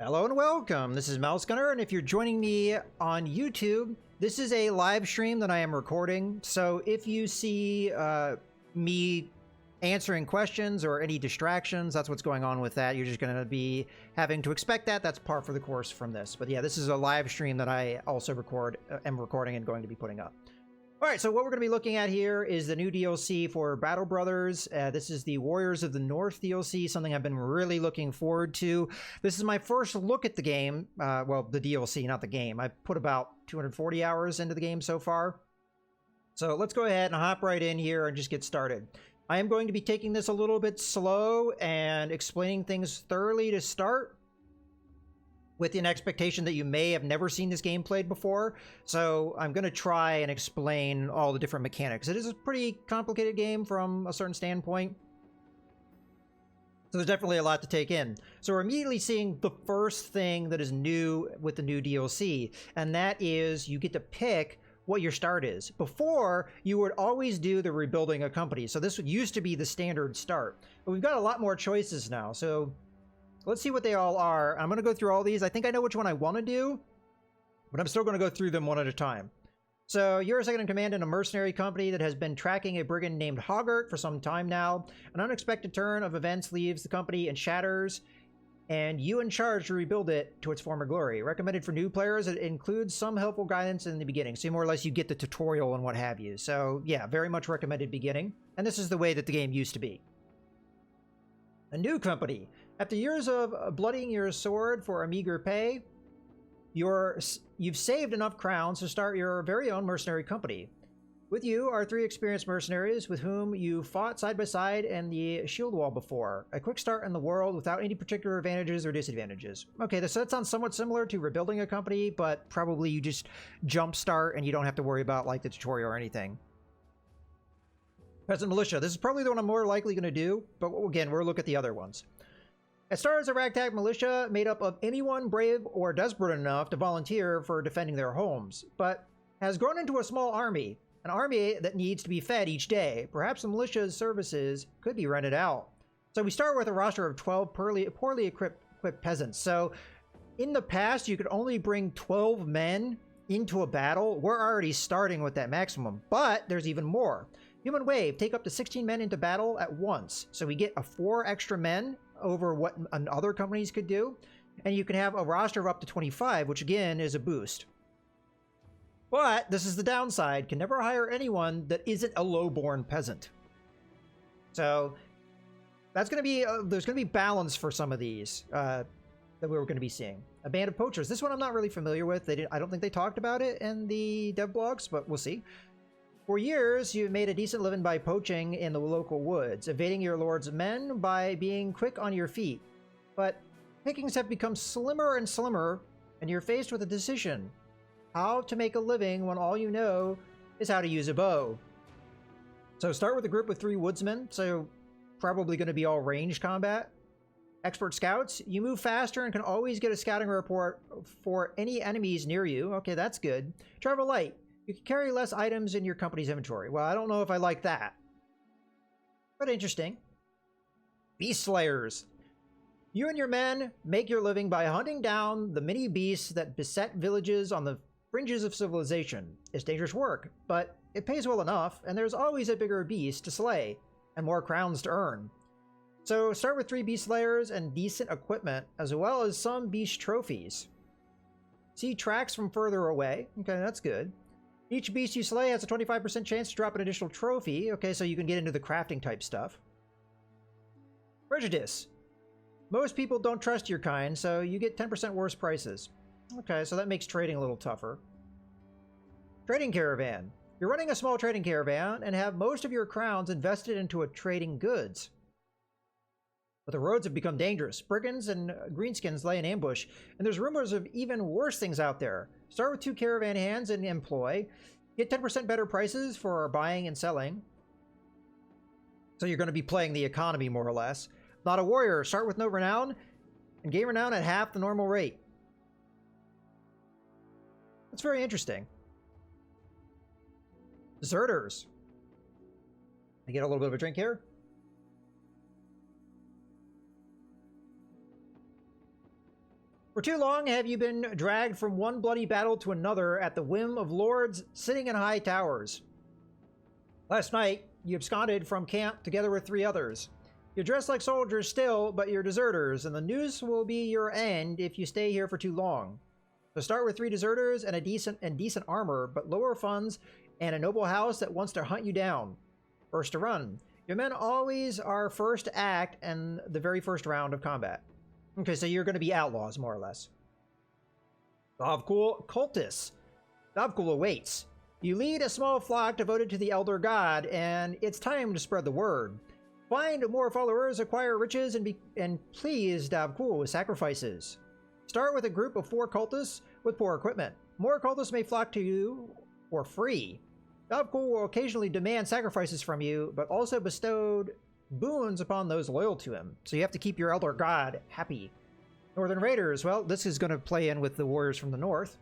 Hello and welcome. This is Mouse Gunner, and if you're joining me on YouTube, this is a live stream that I am recording. So if you see me answering questions or any distractions, that's what's going on with that. You're just going to be having to expect that. That's par for the course from this. But yeah, this is a live stream that I also am recording and going to be putting up. All right, so what we're going to be looking at here is the new DLC for Battle Brothers. This is the Warriors of the North DLC, something I've been really looking forward to. This is my first look at the game. Well, the DLC, not the game. I've put about 240 hours into the game so far. So let's go ahead and hop right in here and just get started. I am going to be taking this a little bit slow and explaining things thoroughly to start, with an expectation that you may have never seen this game played before. So I'm going to try and explain all the different mechanics. It is a pretty complicated game from a certain standpoint, so there's definitely a lot to take in. So we're immediately seeing the first thing that is new with the new DLC, and that is you get to pick what your start is. Before, you would always do the rebuilding a company. So this used to be the standard start, but we've got a lot more choices now. So let's see what they all are. I'm going to go through all these. I think I know which one I want to do, but I'm still going to go through them one at a time. So you're a second in command in a mercenary company that has been tracking a brigand named Hoggart for some time now. An unexpected turn of events leaves the company and shatters, and you in charge to rebuild it to its former glory. Recommended for new players. It includes some helpful guidance in the beginning. So more or less you get the tutorial and what have you. So yeah, very much recommended beginning. And this is the way that the game used to be. A new company. After years of bloodying your sword for a meager pay, you've saved enough crowns to start your very own mercenary company. With you are 3 experienced mercenaries with whom you fought side by side in the shield wall before. A quick start in the world without any particular advantages or disadvantages. Okay, so that sounds somewhat similar to rebuilding a company, but probably you just jump start and you don't have to worry about like the tutorial or anything. Peasant Militia. This is probably the one I'm more likely going to do, but again, we'll look at the other ones. It started as a ragtag militia made up of anyone brave or desperate enough to volunteer for defending their homes, but has grown into a small army, an army that needs to be fed each day. Perhaps the militia's services could be rented out. So we start with a roster of 12 poorly equipped peasants. So in the past, you could only bring 12 men into a battle. We're already starting with that maximum, but there's even more. Human Wave, take up to 16 men into battle at once. So we get 4 extra men over what other companies could do. And you can have a roster of up to 25, which again is a boost. But this is the downside. Can never hire anyone that isn't a low-born peasant. So that's going to be, there's going to be balance for some of these that we're going to be seeing. A band of poachers. This one I'm not really familiar with. I don't think they talked about it in the dev blogs, but we'll see. For years, you've made a decent living by poaching in the local woods, evading your lord's men by being quick on your feet. But pickings have become slimmer and slimmer, and you're faced with a decision. How to make a living when all you know is how to use a bow. So start with a group of 3 woodsmen, so probably going to be all ranged combat. Expert scouts, you move faster and can always get a scouting report for any enemies near you. Okay, that's good. Travel light. You can carry less items in your company's inventory. Well, I don't know if I like that, but interesting. Beast Slayers. You and your men make your living by hunting down the many beasts that beset villages on the fringes of civilization. It's dangerous work, but it pays well enough, and there's always a bigger beast to slay and more crowns to earn. So start with 3 Beast Slayers and decent equipment, as well as some beast trophies. See tracks from further away. Okay, that's good. Each beast you slay has a 25% chance to drop an additional trophy. Okay, so you can get into the crafting type stuff. Prejudice. Most people don't trust your kind, so you get 10% worse prices. Okay, so that makes trading a little tougher. Trading caravan. You're running a small trading caravan and have most of your crowns invested into a trading goods. But the roads have become dangerous. Brigands and greenskins lay in ambush, and there's rumors of even worse things out there. Start with 2 caravan hands in employ. Get 10% better prices for buying and selling. So you're going to be playing the economy more or less. Not a warrior. Start with no renown and gain renown at half the normal rate. That's very interesting. Deserters. I get a little bit of a drink here. For too long have you been dragged from one bloody battle to another at the whim of lords sitting in high towers. Last night, you absconded from camp together with 3 others. You're dressed like soldiers still, but you're deserters, and the noose will be your end if you stay here for too long. So start with 3 deserters and decent armor, but lower funds and a noble house that wants to hunt you down. First to run. Your men always are first to act in the very first round of combat. Okay, so you're going to be outlaws, more or less. Dovkul cultists. Dovkul awaits. You lead a small flock devoted to the elder god, and it's time to spread the word. Find more followers, acquire riches, and please Dovkul with sacrifices. Start with a group of 4 cultists with poor equipment. More cultists may flock to you for free. Dovkul will occasionally demand sacrifices from you, but also bestowed boons upon those loyal to him. So you have to keep your elder god happy. Northern Raiders, well, this is going to play in with the warriors from the north.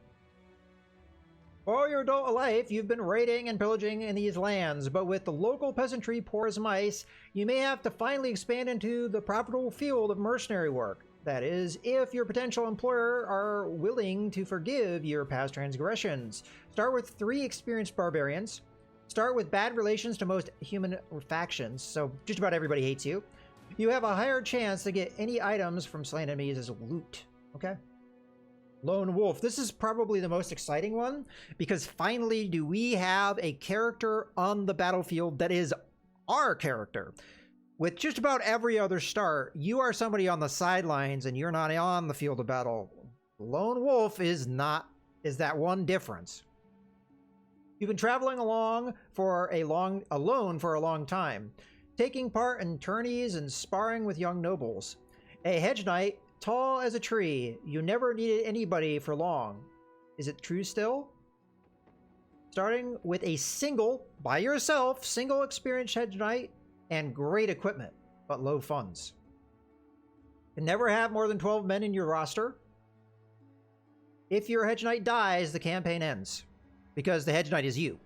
All your adult life, you've been raiding and pillaging in these lands, but with the local peasantry poor as mice, you may have to finally expand into the profitable field of mercenary work. That is, if your potential employer are willing to forgive your past transgressions. Start with 3 experienced barbarians. Start with bad relations to most human factions, so just about everybody hates you. You have a higher chance to get any items from slain enemies as loot. Okay. Lone Wolf. This is probably the most exciting one, because finally do we have a character on the battlefield that is our character. With just about every other start, you are somebody on the sidelines and you're not on the field of battle. Lone Wolf is that one difference. You've been traveling along alone for a long time, taking part in tourneys and sparring with young nobles. A hedge knight, tall as a tree, you never needed anybody for long. Is it true still? Starting with a single experienced hedge knight, and great equipment, but low funds. Can never have more than 12 men in your roster. If your hedge knight dies, the campaign ends, because the hedge knight is you.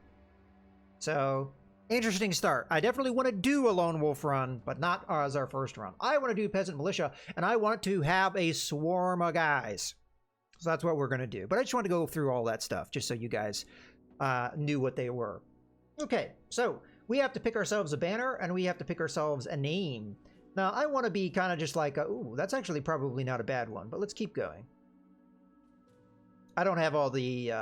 So, interesting start. I definitely want to do a lone wolf run, but not as our first run. I want to do peasant militia, and I want to have a swarm of guys. So that's what we're going to do. But I just want to go through all that stuff, just so you guys knew what they were. Okay, so we have to pick ourselves a banner, and we have to pick ourselves a name. Now, I want to be kind of just like, ooh, that's actually probably not a bad one, but let's keep going. I don't have all the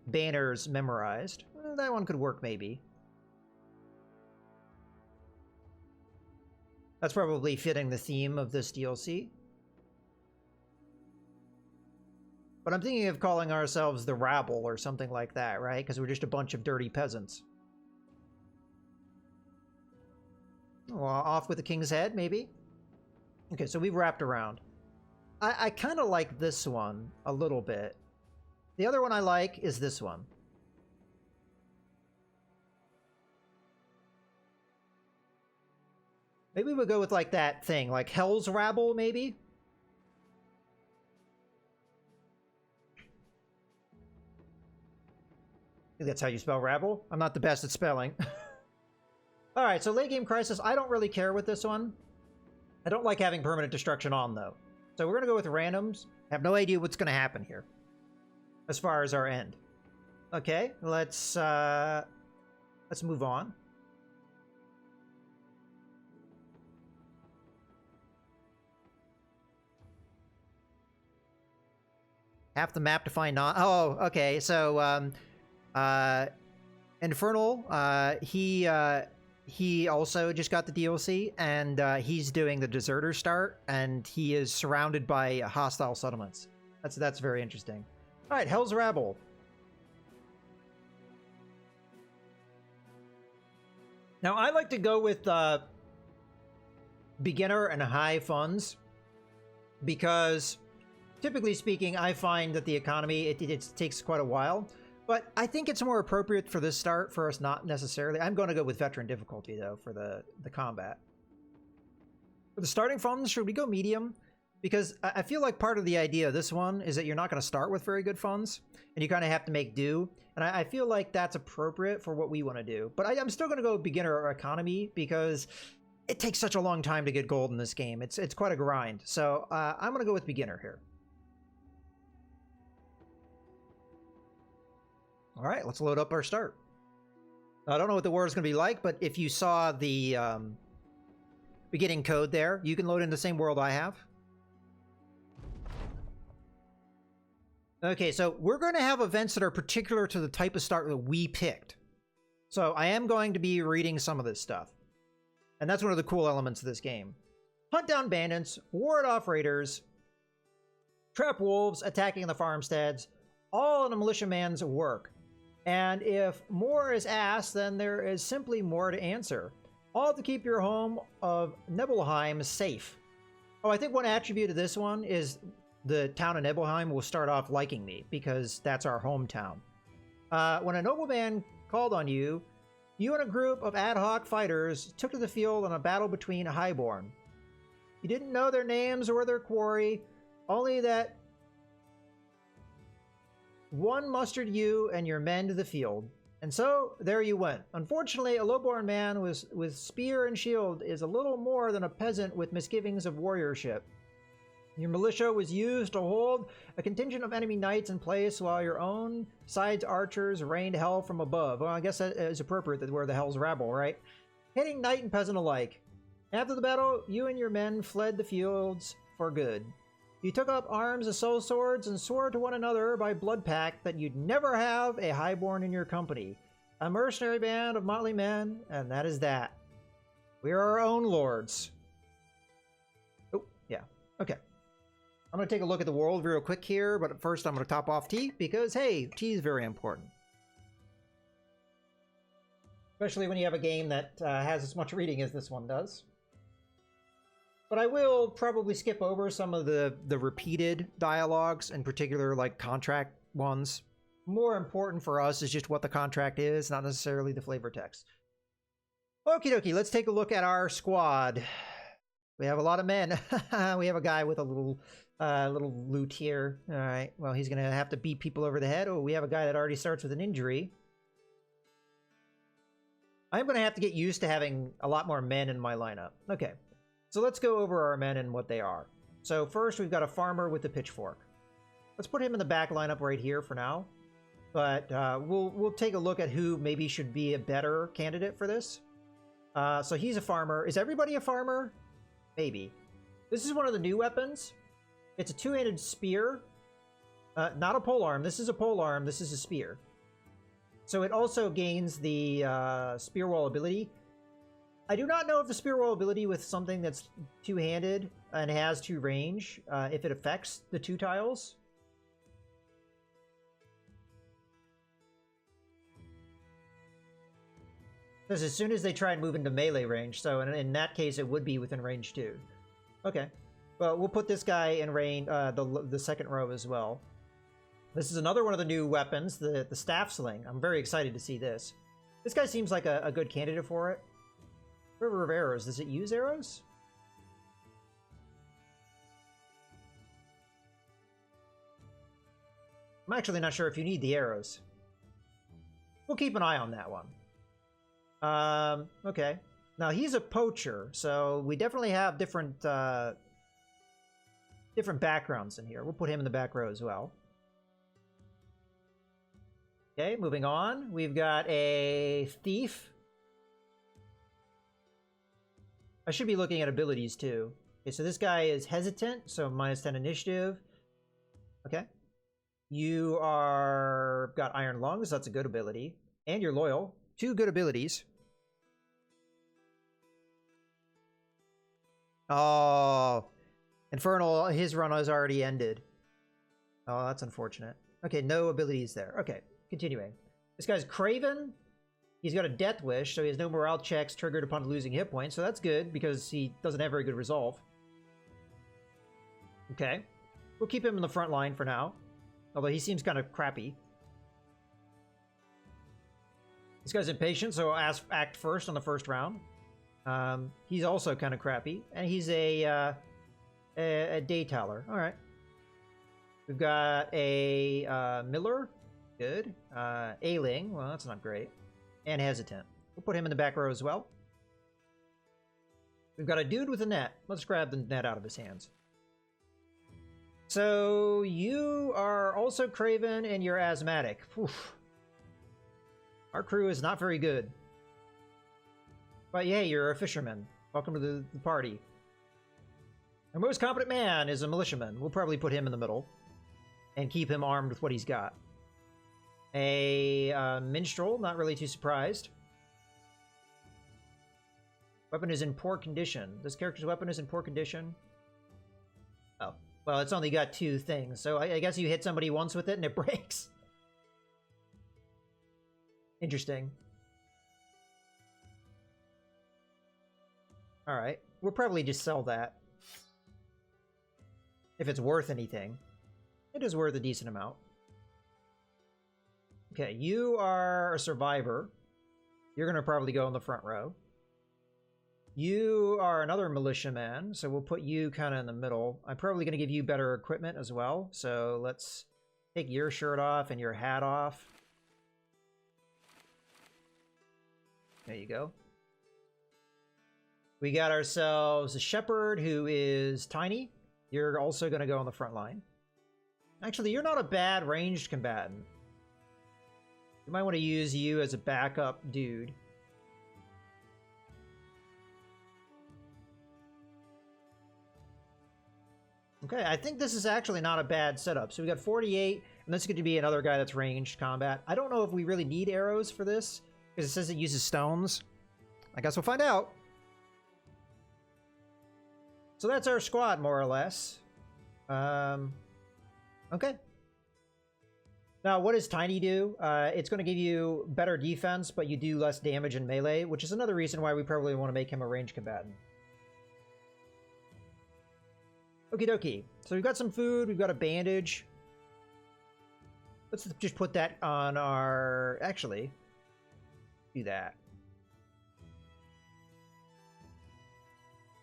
banners memorized. That one could work, maybe. That's probably fitting the theme of this DLC. But I'm thinking of calling ourselves the Rabble or something like that, right? Because we're just a bunch of dirty peasants. Well, off with the king's head, maybe? Okay, so we've wrapped around. I kind of like this one a little bit. The other one I like is this one. Maybe we'll go with like that thing, like Hell's Rabble, maybe? I think that's how you spell Rabble. I'm not the best at spelling. Alright, so late game crisis, I don't really care with this one. I don't like having permanent destruction on, though. So we're going to go with randoms. I have no idea what's going to happen here, as far as our end. Okay, let's move on. Half the map to find non- Oh, okay, so, Infernal, he also just got the DLC, and he's doing the deserter start, and he is surrounded by hostile settlements. That's very interesting. All right, Hell's Rabble. Now, I like to go with beginner and high funds, because typically speaking, I find that the economy, it takes quite a while. But I think it's more appropriate for this start for us, not necessarily. I'm going to go with veteran difficulty, though, for the combat. For the starting funds, should we go medium? Because I feel like part of the idea of this one is that you're not going to start with very good funds, and you kind of have to make do. And I feel like that's appropriate for what we want to do. But I'm still going to go beginner or economy, because it takes such a long time to get gold in this game. It's quite a grind. So I'm going to go with beginner here. All right, let's load up our start. I don't know what the war is going to be like, but if you saw the beginning code there, you can load in the same world I have. Okay, so we're going to have events that are particular to the type of start that we picked. So I am going to be reading some of this stuff. And that's one of the cool elements of this game. Hunt down bandits, ward off raiders, trap wolves attacking the farmsteads, all in a militiaman's work. And if more is asked, then there is simply more to answer. All to keep your home of Nibelheim safe. Oh, I think one attribute of this one is the town of Nibelheim will start off liking me, because that's our hometown. When a nobleman called on you, you and a group of ad hoc fighters took to the field in a battle between highborn. You didn't know their names or their quarry, only that one mustered you and your men to the field. And so, there you went. Unfortunately, a low-born man with spear and shield is a little more than a peasant with misgivings of warriorship. Your militia was used to hold a contingent of enemy knights in place while your own side's archers rained hell from above. Well, I guess that is appropriate that we're the hell's rabble, right? Hitting knight and peasant alike. After the battle, you and your men fled the fields for good. You took up arms as soul swords and swore to one another by blood pact that you'd never have a highborn in your company. A mercenary band of motley men, and that is that. We are our own lords. Oh, yeah. Okay. I'm going to take a look at the world real quick here, but first I'm going to top off tea, because, hey, tea is very important. Especially when you have a game that has as much reading as this one does. But I will probably skip over some of the repeated dialogues, in particular, like contract ones. More important for us is just what the contract is, not necessarily the flavor text. Okie dokie, let's take a look at our squad. We have a lot of men. We have a guy with a little loot here. All right, well, he's going to have to beat people over the head. Oh, we have a guy that already starts with an injury. I'm going to have to get used to having a lot more men in my lineup. Okay. So let's go over our men and what they are. So first, we've got a farmer with a pitchfork. Let's put him in the back lineup right here for now. But we'll take a look at who maybe should be a better candidate for this. So he's a farmer. Is everybody a farmer? Maybe. This is one of the new weapons. It's a two-handed spear. Not a polearm. This is a polearm. This is a spear. So it also gains the spear wall ability. I do not know if the spear wall ability with something that's two-handed and has two range, if it affects the two tiles. Because as soon as they try and move into melee range, so in that case it would be within range 2. Okay, well, we'll put this guy in range, the second row as well. This is another one of the new weapons, the staff sling. I'm very excited to see this. This guy seems like a good candidate for it. River of Arrows, does it use arrows? I'm actually not sure if you need the arrows. We'll keep an eye on that one. Okay. Now he's a poacher, so we definitely have different backgrounds in here. We'll put him in the back row as well. Okay, moving on. We've got a thief. I should be looking at abilities too. Okay, so this guy is hesitant, so -10 initiative. Okay. You are got iron lungs, that's a good ability. And you're loyal. 2 good abilities. Oh, Infernal, his run has already ended. Oh, that's unfortunate. Okay, no abilities there. Okay, continuing. This guy's Craven. He's got a Death Wish, so he has no morale checks triggered upon losing hit points, so that's good, because he doesn't have very good resolve. Okay. We'll keep him in the front line for now, although he seems kind of crappy. This guy's impatient, so I'll act first on the first round. He's also kind of crappy, and he's a Daytaler. All right. We've got a Miller. Good. Ailing. Well, that's not great. And hesitant. We'll put him in the back row as well. We've got a dude with a net. Let's grab the net out of his hands. So you are also Craven and you're asthmatic. Oof. Our crew is not very good. But yeah, you're a fisherman. Welcome to the party. Our most competent man is a militiaman. We'll probably put him in the middle and keep him armed with what he's got. A minstrel, not really too surprised. Weapon is in poor condition. This character's weapon is in poor condition. Oh, well, it's only got 2 things, so I guess you hit somebody once with it and it breaks. Interesting. Alright, we'll probably just sell that. If it's worth anything. It is worth a decent amount. Okay, you are a survivor. You're going to probably go in the front row. You are another militiaman, so we'll put you kind of in the middle. I'm probably going to give you better equipment as well, so let's take your shirt off and your hat off. There you go. We got ourselves a shepherd who is tiny. You're also going to go on the front line. Actually, you're not a bad ranged combatant. You might want to use you as a backup dude. Okay, I think this is actually not a bad setup. So we got 48, and this is going to be another guy that's ranged combat. I don't know if we really need arrows for this, because it says it uses stones. I guess we'll find out. So that's our squad, more or less. Okay. Now, what does Tiny do? It's going to give you better defense, but you do less damage in melee, which is another reason why we probably want to make him a ranged combatant. Okie dokie. So we've got some food, we've got a bandage. Let's just put that on our... Actually, do that.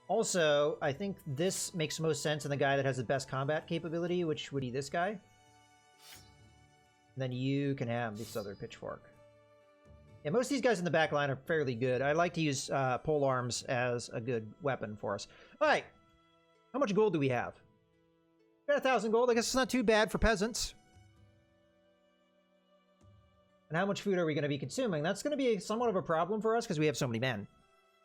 Also, I think this makes most sense in the guy that has the best combat capability, which would be this guy. And then you can have this other pitchfork. Yeah, most of these guys in the back line are fairly good. I like to use pole arms as a good weapon for us. All right. How much gold do we have? We got 1,000 gold. I guess it's not too bad for peasants. And how much food are we going to be consuming? That's going to be somewhat of a problem for us because we have so many men.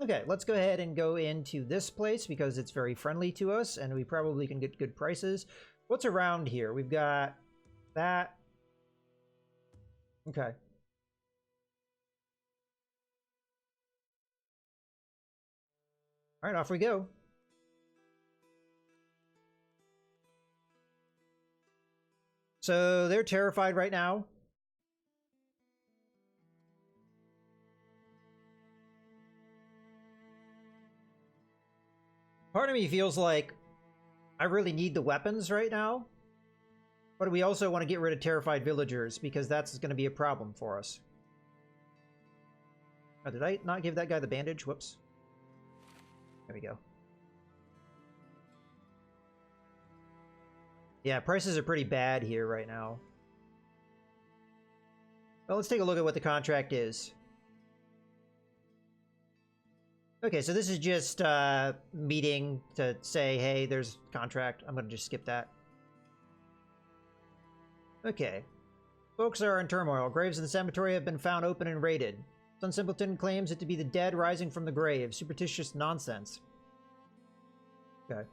Okay, let's go ahead and go into this place because it's very friendly to us and we probably can get good prices. What's around here? We've got that. Okay. All right, off we go. So they're terrified right now. Part of me feels like I really need the weapons right now. But we also want to get rid of terrified villagers because that's going to be a problem for us. Oh, did I not give that guy the bandage? Whoops. There we go. Yeah, prices are pretty bad here right now. Well, let's take a look at what the contract is. Okay, so this is just meeting to say, hey, there's contract. I'm going to just skip that. Okay. Folks are in turmoil. Graves in the cemetery have been found open and raided. Sun Simpleton claims it to be the dead rising from the grave. Superstitious nonsense. Okay.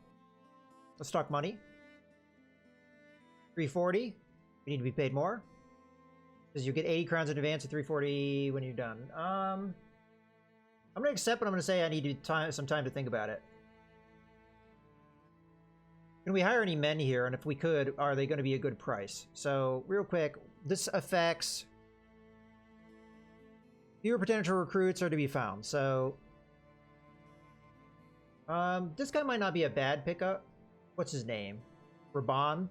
Let's talk money. 340. We need to be paid more. Because you get 80 crowns in advance at 340 when you're done. I'm going to accept, but I'm going to say I need some time to think about it. Can we hire any men here? And if we could, are they going to be a good price? So, real quick, this affects... Fewer potential recruits are to be found. So, this guy might not be a bad pickup. What's his name? Rabble?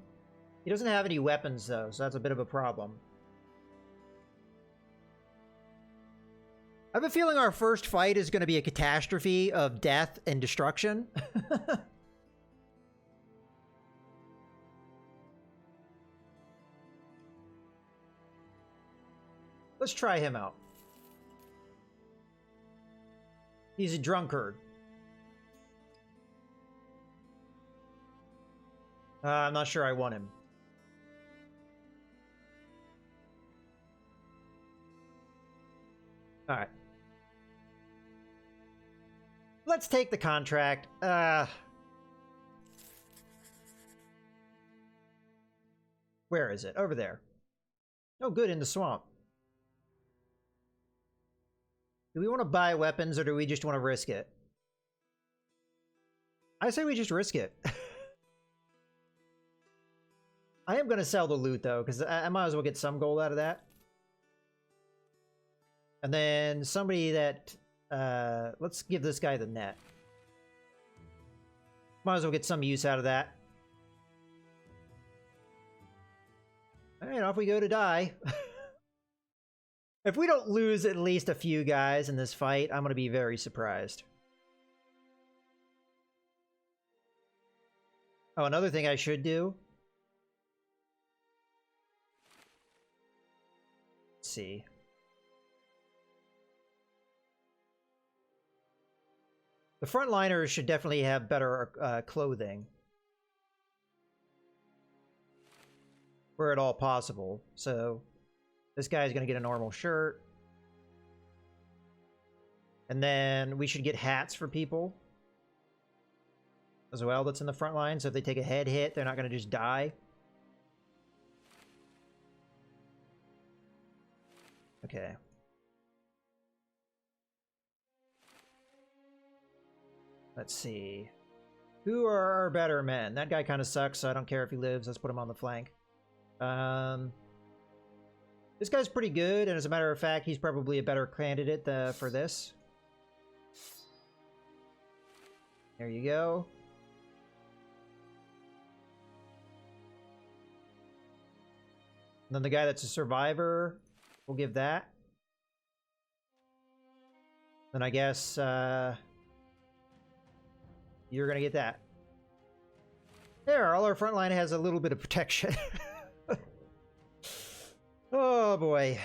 He doesn't have any weapons, though, so that's a bit of a problem. I have a feeling our first fight is going to be a catastrophe of death and destruction. Let's try him out. He's a drunkard. I'm not sure I want him. All right. Let's take the contract. Where is it? Over there. Oh, good, in the swamp. Do we want to buy weapons, or do we just want to risk it? I say we just risk it. I am going to sell the loot, though, because I might as well get some gold out of that. And then somebody that... let's give this guy the net. Might as well get some use out of that. Alright, off we go to die. If we don't lose at least a few guys in this fight, I'm going to be very surprised. Oh, another thing I should do. Let's see. The frontliners should definitely have better clothing. Were it all possible. So, this guy's going to get a normal shirt. And then we should get hats for people as well that's in the front line. So if they take a head hit, they're not going to just die. Okay. Let's see. Who are our better men? That guy kind of sucks, so I don't care if he lives. Let's put him on the flank. This guy's pretty good, and as a matter of fact, he's probably a better candidate for this. There you go. And then the guy that's a survivor, we'll give that. Then I guess you're gonna get that. There, all our front line has a little bit of protection. Oh boy.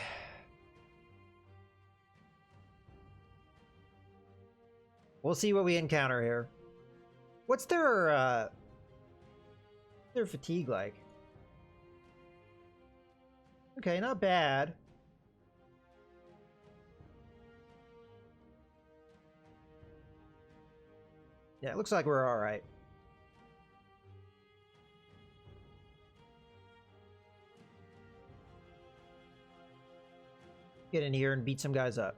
We'll see what we encounter here. What's their fatigue like? Okay, not bad. Yeah, it looks like we're all right. Get in here and beat some guys up.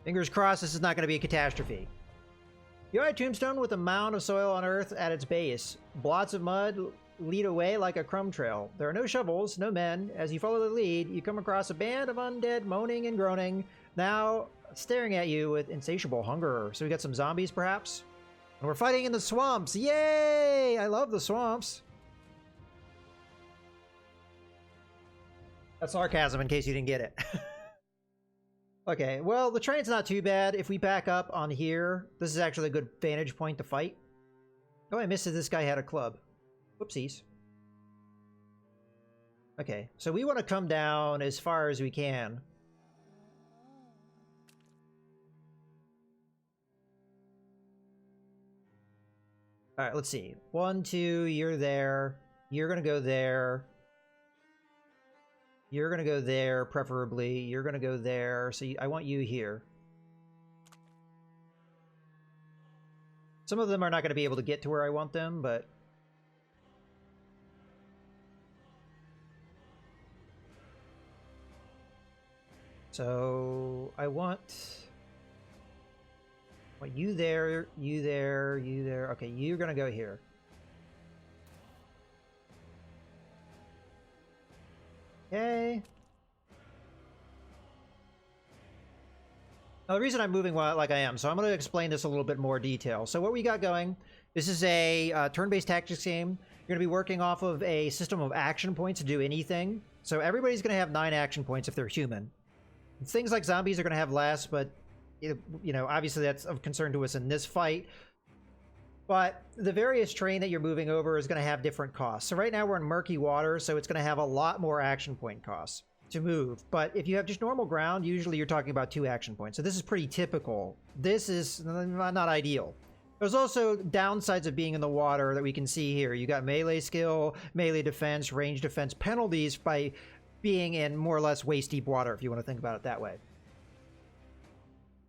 Fingers crossed this is not going to be a catastrophe. You are a tombstone with a mound of soil on earth at its base. Blots of mud lead away like a crumb trail. There are no shovels, no men. As you follow the lead, you come across a band of undead moaning and groaning, now staring at you with insatiable hunger. So we got some zombies, perhaps? And we're fighting in the swamps. Yay! I love the swamps. That's sarcasm in case you didn't get it. Okay, well, the train's not too bad. If we back up on here, this is actually a good vantage point to fight. Oh, I missed that this guy had a club. Whoopsies. Okay, so we want to come down as far as we can. All right, let's see. 1, 2, you're there. You're going to go there. You're going to go there, preferably. You're going to go there. So I want you here. Some of them are not going to be able to get to where I want them, but... So I want you there, you there, you there. Okay, you're going to go here. Okay. Now the reason I'm moving like I am, so I'm going to explain this a little bit more detail. So what we got going, this is a turn-based tactics game. You're going to be working off of a system of action points to do anything. So everybody's going to have 9 action points if they're human. Things like zombies are going to have less, but you know, obviously that's of concern to us in this fight. But the various terrain that you're moving over is going to have different costs. So right now we're in murky water, so it's going to have a lot more action point costs to move. But if you have just normal ground, usually you're talking about 2 action points. So this is pretty typical. This is not ideal. There's also downsides of being in the water that we can see here. You got melee skill, melee defense, range defense, penalties by being in more or less waist-deep water, if you want to think about it that way.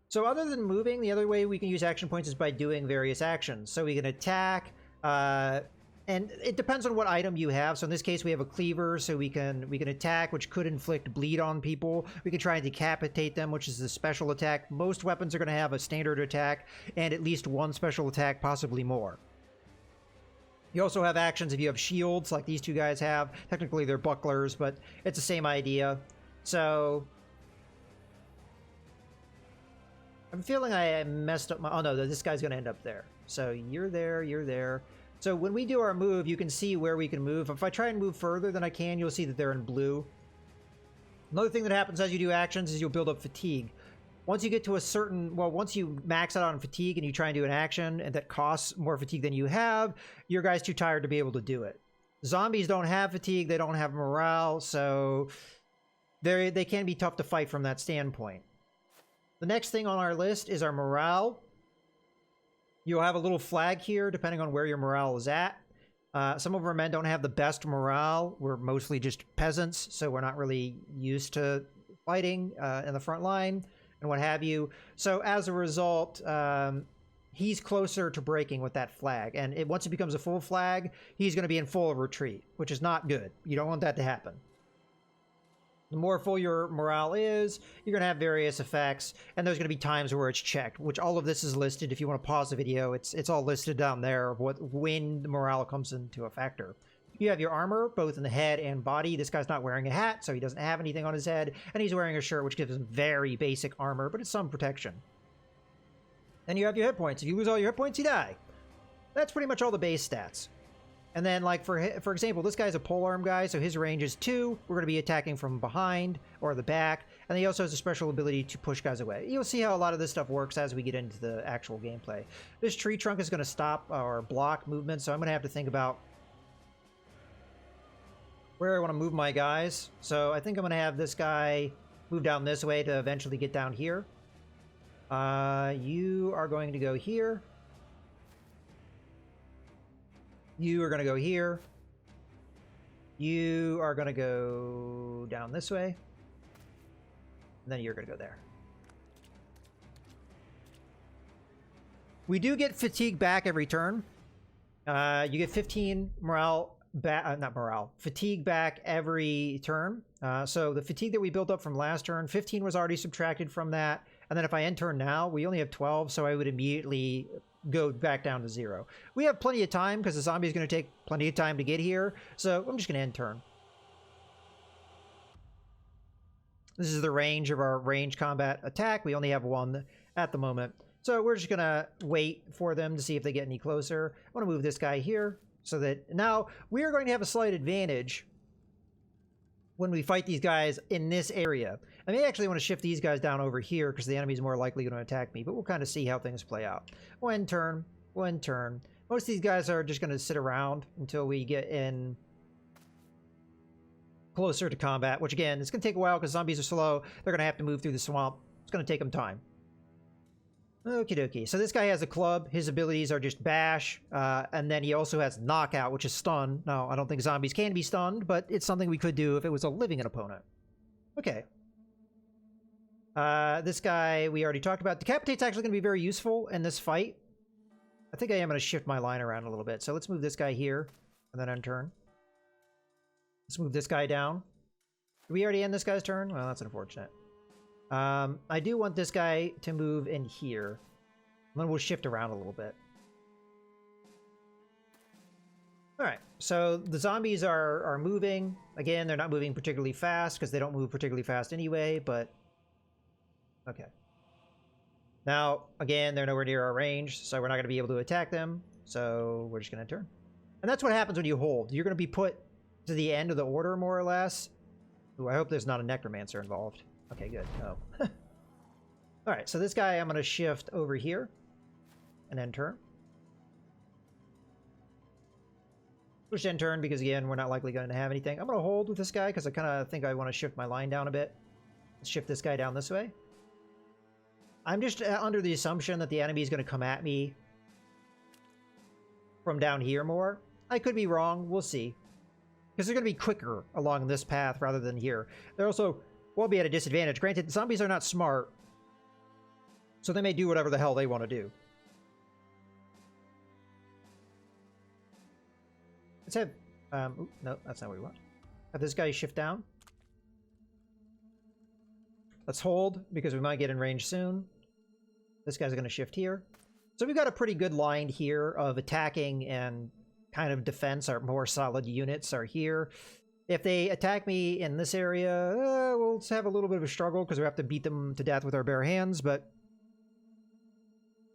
So other than moving, the other way we can use action points is by doing various actions. So we can attack, and it depends on what item you have. So in this case, we have a cleaver, so we can attack, which could inflict bleed on people. We can try and decapitate them, which is a special attack. Most weapons are going to have a standard attack and at least one special attack, possibly more. You also have actions if you have shields, like these two guys have. Technically, they're bucklers, but it's the same idea. So I'm feeling I messed up my... Oh, no, this guy's going to end up there. So you're there, you're there. So when we do our move, you can see where we can move. If I try and move further than I can, you'll see that they're in blue. Another thing that happens as you do actions is you'll build up fatigue. Once you get to a certain... Well, once you max out on fatigue and you try and do an action and that costs more fatigue than you have, your guy's too tired to be able to do it. Zombies don't have fatigue. They don't have morale, so they can be tough to fight from that standpoint. The next thing on our list is our morale. You'll have a little flag here depending on where your morale is at. Some of our men don't have the best morale. We're mostly just peasants, so we're not really used to fighting in the front line and what have you. So as a result, he's closer to breaking with that flag. And once it becomes a full flag, he's going to be in full retreat, which is not good. You don't want that to happen. The more full your morale is, you're going to have various effects, and there's going to be times where it's checked, which all of this is listed. If you want to pause the video, it's all listed down there of when the morale comes into a factor. You have your armor, both in the head and body. This guy's not wearing a hat, so he doesn't have anything on his head, and he's wearing a shirt, which gives him very basic armor, but it's some protection. Then you have your hit points. If you lose all your hit points, you die. That's pretty much all the base stats. And then, like, for example, this guy's a polearm guy, so his range is 2. We're going to be attacking from behind or the back. And he also has a special ability to push guys away. You'll see how a lot of this stuff works as we get into the actual gameplay. This tree trunk is going to stop or block movement, so I'm going to have to think about where I want to move my guys. So I think I'm going to have this guy move down this way to eventually get down here. You are going to go here. You are going to go here. You are going to go down this way. And then you're going to go there. We do get fatigue back every turn. You get 15 morale back, not morale, fatigue back every turn. So the fatigue that we built up from last turn, 15 was already subtracted from that. And then if I end turn now, we only have 12, so I would immediately go back down to 0. We have plenty of time because the zombie is going to take plenty of time to get here, so I'm just going to end turn. This is the range of our range combat attack. We only have 1 at the moment, so we're just going to wait for them to see if they get any closer. I want to move this guy here so that now we are going to have a slight advantage when we fight these guys in this area. I may actually want to shift these guys down over here because the enemy is more likely going to attack me, but we'll kind of see how things play out. One turn, one turn. Most of these guys are just going to sit around until we get in closer to combat, which again, it's going to take a while because zombies are slow. They're going to have to move through the swamp. It's going to take them time. Okie dokie. So this guy has a club. His abilities are just bash, and then he also has knockout, which is stun. Now, I don't think zombies can be stunned, but it's something we could do if it was a living opponent. Okay. This guy we already talked about. Decapitate's actually going to be very useful in this fight. I think I am going to shift my line around a little bit. So let's move this guy here, and then end turn. Let's move this guy down. Did we already end this guy's turn? Well, that's unfortunate. I do want this guy to move in here. And then we'll shift around a little bit. Alright, so the zombies are moving. Again, they're not moving particularly fast because they don't move particularly fast anyway, but... Okay. Now, again, they're nowhere near our range, so we're not going to be able to attack them. So we're just going to turn. And that's what happens when you hold. You're going to be put to the end of the order, more or less. Ooh, I hope there's not a necromancer involved. Okay, good. No. Alright, so this guy I'm going to shift over here. And then turn. Push end turn because, again, we're not likely going to have anything. I'm going to hold with this guy because I kind of think I want to shift my line down a bit. Let's shift this guy down this way. I'm just under the assumption that the enemy is going to come at me from down here more. I could be wrong. We'll see. Because they're going to be quicker along this path rather than here. They're also will be at a disadvantage. Granted, zombies are not smart. So they may do whatever the hell they want to do. Let's have... no, that's not what we want. Have this guy shift down. Let's hold, because we might get in range soon. This guy's going to shift here. So we've got a pretty good line here of attacking and kind of defense. Our more solid units are here. If they attack me in this area, we'll have a little bit of a struggle because we have to beat them to death with our bare hands, but...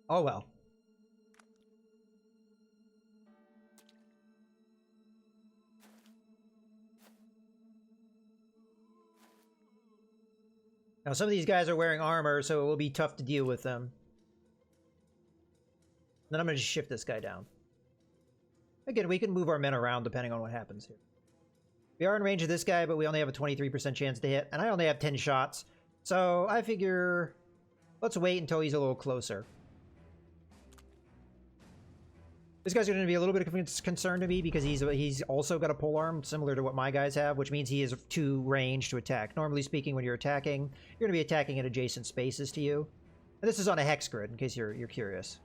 oh well. Now, some of these guys are wearing armor, so it will be tough to deal with them. Then I'm going to just shift this guy down. Again, we can move our men around depending on what happens here. We are in range of this guy, but we only have a 23% chance to hit, and I only have 10 shots. So I figure let's wait until he's a little closer. This guy's going to be a little bit of a concern to me because he's also got a polearm similar to what my guys have, which means he is too range to attack. Normally speaking, when you're attacking, you're going to be attacking in adjacent spaces to you. And this is on a hex grid, in case you're curious.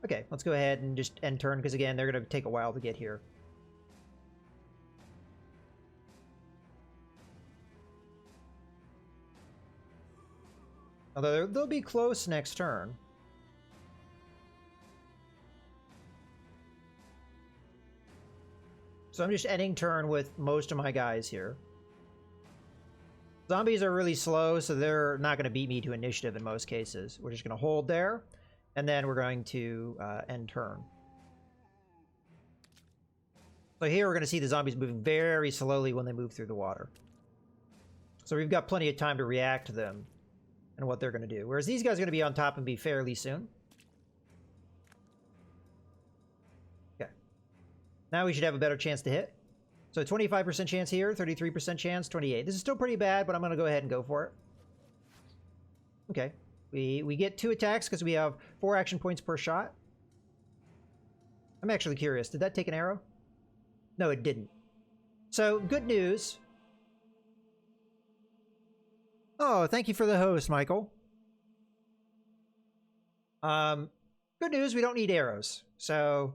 Okay, let's go ahead and just end turn, because again, they're going to take a while to get here. Although they'll be close next turn. So I'm just ending turn with most of my guys here. Zombies are really slow, so they're not going to beat me to initiative in most cases. We're just going to hold there, and then we're going to end turn. So here we're going to see the zombies moving very slowly when they move through the water. So we've got plenty of time to react to them and what they're going to do. Whereas these guys are going to be on top and be fairly soon. Okay. Now we should have a better chance to hit. So 25% chance here, 33% chance, 28. This is still pretty bad, but I'm going to go ahead and go for it. Okay. We get 2 attacks because we have 4 action points per shot. I'm actually curious. Did that take an arrow? No, it didn't. So, good news. Oh, thank you for the host, Michael. Good news, we don't need arrows. So,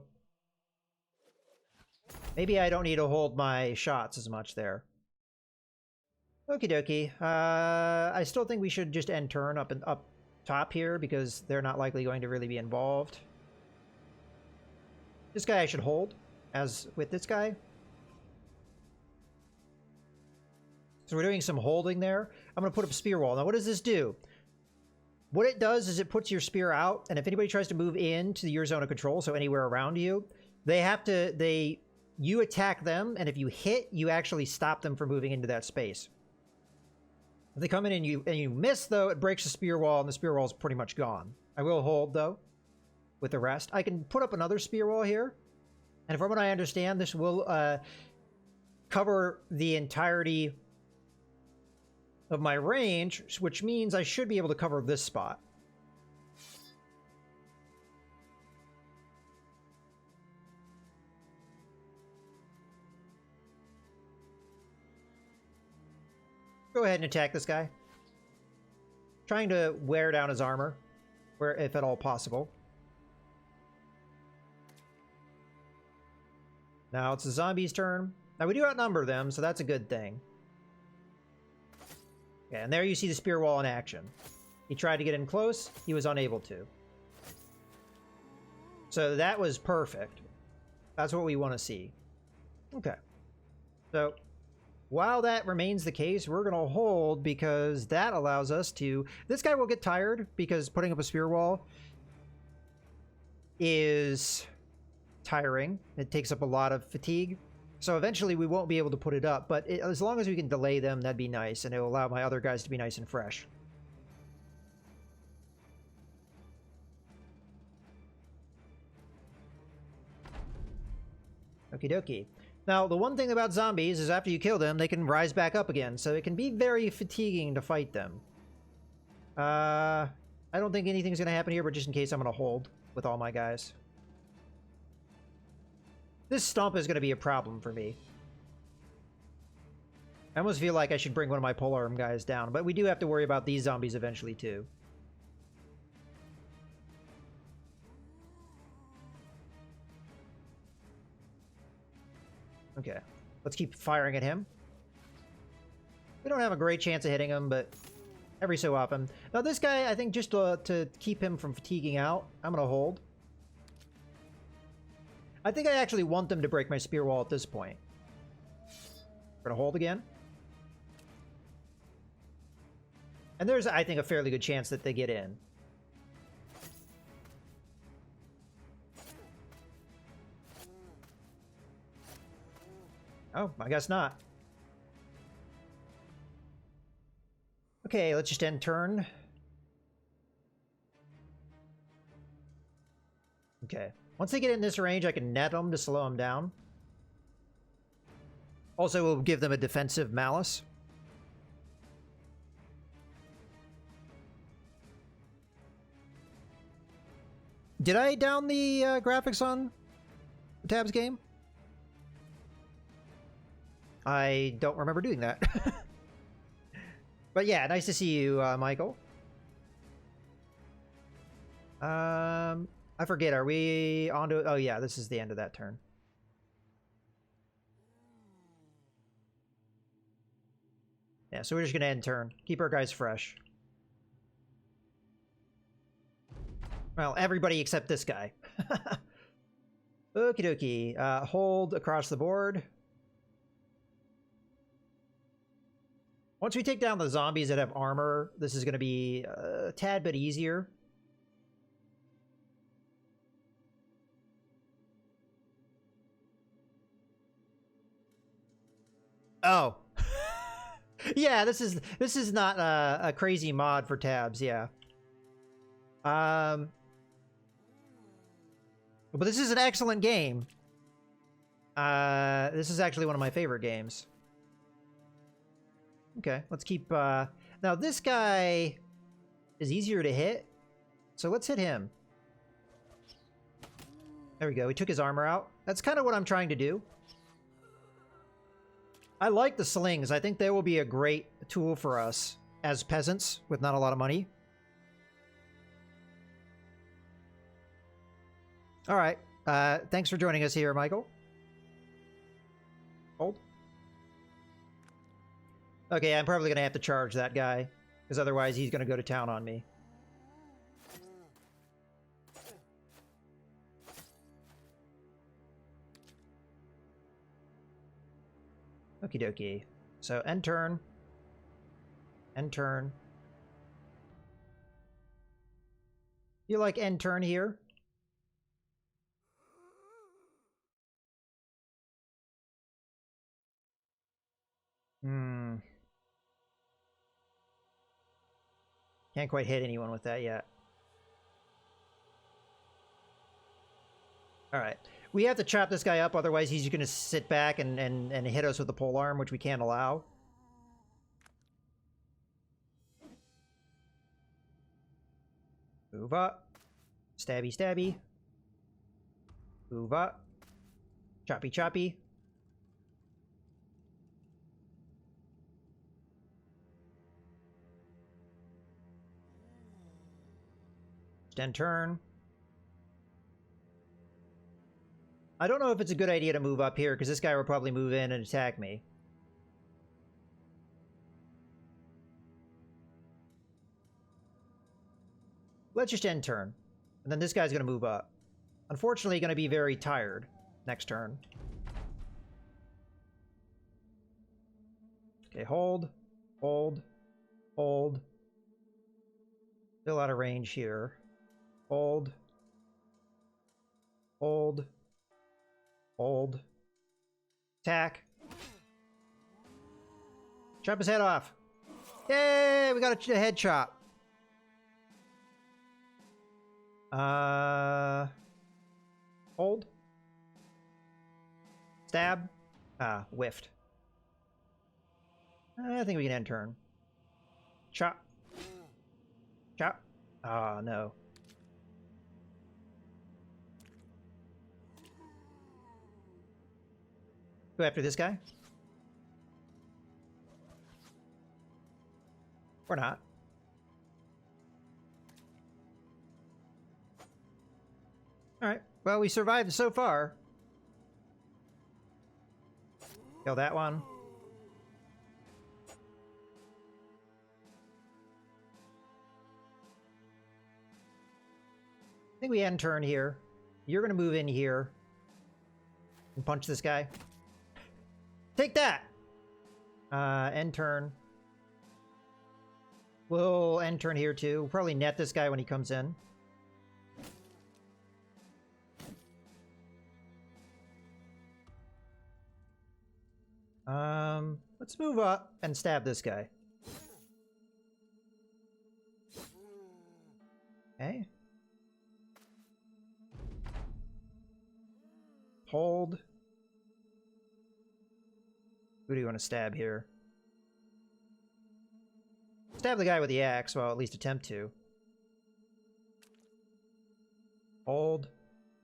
maybe I don't need to hold my shots as much there. Okie dokie. I still think we should just end turn up top here because they're not likely going to really be involved. This guy I should hold, as with this guy. So we're doing some holding there. I'm going to put up a spear wall. Now, what does this do? What it does is it puts your spear out, and if anybody tries to move into your zone of control, so anywhere around you, they have to, you attack them, and if you hit, you actually stop them from moving into that space. If they come in and you miss, though, it breaks the spear wall, and the spear wall is pretty much gone. I will hold, though, with the rest. I can put up another spear wall here, and from what I understand, this will cover the entirety of my range, which means I should be able to cover this spot. Go ahead and attack this guy. Trying to wear down his armor, where if at all possible. Now it's the zombies' turn. Now we do outnumber them, so that's a good thing. Okay, and there you see the spear wall in action. He tried to get in close, he was unable to. So that was perfect. That's what we want to see. Okay. So, while that remains the case, we're going to hold because that allows us to... This guy will get tired because putting up a spear wall is tiring. It takes up a lot of fatigue. So eventually we won't be able to put it up, but as long as we can delay them, that'd be nice, and it'll allow my other guys to be nice and fresh. Okie dokie. Now, the one thing about zombies is after you kill them, they can rise back up again, so it can be very fatiguing to fight them. I don't think anything's going to happen here, but just in case, I'm going to hold with all my guys. This stump is going to be a problem for me. I almost feel like I should bring one of my polearm guys down, but we do have to worry about these zombies eventually, too. Okay. Let's keep firing at him. We don't have a great chance of hitting him, but every so often. Now this guy, I think just to keep him from fatiguing out, I'm going to hold. I think I actually want them to break my spear wall at this point. We're going to hold again. And there's, I think, a fairly good chance that they get in. Oh, I guess not. Okay, let's just end turn. Okay. Once they get in this range, I can net them to slow them down. Also, we'll give them a defensive malice. Did I down the graphics on the Tabs game? I don't remember doing that. But yeah, nice to see you, Michael. I forget, are we on to... Oh yeah, this is the end of that turn. Yeah, so we're just gonna end turn. Keep our guys fresh. Well, everybody except this guy. Okie dokie. Hold across the board. Once we take down the zombies that have armor, this is going to be a tad bit easier. Oh. Yeah, this is not a crazy mod for Tabs, yeah. But this is an excellent game. This is actually one of my favorite games. Okay, let's keep... Now, this guy is easier to hit, so let's hit him. There we go, we took his armor out. That's kind of what I'm trying to do. I like the slings. I think they will be a great tool for us as peasants with not a lot of money. All right, thanks for joining us here, Michael. Hold. Okay, I'm probably going to have to charge that guy, because otherwise he's going to go to town on me. Okie dokie. So, end turn. End turn. You like end turn here? Hmm. Can't quite hit anyone with that yet. Alright. We have to chop this guy up, otherwise he's going to sit back and hit us with the polearm, which we can't allow. Move up. Stabby, stabby. Move up. Choppy, choppy. End turn. I don't know if it's a good idea to move up here, because this guy will probably move in and attack me. Let's just end turn. And then this guy's going to move up. Unfortunately, going to be very tired next turn. Okay, hold. Hold. Hold. Still out of range here. Hold. Hold. Hold. Attack. Chop his head off. Yay! We got a head chop. Hold. Stab. Ah, whiffed. I think we can end turn. Chop. Chop. Ah, no. Go after this guy. Or not. Alright. Well, we survived so far. Kill that one. I think we end turn here. You're gonna move in here and punch this guy. Take that! End turn. We'll end turn here too. We'll probably net this guy when he comes in. Let's move up and stab this guy. Okay. Hold. Who do you want to stab here? Stab the guy with the axe, well, at least attempt to. Hold.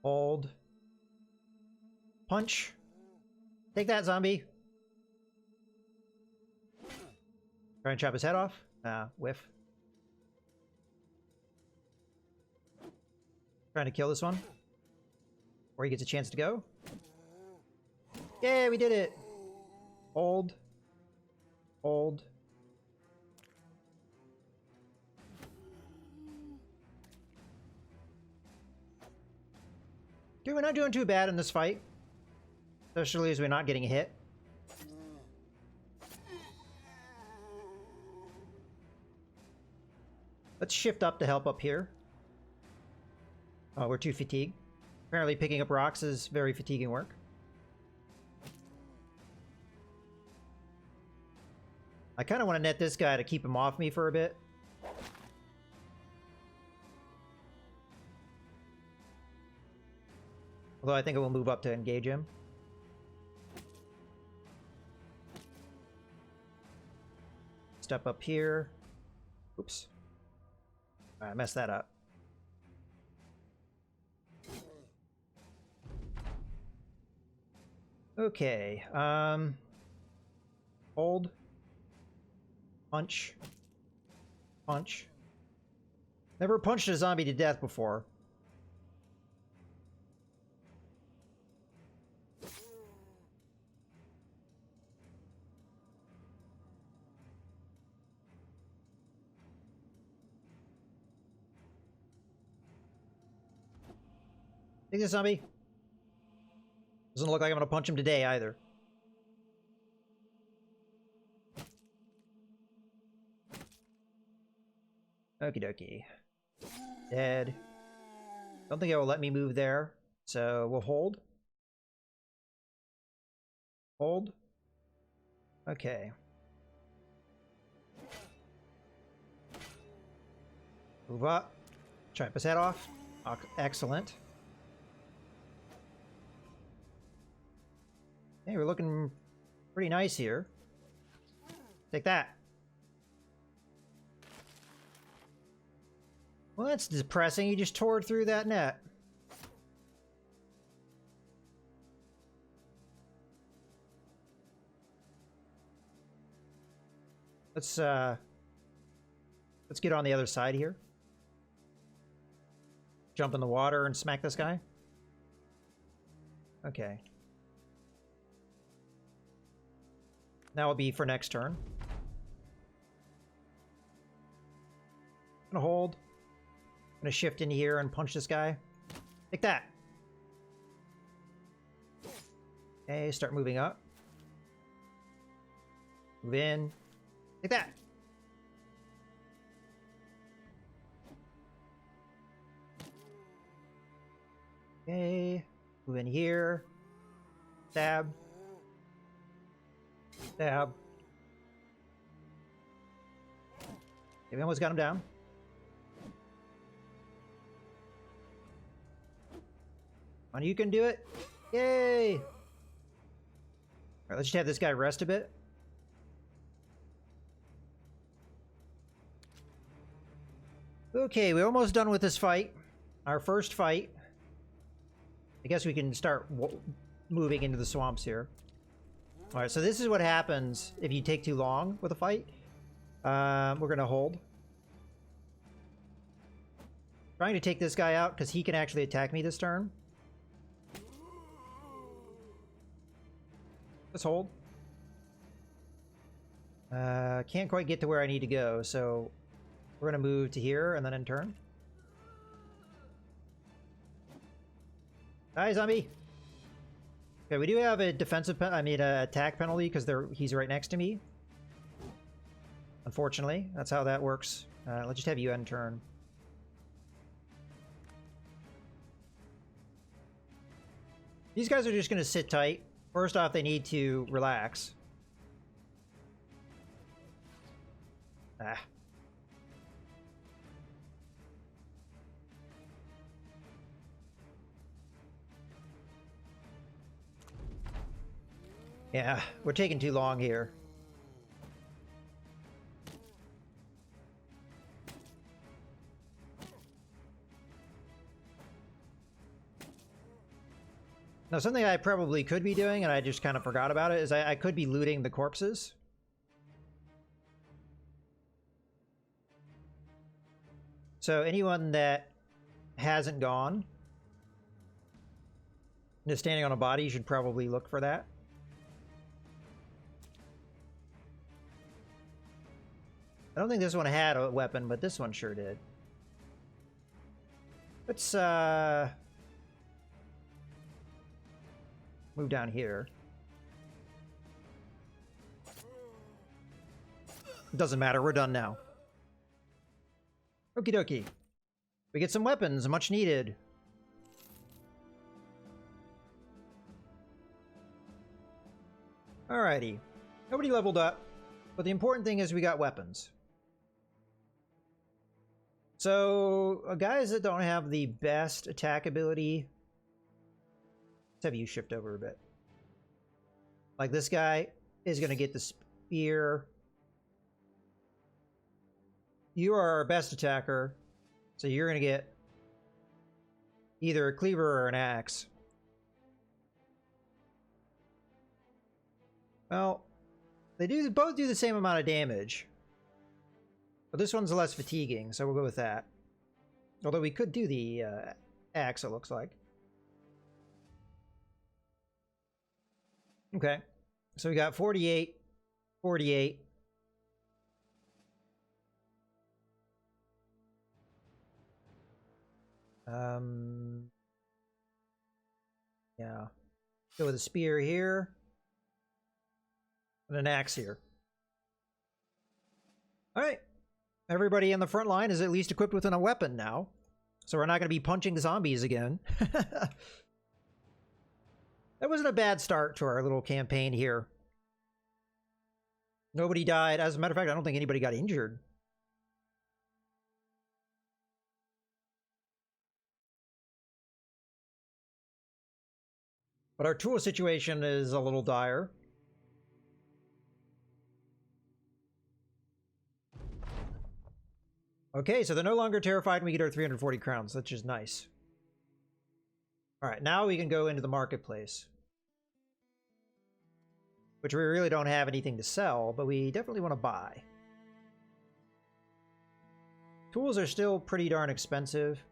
Hold. Punch. Take that, zombie. Try and chop his head off. Whiff. Trying to kill this one. Or he gets a chance to go. Yeah, we did it. Hold. Hold. Dude, we're not doing too bad in this fight. Especially as we're not getting hit. Let's shift up to help up here. Oh, we're too fatigued. Apparently picking up rocks is very fatiguing work. I kind of want to net this guy to keep him off me for a bit. Although I think I will move up to engage him. Step up here. Oops. I messed that up. Okay. Hold. Punch. Punch. Never punched a zombie to death before. Take this, zombie. Doesn't look like I'm gonna punch him today either. Okie dokie. Dead. Don't think it will let me move there, so we'll hold. Hold. Okay. Move up. Chop his head off. Excellent. Hey, we're looking pretty nice here. Take that. Well, that's depressing. You just tore through that net. Let's get on the other side here. Jump in the water and smack this guy. Okay. That will be for next turn. Gonna hold. Gonna shift in here and punch this guy. Take that. Okay, start moving up. Move in. Take that. Okay, move in here. Stab. Stab. Okay, we almost got him down. On, you can do it. Yay! Alright, let's just have this guy rest a bit. Okay, we're almost done with this fight. Our first fight. I guess we can start moving into the swamps here. Alright, so this is what happens if you take too long with a fight. We're gonna hold. Trying to take this guy out because he can actually attack me this turn. Let's hold. Can't quite get to where I need to go, so we're gonna move to here and then in turn. Hi, zombie. Okay, we do have a defensive, attack penalty because he's right next to me. Unfortunately, that's how that works. Let's just have you end turn. These guys are just gonna sit tight. First off, they need to relax. Ah. Yeah, we're taking too long here. Now, something I probably could be doing, and I just kind of forgot about it, is I could be looting the corpses. So anyone that hasn't gone, just standing on a body, you should probably look for that. I don't think this one had a weapon, but this one sure did. Let's move down here. Doesn't matter, we're done now. Okie dokie. We get some weapons, much needed. Alrighty. Nobody leveled up, but the important thing is we got weapons. So, guys that don't have the best attack ability, let's have you shift over a bit. Like this guy is going to get the spear. You are our best attacker, so you're going to get either a cleaver or an axe. Well, they both do the same amount of damage. But this one's less fatiguing, so we'll go with that. Although we could do the axe, it looks like. Okay. So we got 48, 48. Yeah. Go with a spear here. And an axe here. Alright. Everybody in the front line is at least equipped with a weapon now. So we're not going to be punching zombies again. That wasn't a bad start to our little campaign here. Nobody died. As a matter of fact, I don't think anybody got injured. But our tool situation is a little dire. Okay, so they're no longer terrified and we get our 340 crowns. That's just nice. Alright, now we can go into the marketplace. Which we really don't have anything to sell, but we definitely want to buy. Tools are still pretty darn expensive.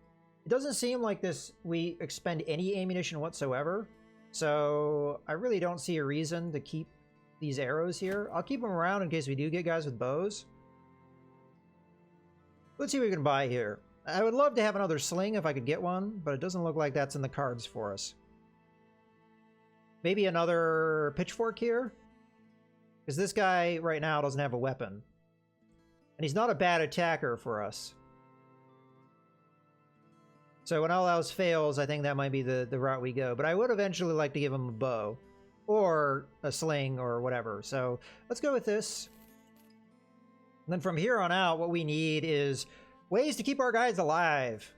It doesn't seem like we expend any ammunition whatsoever. So I really don't see a reason to keep these arrows here. I'll keep them around in case we do get guys with bows. Let's see what we can buy here. I would love to have another sling if I could get one, but it doesn't look like that's in the cards for us. Maybe another pitchfork here? Because this guy right now doesn't have a weapon. And he's not a bad attacker for us. So when all else fails, I think that might be the route we go. But I would eventually like to give him a bow. Or a sling or whatever. So let's go with this. And then from here on out, what we need is ways to keep our guys alive.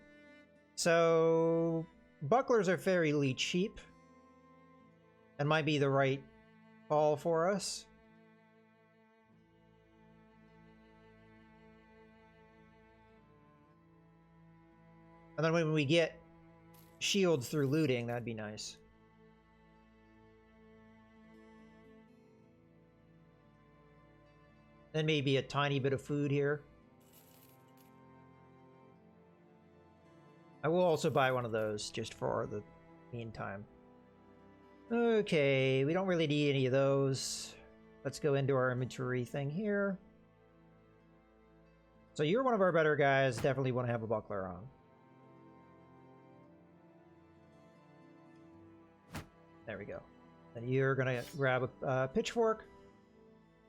So bucklers are fairly cheap. And might be the right call for us. And then when we get shields through looting, that'd be nice. Then maybe a tiny bit of food here. I will also buy one of those just for the meantime. Okay, we don't really need any of those. Let's go into our inventory thing here. So you're one of our better guys. Definitely want to have a buckler on. There we go. And you're going to grab a pitchfork.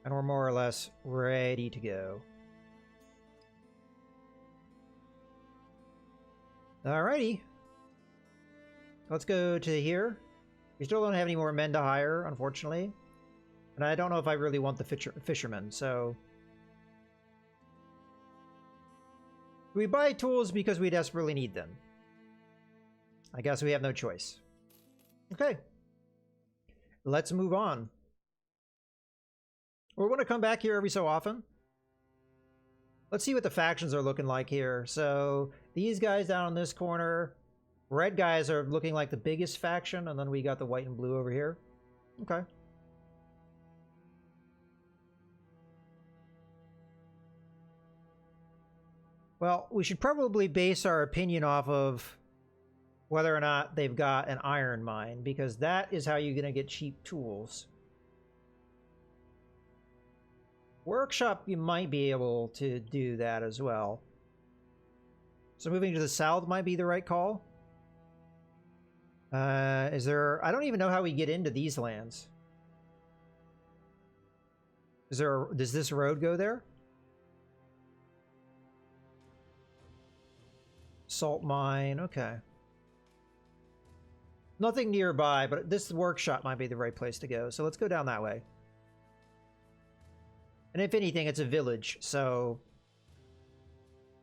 And we're more or less ready to go. Alrighty. Let's go to here. We still don't have any more men to hire, unfortunately. And I don't know if I really want the fishermen, so... We buy tools because we desperately need them. I guess we have no choice. Okay. Let's move on. We want to come back here every so often. Let's see what the factions are looking like here. So these guys down in this corner, red guys are looking like the biggest faction, and then we got the white and blue over here. Okay. Well, we should probably base our opinion off of whether or not they've got an iron mine, because that is how you're going to get cheap tools. Workshop, you might be able to do that as well. So moving to the south might be the right call. Is there... I don't even know how we get into these lands. Is there... Does this road go there? Salt mine, okay. Nothing nearby, but this workshop might be the right place to go. So let's go down that way. And if anything, it's a village, so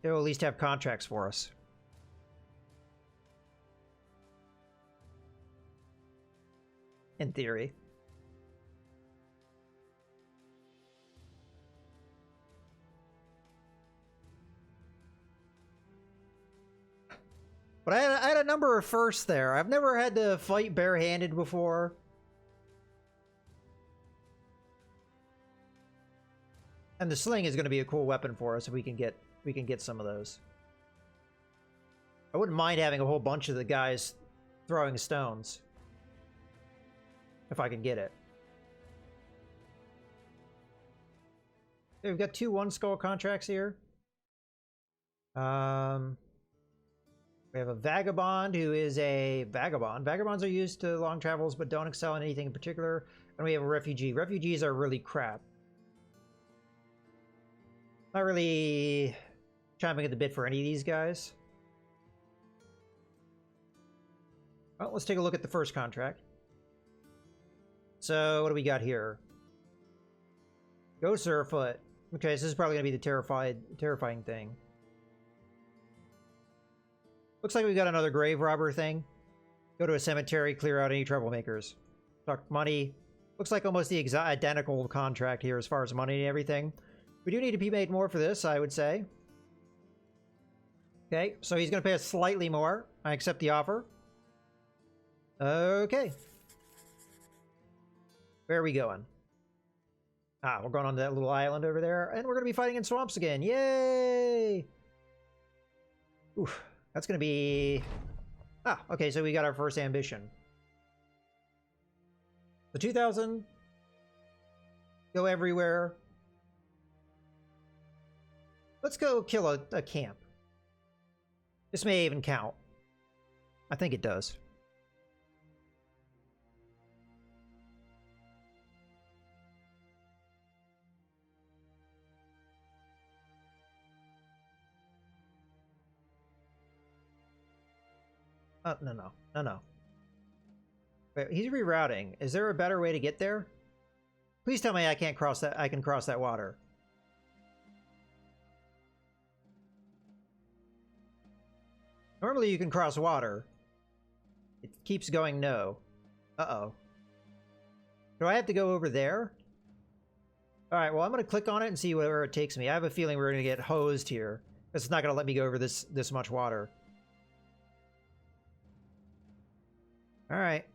they'll at least have contracts for us. In theory. But I had a number of firsts there. I've never had to fight barehanded before. And the sling is going to be a cool weapon for us if we can get some of those. I wouldn't mind having a whole bunch of the guys throwing stones. If I can get it. Okay, we've got 2 one-skull contracts here. We have a vagabond who is a vagabond. Vagabonds are used to long travels but don't excel in anything in particular. And we have a refugee. Refugees are really crap. Not really chomping at the bit for any of these guys. Well, let's take a look at the first contract. So, what do we got here? Ghosts are afoot. Okay, so this is probably going to be the terrifying thing. Looks like we got another grave robber thing. Go to a cemetery, clear out any troublemakers. Talk money. Looks like almost the identical contract here as far as money and everything. We do need to be made more for this, I would say. Okay, so he's going to pay us slightly more. I accept the offer. Okay. Where are we going? Ah, we're going on that little island over there, and we're going to be fighting in swamps again. Yay! Oof, that's going to be... Ah, okay, so we got our first ambition. The 2,000. Go everywhere. Let's go kill a camp. This may even count. I think it does. No. Wait, he's rerouting. Is there a better way to get there? Please tell me I can't cross that. I can cross that water. Normally you can cross water. It keeps going no. Uh-oh. Do I have to go over there? Alright, well I'm going to click on it and see where it takes me. I have a feeling we're going to get hosed here. It's not going to let me go over this much water. Alright.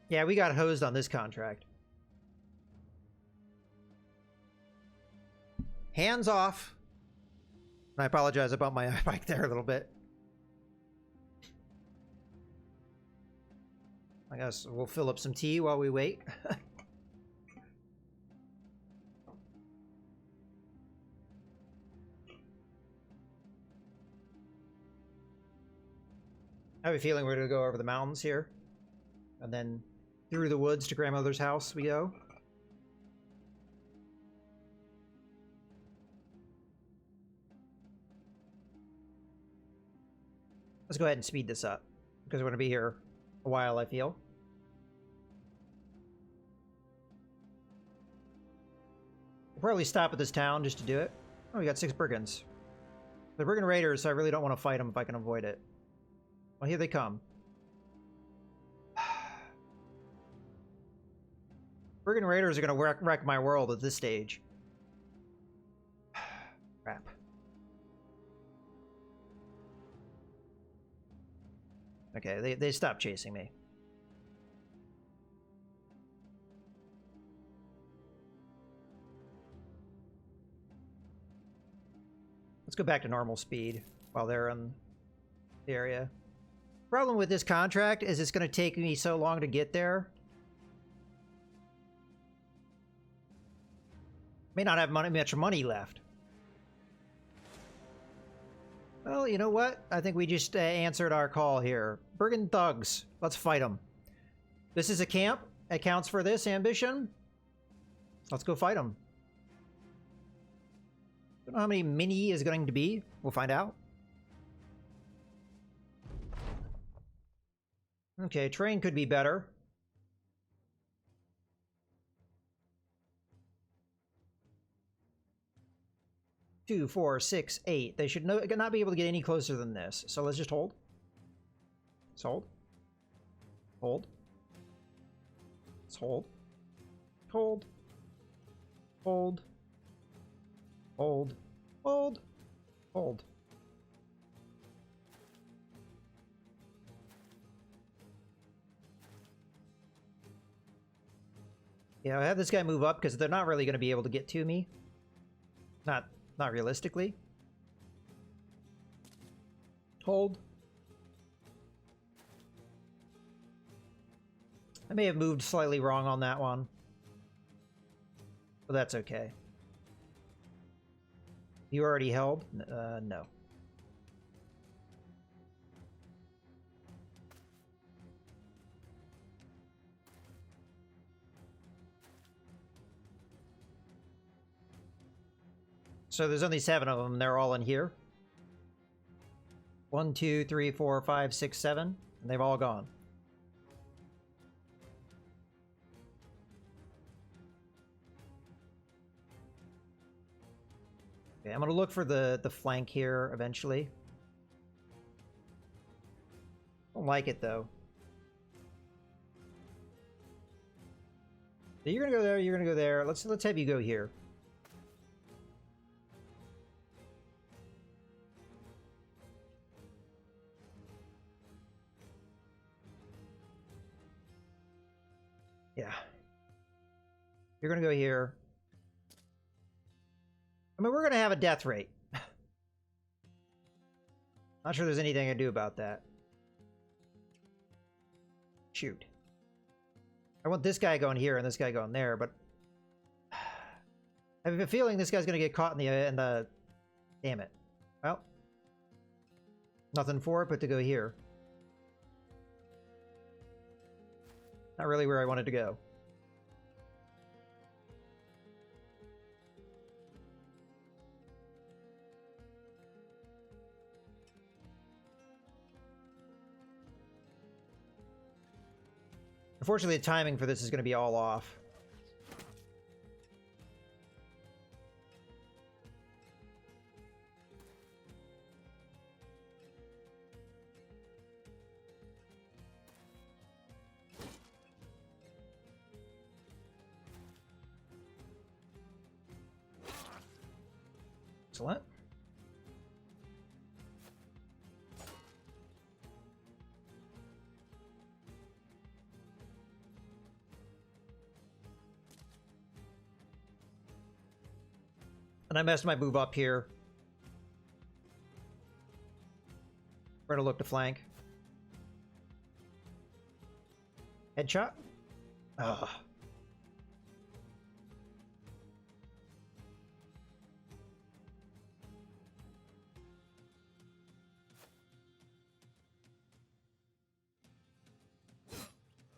Yeah, we got hosed on this contract. Hands off. I apologize about my bike there a little bit. I guess we'll fill up some tea while we wait. I have a feeling we're gonna go over the mountains here. And then through the woods to grandmother's house we go. Let's go ahead and speed this up, because we're gonna be here a while, I feel. We'll probably stop at this town just to do it. Oh, we got 6 brigands. They're brigand raiders, so I really don't want to fight them if I can avoid it. Well, here they come. Brigand raiders are going to wreck my world at this stage. Crap. Okay, they stopped chasing me. Let's go back to normal speed while they're in the area. Problem with this contract is it's going to take me so long to get there. May not have much money left. Well, you know what? I think we just answered our call here. Brigand thugs. Let's fight them. This is a camp. It counts for this ambition. Let's go fight them. Don't know how many mini is going to be. We'll find out. Okay, train could be better. Two, 4, 6, 8. They should not be able to get any closer than this. So let's just hold. Let's hold. Hold. Let's hold. Hold. Hold. Hold. Hold. Hold. Yeah, I have this guy move up because they're not really going to be able to get to me. Not realistically. Hold. I may have moved slightly wrong on that one. But that's okay. You already held? No. So there's only 7 of them. They're all in here. 1, 2, 3, 4, 5, 6, 7. And they've all gone. Okay, I'm going to look for the flank here eventually. Don't like it, though. So you're going to go there, you're going to go there. Let's have you go here. Yeah. You're going to go here. I mean, we're going to have a death rate. Not sure there's anything I can do about that. Shoot. I want this guy going here and this guy going there, but I have a feeling this guy's going to get caught in the... Damn it. Well. Nothing for it but to go here. Not really where I wanted to go. Unfortunately, the timing for this is going to be all off. Excellent. And I messed my move up here. We're gonna look to flank. Headshot. Ugh.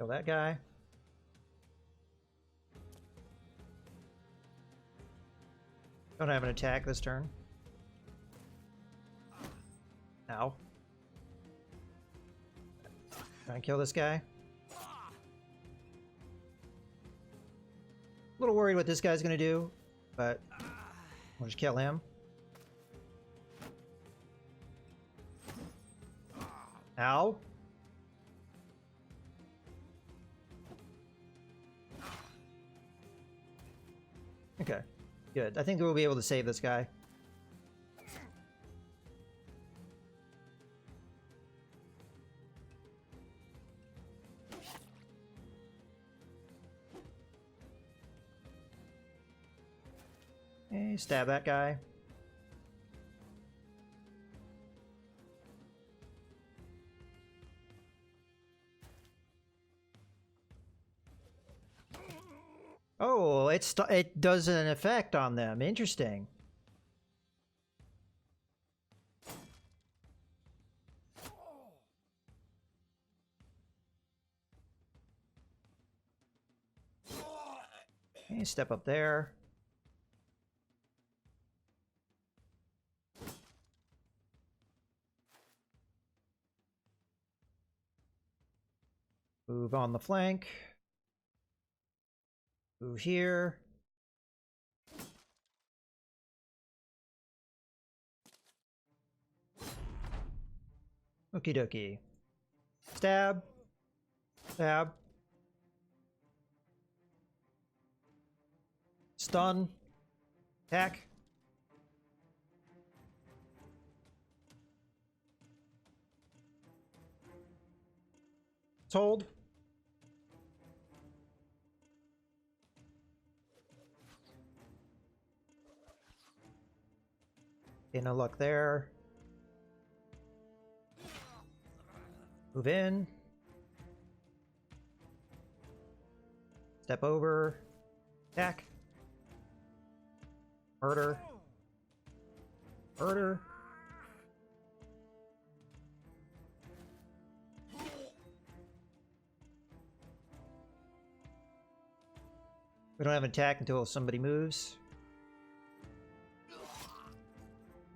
Kill that guy. Don't have an attack this turn. Ow. Try and kill this guy. A little worried what this guy's gonna do, but we'll just kill him. Ow. Okay, good. I think we'll be able to save this guy. Okay, stab that guy. Oh, it does an effect on them. Interesting. Okay, step up there. Move on the flank. Move here. Okie dokie. Stab. Stab. Stun. Attack. Hold. Okay, no luck there. Move in. Step over. Attack. Murder. Murder. We don't have an attack until somebody moves.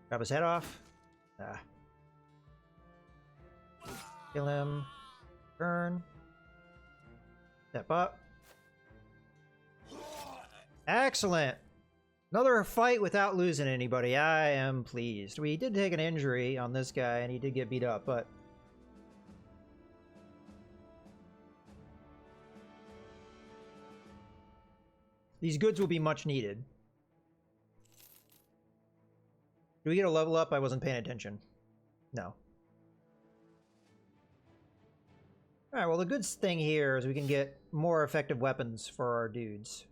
Grab his head off. Ah. Kill him. Burn. Step up. Excellent! Another fight without losing anybody. I am pleased. We did take an injury on this guy, and he did get beat up, but... these goods will be much needed. Do we get a level up? I wasn't paying attention. No. Alright, well the good thing here is we can get more effective weapons for our dudes.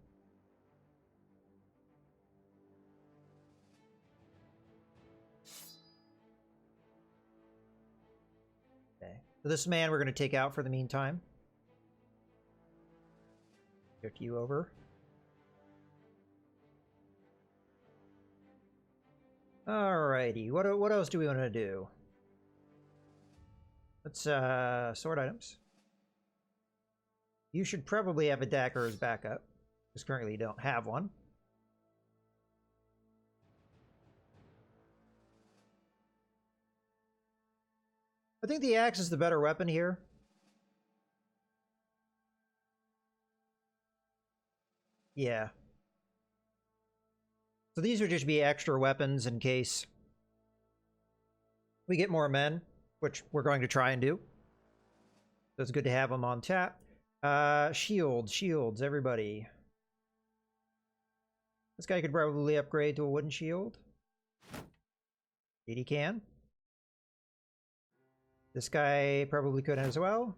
Okay. So this man we're going to take out for the meantime. Shift you over. Alrighty, what else do we want to do? Let's sort items. You should probably have a dagger as backup, because currently you don't have one. I think the axe is the better weapon here. Yeah. So these would just be extra weapons in case we get more men, which we're going to try and do. So it's good to have them on tap. Shields, everybody. This guy could probably upgrade to a wooden shield. He can. This guy probably could as well.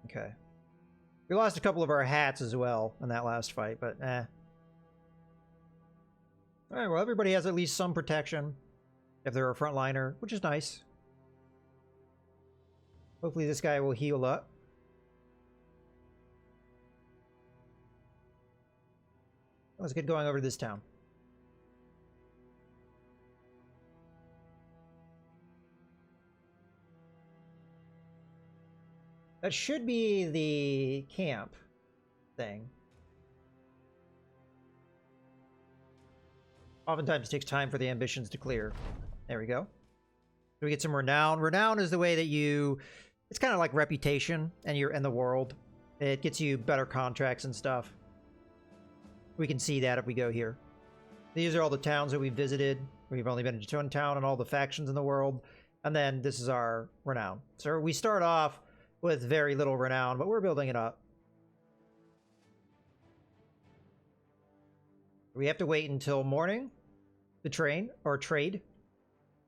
Okay. We lost a couple of our hats as well in that last fight, but eh. Alright, well everybody has at least some protection if they're a frontliner, which is nice. Hopefully this guy will heal up. Let's get going over to this town. That should be the camp thing. Oftentimes it takes time for the ambitions to clear. There we go. We get some renown. Renown is the way that you... It's kind of like reputation, and you're in the world. It gets you better contracts and stuff. We can see that if we go here. These are all the towns that we've visited. We've only been to one town and all the factions in the world. And then this is our renown. So we start off with very little renown, but we're building it up. We have to wait until morning to train or trade.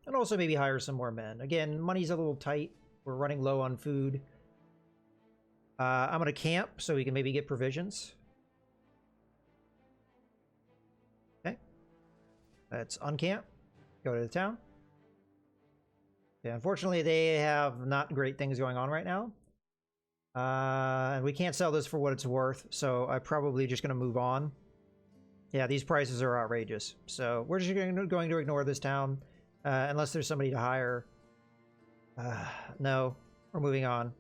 And also maybe hire some more men. Again, money's a little tight. We're running low on food. I'm going to camp so we can maybe get provisions. Okay. Let's uncamp. Go to the town. Okay, unfortunately, they have not great things going on right now. And we can't sell this for what it's worth, so I'm probably just going to move on. Yeah, these prices are outrageous. So we're just going to ignore this town unless there's somebody to hire. No, we're moving on.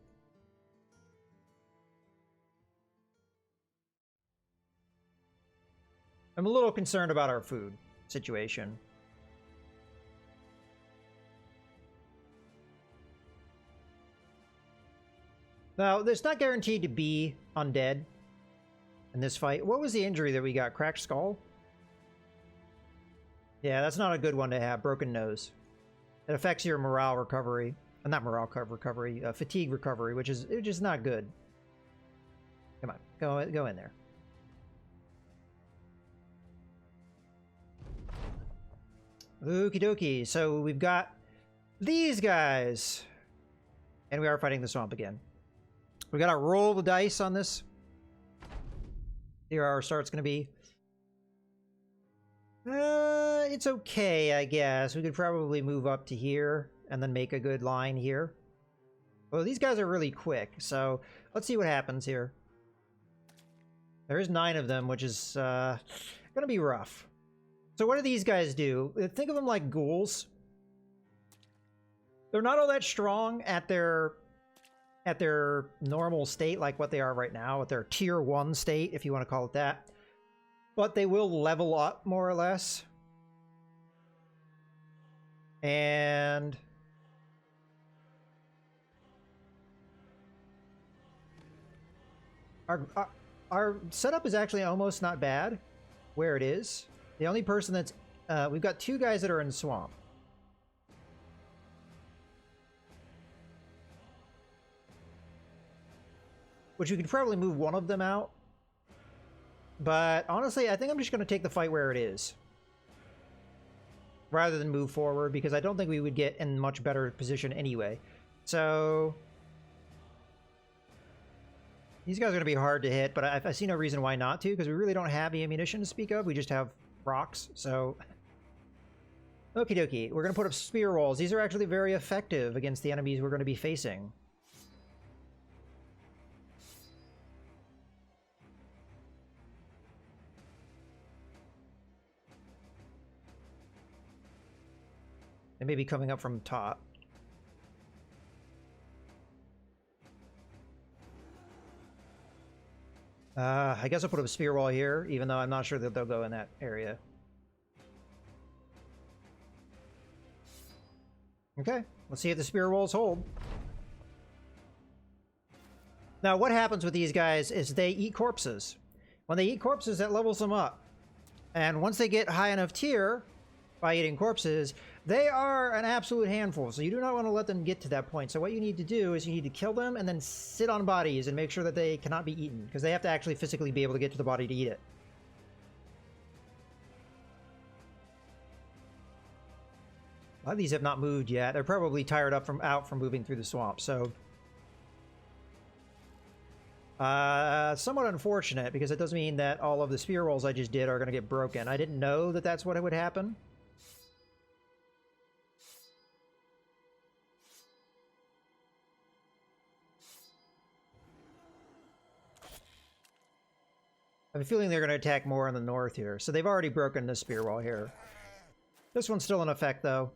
I'm a little concerned about our food situation. Now, it's not guaranteed to be undead in this fight. What was the injury that we got? Cracked skull? Yeah, that's not a good one to have. Broken nose. It affects your morale recovery. Not morale recovery. Fatigue recovery, which is not good. Come on. Go in there. Okie dokie. So we've got these guys. And we are fighting the swamp again. We gotta roll the dice on this. Here our start's gonna be. It's okay, I guess. We could probably move up to here and then make a good line here. Well, these guys are really quick, so let's see what happens here. There is 9 of them, which is gonna be rough. So what do these guys do? Think of them like ghouls. They're not all that strong at their normal state, like what they are right now, at their tier 1 state, if you want to call it that. But they will level up, more or less. And our setup is actually almost not bad where it is. The only person that's... we've got 2 guys that are in swamp. Which we could probably move one of them out. But honestly, I think I'm just going to take the fight where it is. Rather than move forward, because I don't think we would get in much better position anyway. So... these guys are going to be hard to hit, but I see no reason why not to, because we really don't have any ammunition to speak of. We just have rocks, so... okie dokie. We're going to put up spear walls. These are actually very effective against the enemies we're going to be facing. They may be coming up from top. I guess I'll put up a spear wall here, even though I'm not sure that they'll go in that area. Okay, let's see if the spear walls hold. Now, what happens with these guys is they eat corpses. When they eat corpses, that levels them up. And once they get high enough tier, by eating corpses, they are an absolute handful, so you do not want to let them get to that point. So what you need to do is you need to kill them and then sit on bodies and make sure that they cannot be eaten, because they have to actually physically be able to get to the body to eat it. A lot of these have not moved yet. They're probably tired up from moving through the swamp, so... somewhat unfortunate, because it does mean that all of the spear rolls I just did are going to get broken. I didn't know that that's what would happen. I have a feeling they're going to attack more in the north here. So they've already broken this spear wall here. This one's still in effect, though.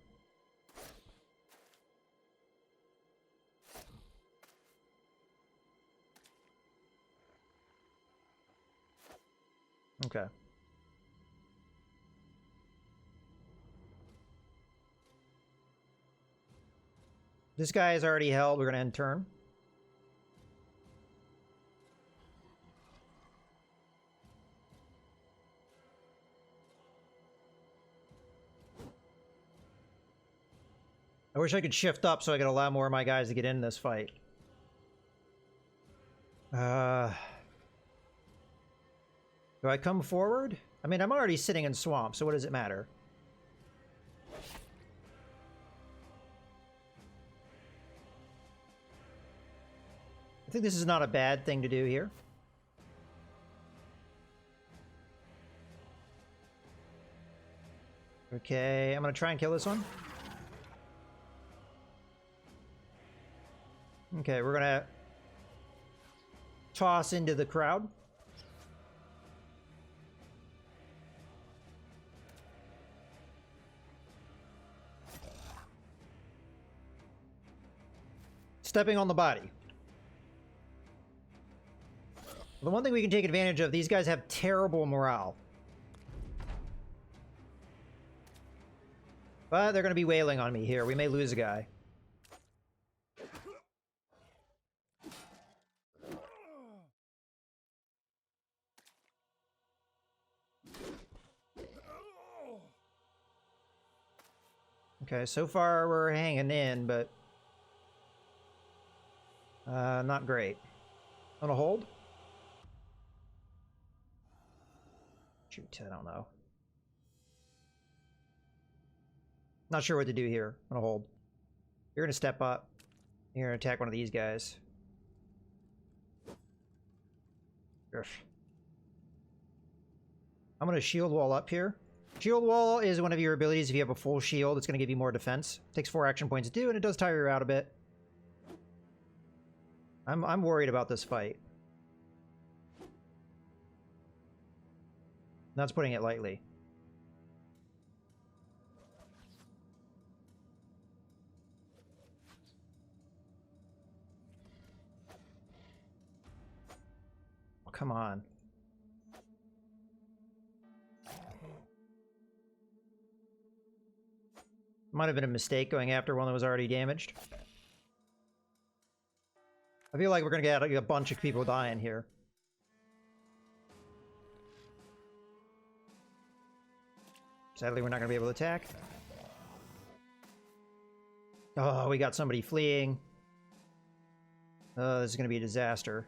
Okay. This guy is already held. We're going to end turn. I wish I could shift up so I could allow more of my guys to get in this fight. Do I come forward? I mean, I'm already sitting in swamp, so what does it matter? I think this is not a bad thing to do here. Okay, I'm gonna try and kill this one. Okay, we're gonna toss into the crowd. Stepping on the body. The one thing we can take advantage of, these guys have terrible morale. But they're going to be wailing on me here. We may lose a guy. Okay, so far we're hanging in, but not great. Want to hold? Shoot, I don't know. Not sure what to do here. I'm gonna hold. You're gonna step up. You're gonna attack one of these guys. Urgh. I'm gonna shield wall up here. Shield wall is one of your abilities. If you have a full shield, it's gonna give you more defense. Takes 4 action points to do, and it does tire you out a bit. I'm worried about this fight. That's putting it lightly. Oh, come on. Might have been a mistake going after one that was already damaged. I feel like we're gonna get a bunch of people dying here. Sadly, we're not gonna be able to attack. Oh, we got somebody fleeing. This is gonna be a disaster.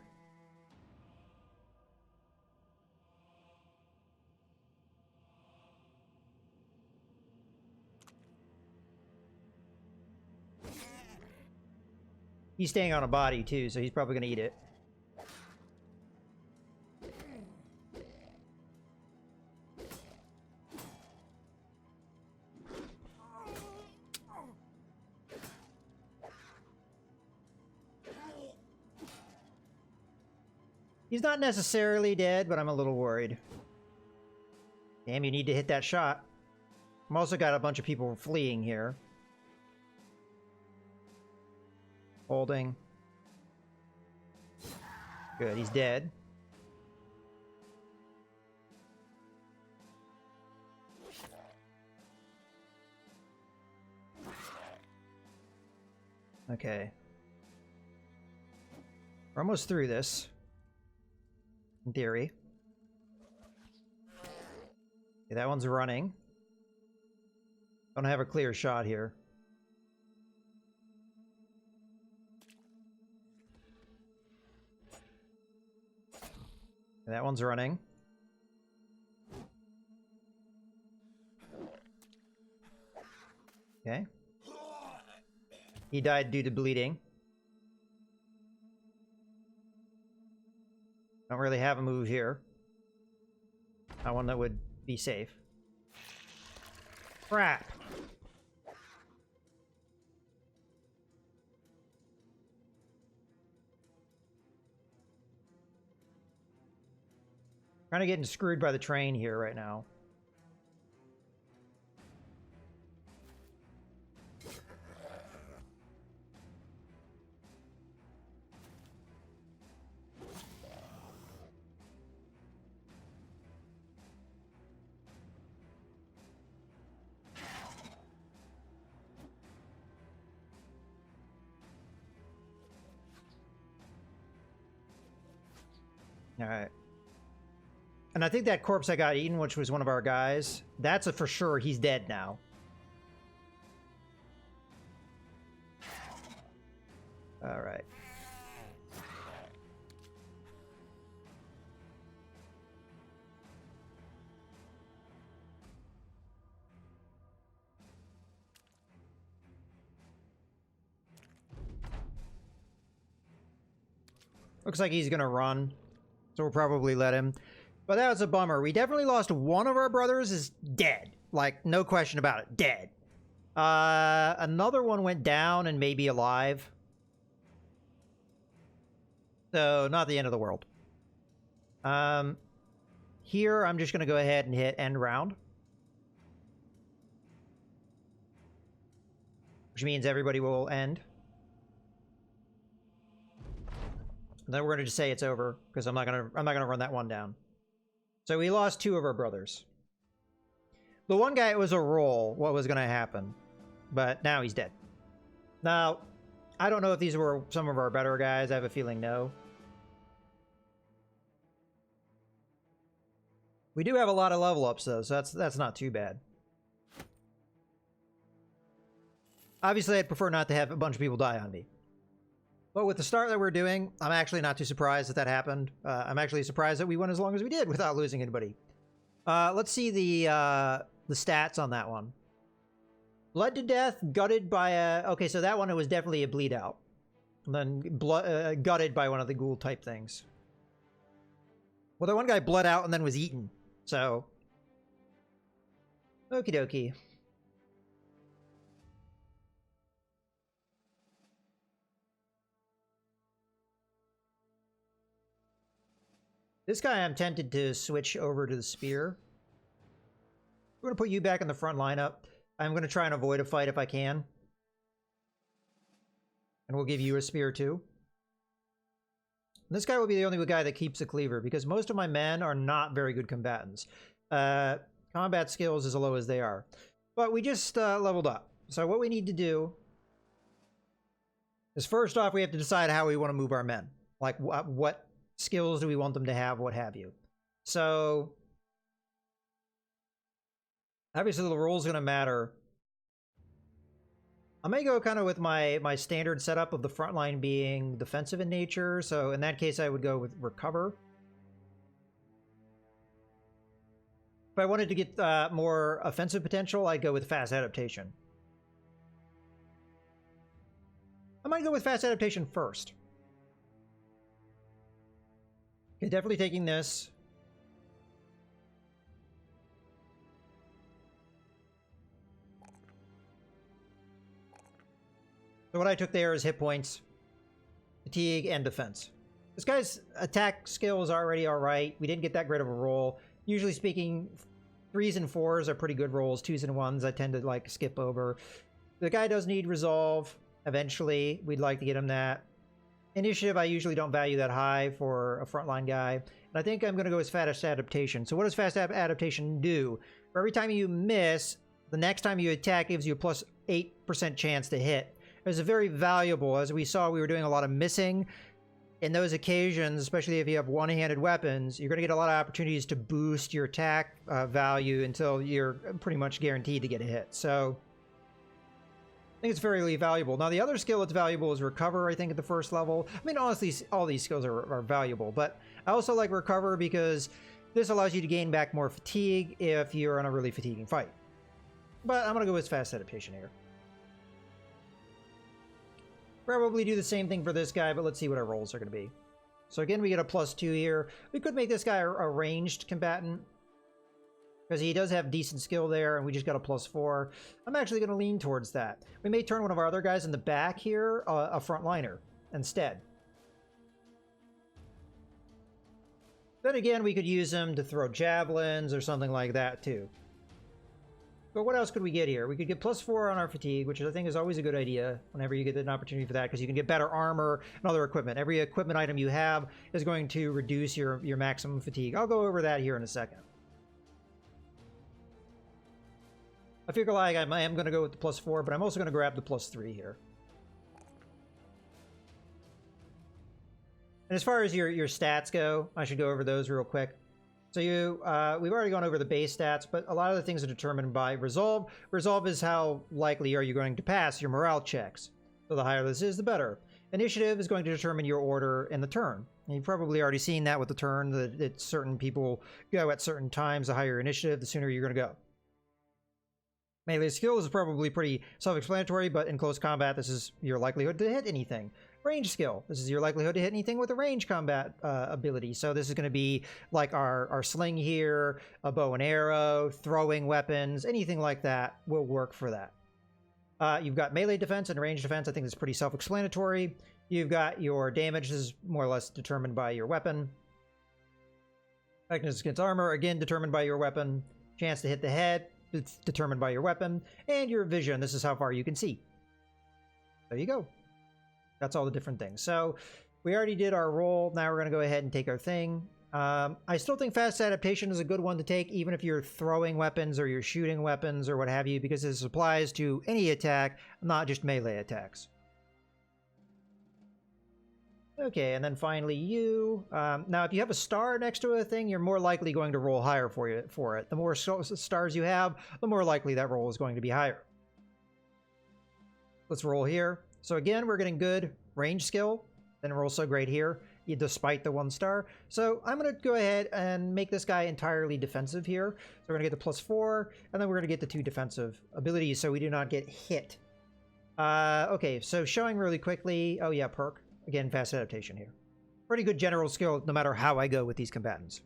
He's staying on a body too, so he's probably gonna eat it. He's not necessarily dead, but I'm a little worried. Damn, you need to hit that shot. I've also got a bunch of people fleeing here. Holding. Good, he's dead. Okay. We're almost through this. In theory. Okay, that one's running. Don't have a clear shot here. That one's running. Okay. He died due to bleeding. Don't really have a move here. Not one that would be safe. Crap! Kind of getting screwed by the train here right now. Alright. And I think that corpse that got eaten, which was one of our guys, that's a for sure. He's dead now. Alright. Looks like he's gonna run, so we'll probably let him. But that was a bummer. We definitely lost one of our brothers is dead. Like, no question about it. Dead. Another one went down and maybe alive. So, not the end of the world. Here, I'm just gonna go ahead and hit end round. Which means everybody will end. And then we're gonna just say it's over, because I'm not gonna run that one down. So we lost two of our brothers. The one guy, it was a roll what was gonna happen. But now he's dead. Now, I don't know if these were some of our better guys. I have a feeling no. We do have a lot of level ups though, so that's not too bad. Obviously, I'd prefer not to have a bunch of people die on me. But with the start that we're doing, I'm actually not too surprised that happened. I'm actually surprised that we went as long as we did without losing anybody. Let's see the stats on that one. Bled to death, gutted by a... Okay, so that one, it was definitely a bleed out. And then gutted by one of the ghoul type things. Well, the one guy bled out and then was eaten. So... Okie dokie. This guy, I'm tempted to switch over to the spear. We're going to put you back in the front lineup. I'm going to try and avoid a fight if I can. And we'll give you a spear too. And this guy will be the only guy that keeps a cleaver, because most of my men are not very good combatants. Combat skills as low as they are. But we just leveled up. So what we need to do is, first off, we have to decide how we want to move our men. Like, what skills do we want them to have, what have you. So obviously the rule's going to matter. I may go kind of with my standard setup of the front line being defensive in nature. So in that case, I would go with recover. If I wanted to get more offensive potential, I'd go with fast adaptation. I might go with fast adaptation first. Okay, definitely taking this. So what I took there is hit points, fatigue, and defense. This guy's attack skill is already alright. We didn't get that great of a roll. Usually speaking, 3s and 4s are pretty good rolls. 2s and 1s I tend to like skip over. The guy does need resolve. Eventually, we'd like to get him that. Initiative, I usually don't value that high for a frontline guy. And I think I'm going to go with fast adaptation. So what does fast adaptation do? For every time you miss, the next time you attack gives you a plus 8% chance to hit. It's very valuable. As we saw, we were doing a lot of missing. In those occasions, especially if you have one-handed weapons, you're going to get a lot of opportunities to boost your attack value until you're pretty much guaranteed to get a hit. So I think it's very valuable. Now, the other skill that's valuable is recover, I think, at the first level. I mean, honestly, all these skills are valuable, but I also like recover because this allows you to gain back more fatigue if you're in a really fatiguing fight. But I'm going to go with fast adaptation here. Probably do the same thing for this guy, but let's see what our rolls are going to be. So again, we get a +2 here. We could make this guy a ranged combatant, because he does have decent skill there, and we just got a +4. I'm actually going to lean towards that. We may turn one of our other guys in the back here a frontliner instead. Then again, we could use him to throw javelins or something like that too. But what else could we get here? We could get +4 on our fatigue, which I think is always a good idea whenever you get an opportunity for that, because you can get better armor and other equipment. Every equipment item you have is going to reduce your maximum fatigue. I'll go over that here in a second. I figure like I am going to go with the +4, but I'm also going to grab the +3 here. And as far as your stats go, I should go over those real quick. So we've already gone over the base stats, but a lot of the things are determined by resolve. Resolve is how likely are you going to pass your morale checks. So the higher this is, the better. Initiative is going to determine your order in the turn. And you've probably already seen that with the turn, that certain people go at certain times. The higher initiative, the sooner you're going to go. Melee skill is probably pretty self-explanatory, but in close combat, this is your likelihood to hit anything. Range skill. This is your likelihood to hit anything with a range combat ability. So this is going to be like our sling here, a bow and arrow, throwing weapons, anything like that will work for that. You've got melee defense and range defense. I think it's pretty self-explanatory. You've got your damage. This is more or less determined by your weapon. Effectiveness against armor, again, determined by your weapon. Chance to hit the head, it's determined by your weapon. And your vision. This is how far you can see. There you go. That's all the different things. So we already did our roll. Now we're going to go ahead and take our thing. I still think fast adaptation is a good one to take, even if you're throwing weapons or you're shooting weapons or what have you, because this applies to any attack, not just melee attacks. Okay, and then finally you. Now, if you have a star next to a thing, you're more likely going to roll higher for it. The more stars you have, the more likely that roll is going to be higher. Let's roll here. So again, we're getting good range skill. Then we're also great here, despite the 1 star. So I'm going to go ahead and make this guy entirely defensive here. So we're going to get the +4, and then we're going to get the 2 defensive abilities so we do not get hit. Okay, so showing really quickly. Oh yeah, perk. Again, fast adaptation here. Pretty good general skill no matter how I go with these combatants.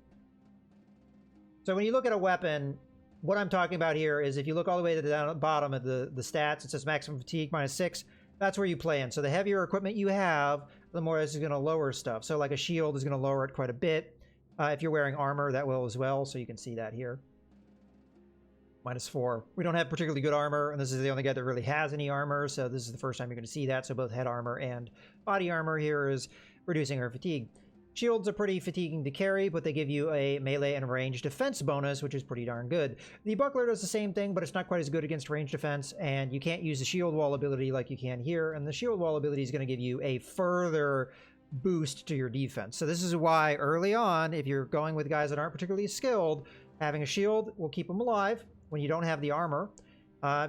So when you look at a weapon, what I'm talking about here is if you look all the way to the bottom of the stats, it says maximum fatigue -6. That's where you play in. So the heavier equipment you have, the more this is going to lower stuff. So like a shield is going to lower it quite a bit. If you're wearing armor, that will as well. So you can see that here. -4. We don't have particularly good armor, and this is the only guy that really has any armor. So this is the first time you're going to see that. So both head armor and body armor here is reducing our fatigue. Shields are pretty fatiguing to carry, but they give you a melee and range defense bonus, which is pretty darn good. The buckler does the same thing, but it's not quite as good against range defense, and you can't use the shield wall ability like you can here, and the shield wall ability is going to give you a further boost to your defense. So this is why early on, if you're going with guys that aren't particularly skilled, having a shield will keep them alive when you don't have the armor.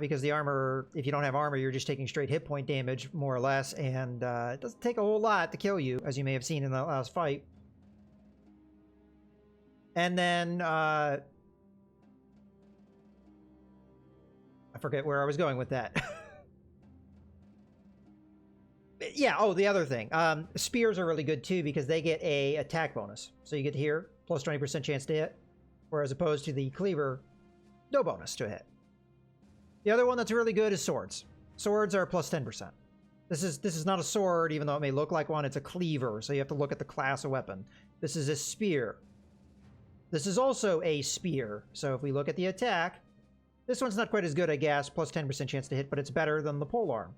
Because the armor, if you don't have armor, you're just taking straight hit point damage, more or less, and it doesn't take a whole lot to kill you, as you may have seen in the last fight. And then, I forget where I was going with that. Yeah, oh, the other thing. Spears are really good, too, because they get a attack bonus. So you get here, plus 20% chance to hit, whereas opposed to the cleaver, no bonus to hit. The other one that's really good is swords. Swords are plus 10%. This is not a sword, even though it may look like one. It's a cleaver, so you have to look at the class of weapon. This is a spear. This is also a spear. So if we look at the attack, this one's not quite as good, I guess. Plus 10% chance to hit, but it's better than the polearm.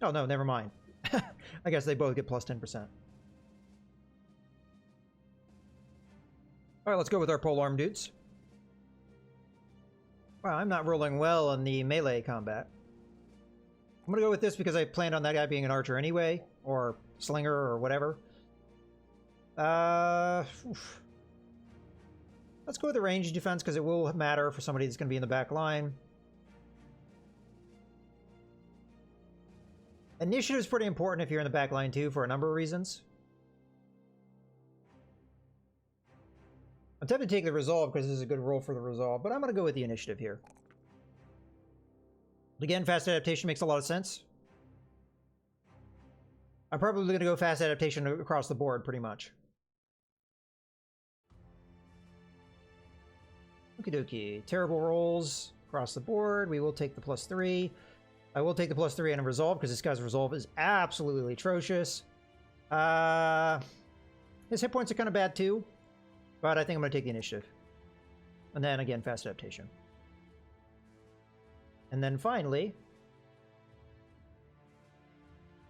Oh, no, never mind. I guess they both get plus 10%. All right, let's go with our polearm dudes. Wow, I'm not rolling well in the melee combat. I'm gonna go with this because I planned on that guy being an archer anyway, or slinger, or whatever. Let's go with the range defense because it will matter for somebody that's gonna be in the back line. Initiative is pretty important if you're in the back line too, for a number of reasons. I'm tempted to take the resolve because this is a good roll for the resolve, but I'm going to go with the initiative here. Again, fast adaptation makes a lot of sense. I'm probably going to go fast adaptation across the board, pretty much. Okie dokie. Terrible rolls across the board. We will take the +3. I will take the +3 on a resolve because this guy's resolve is absolutely atrocious. His hit points are kind of bad too. But I think I'm going to take the initiative. And then, again, fast adaptation. And then, finally...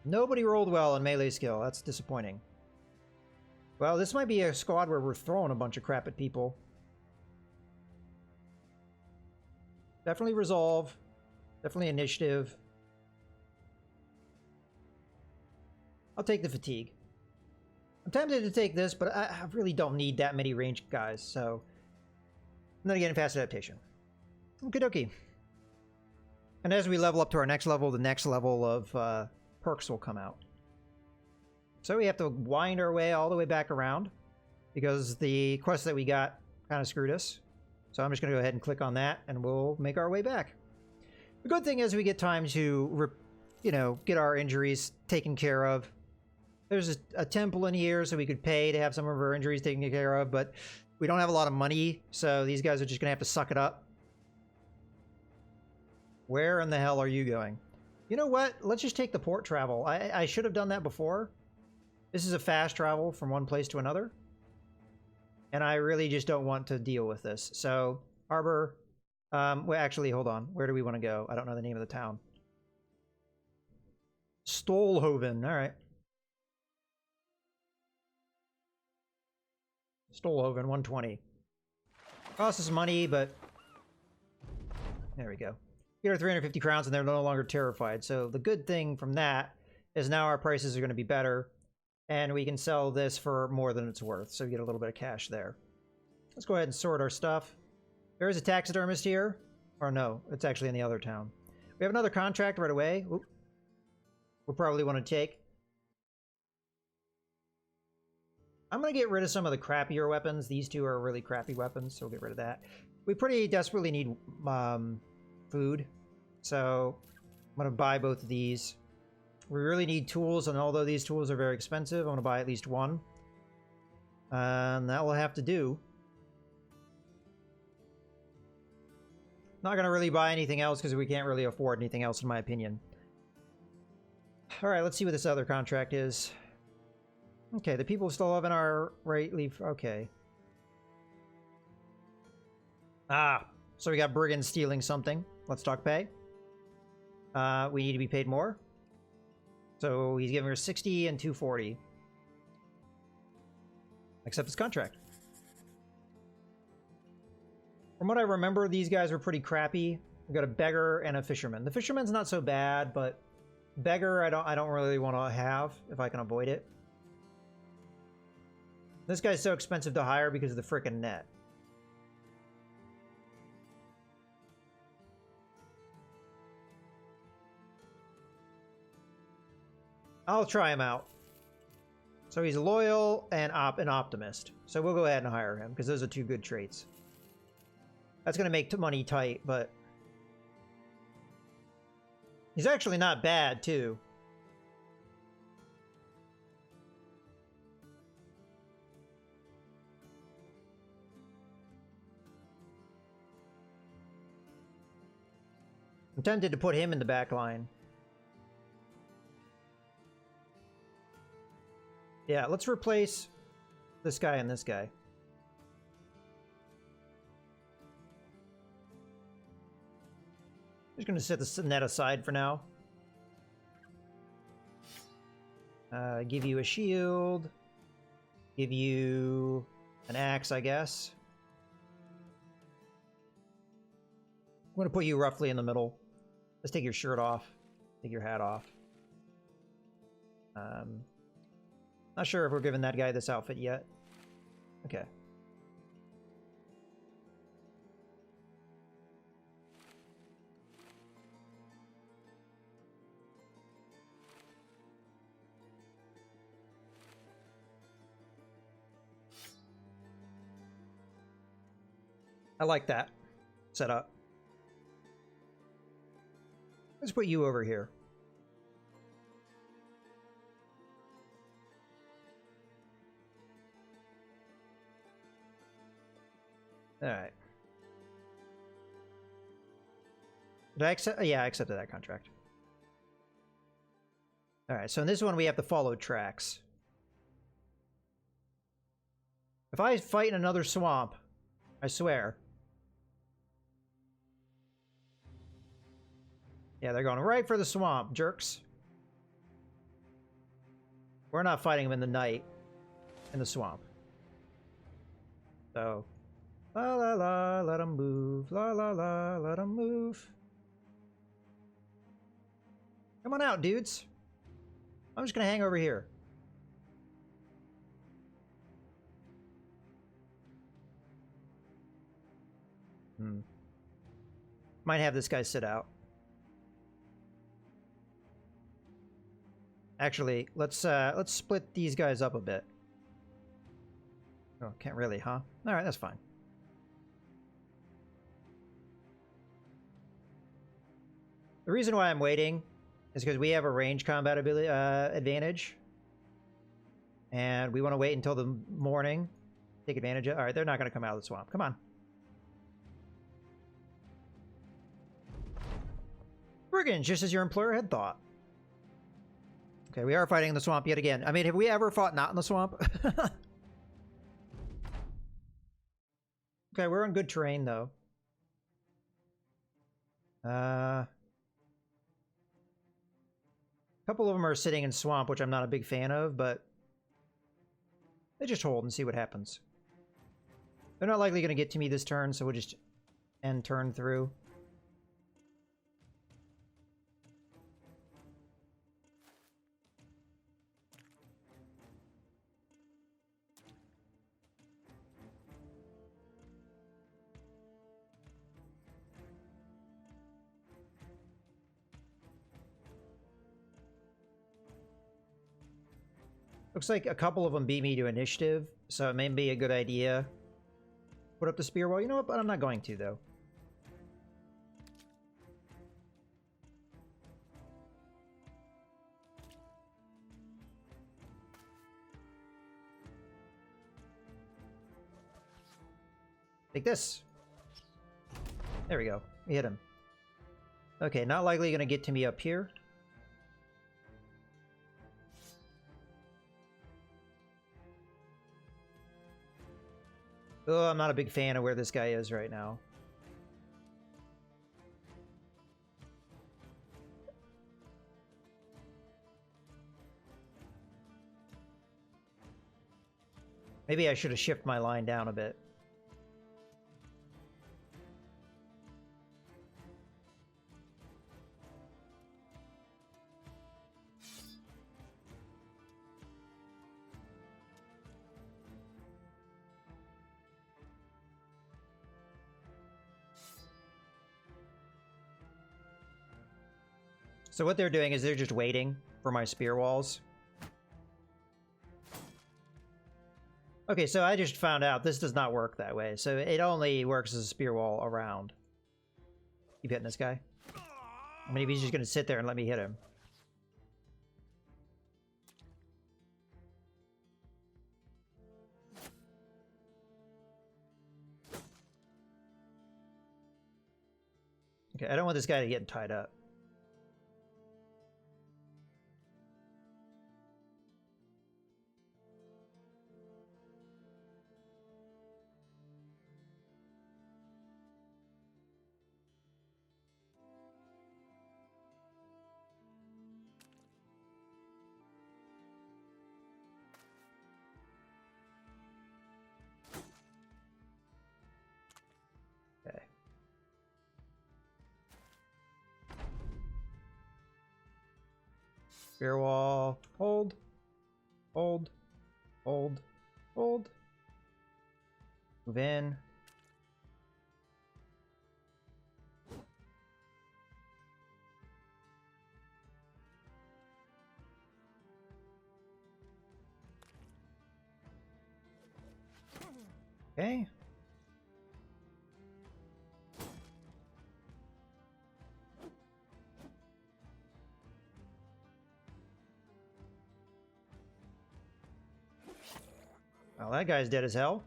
Nobody rolled well on melee skill. That's disappointing. Well, this might be a squad where we're throwing a bunch of crap at people. Definitely resolve. Definitely initiative. I'll take the fatigue. I'm tempted to take this, but I really don't need that many ranged guys, so... And then again, fast adaptation. Okie dokie. And as we level up to our next level, the next level of perks will come out. So we have to wind our way all the way back around, because the quest that we got kind of screwed us. So I'm just going to go ahead and click on that, and we'll make our way back. The good thing is we get time to, get our injuries taken care of. There's a temple in here, so we could pay to have some of our injuries taken care of, but we don't have a lot of money, so these guys are just going to have to suck it up. Where in the hell are you going? You know what? Let's just take the port travel. I should have done that before. This is a fast travel from one place to another. And I really just don't want to deal with this. So, harbor. Well, actually, hold on. Where do we want to go? I don't know the name of the town. Stolhoven. All right. Stolhoven, 120. Costs us money, but... There we go. Get our 350 crowns, and they're no longer terrified. So the good thing from that is now our prices are going to be better, and we can sell this for more than it's worth. So we get a little bit of cash there. Let's go ahead and sort our stuff. There is a taxidermist here. Or no, it's actually in the other town. We have another contract right away. Oop. We'll probably want to take. I'm going to get rid of some of the crappier weapons. These two are really crappy weapons, so we'll get rid of that. We pretty desperately need food, so I'm going to buy both of these. We really need tools, and although these tools are very expensive, I'm going to buy at least one. And that will have to do. Not going to really buy anything else because we can't really afford anything else, in my opinion. Alright, let's see what this other contract is. Okay, the people still live in our leave. Okay. Ah, so we got brigands stealing something. Let's talk pay. We need to be paid more. So he's giving her 60 and 240. Accept his contract. From what I remember, these guys were pretty crappy. We got a beggar and a fisherman. The fisherman's not so bad, but beggar I don't really want to have if I can avoid it. This guy's so expensive to hire because of the frickin' net. I'll try him out. So he's loyal and an optimist. So we'll go ahead and hire him because those are two good traits. That's going to make money tight, but he's actually not bad too. I'm tempted to put him in the back line. Yeah, let's replace this guy and this guy. Just going to set the net aside for now. Give you a shield. Give you an axe, I guess. I'm going to put you roughly in the middle. Let's take your shirt off. Take your hat off. Not sure if we're giving that guy this outfit yet. Okay. I like that setup. Let's put you over here. All right. Did I accept? Yeah, I accepted that contract. All right, so in this one we have to follow tracks. If I fight in another swamp, I swear. Yeah, they're going right for the swamp, jerks. We're not fighting them in the night in the swamp. So, la la la, let them move. La la la, let them move. Come on out, dudes. I'm just gonna hang over here. Might have this guy sit out. Actually, let's split these guys up a bit. Oh, can't really, huh? All right, that's fine. The reason why I'm waiting is because we have a range combat ability advantage, and we want to wait until the morning. Take advantage of. All right, they're not going to come out of the swamp. Come on. Brigands, just as your employer had thought. Okay, we are fighting in the swamp yet again. I mean, have we ever fought not in the swamp? Okay, we're on good terrain, though. A couple of them are sitting in swamp, which I'm not a big fan of, but they just hold and see what happens. They're not likely going to get to me this turn, so we'll just end turn through. Looks like a couple of them beat me to initiative, so it may be a good idea. Put up the spear wall. You know what? But I'm not going to, though. Take this. There we go. We hit him. Okay, not likely going to get to me up here. Oh, I'm not a big fan of where this guy is right now. Maybe I should have shifted my line down a bit. So what they're doing is they're just waiting for my spear walls. Okay, so I just found out this does not work that way. So it only works as a spear wall around. Keep hitting this guy. I mean, if he's just going to sit there and let me hit him. Okay, I don't want this guy to get tied up. Okay. Spear wall. Hold. Hold. Hold. Hold. Move in. Okay. Well, that guy's dead as hell.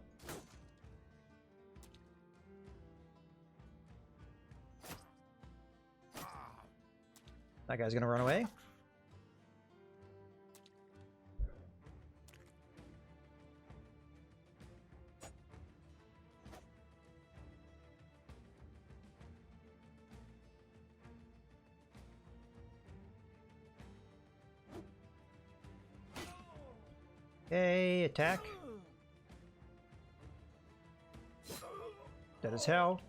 That guy's gonna run away. Okay, attack. Dead as hell.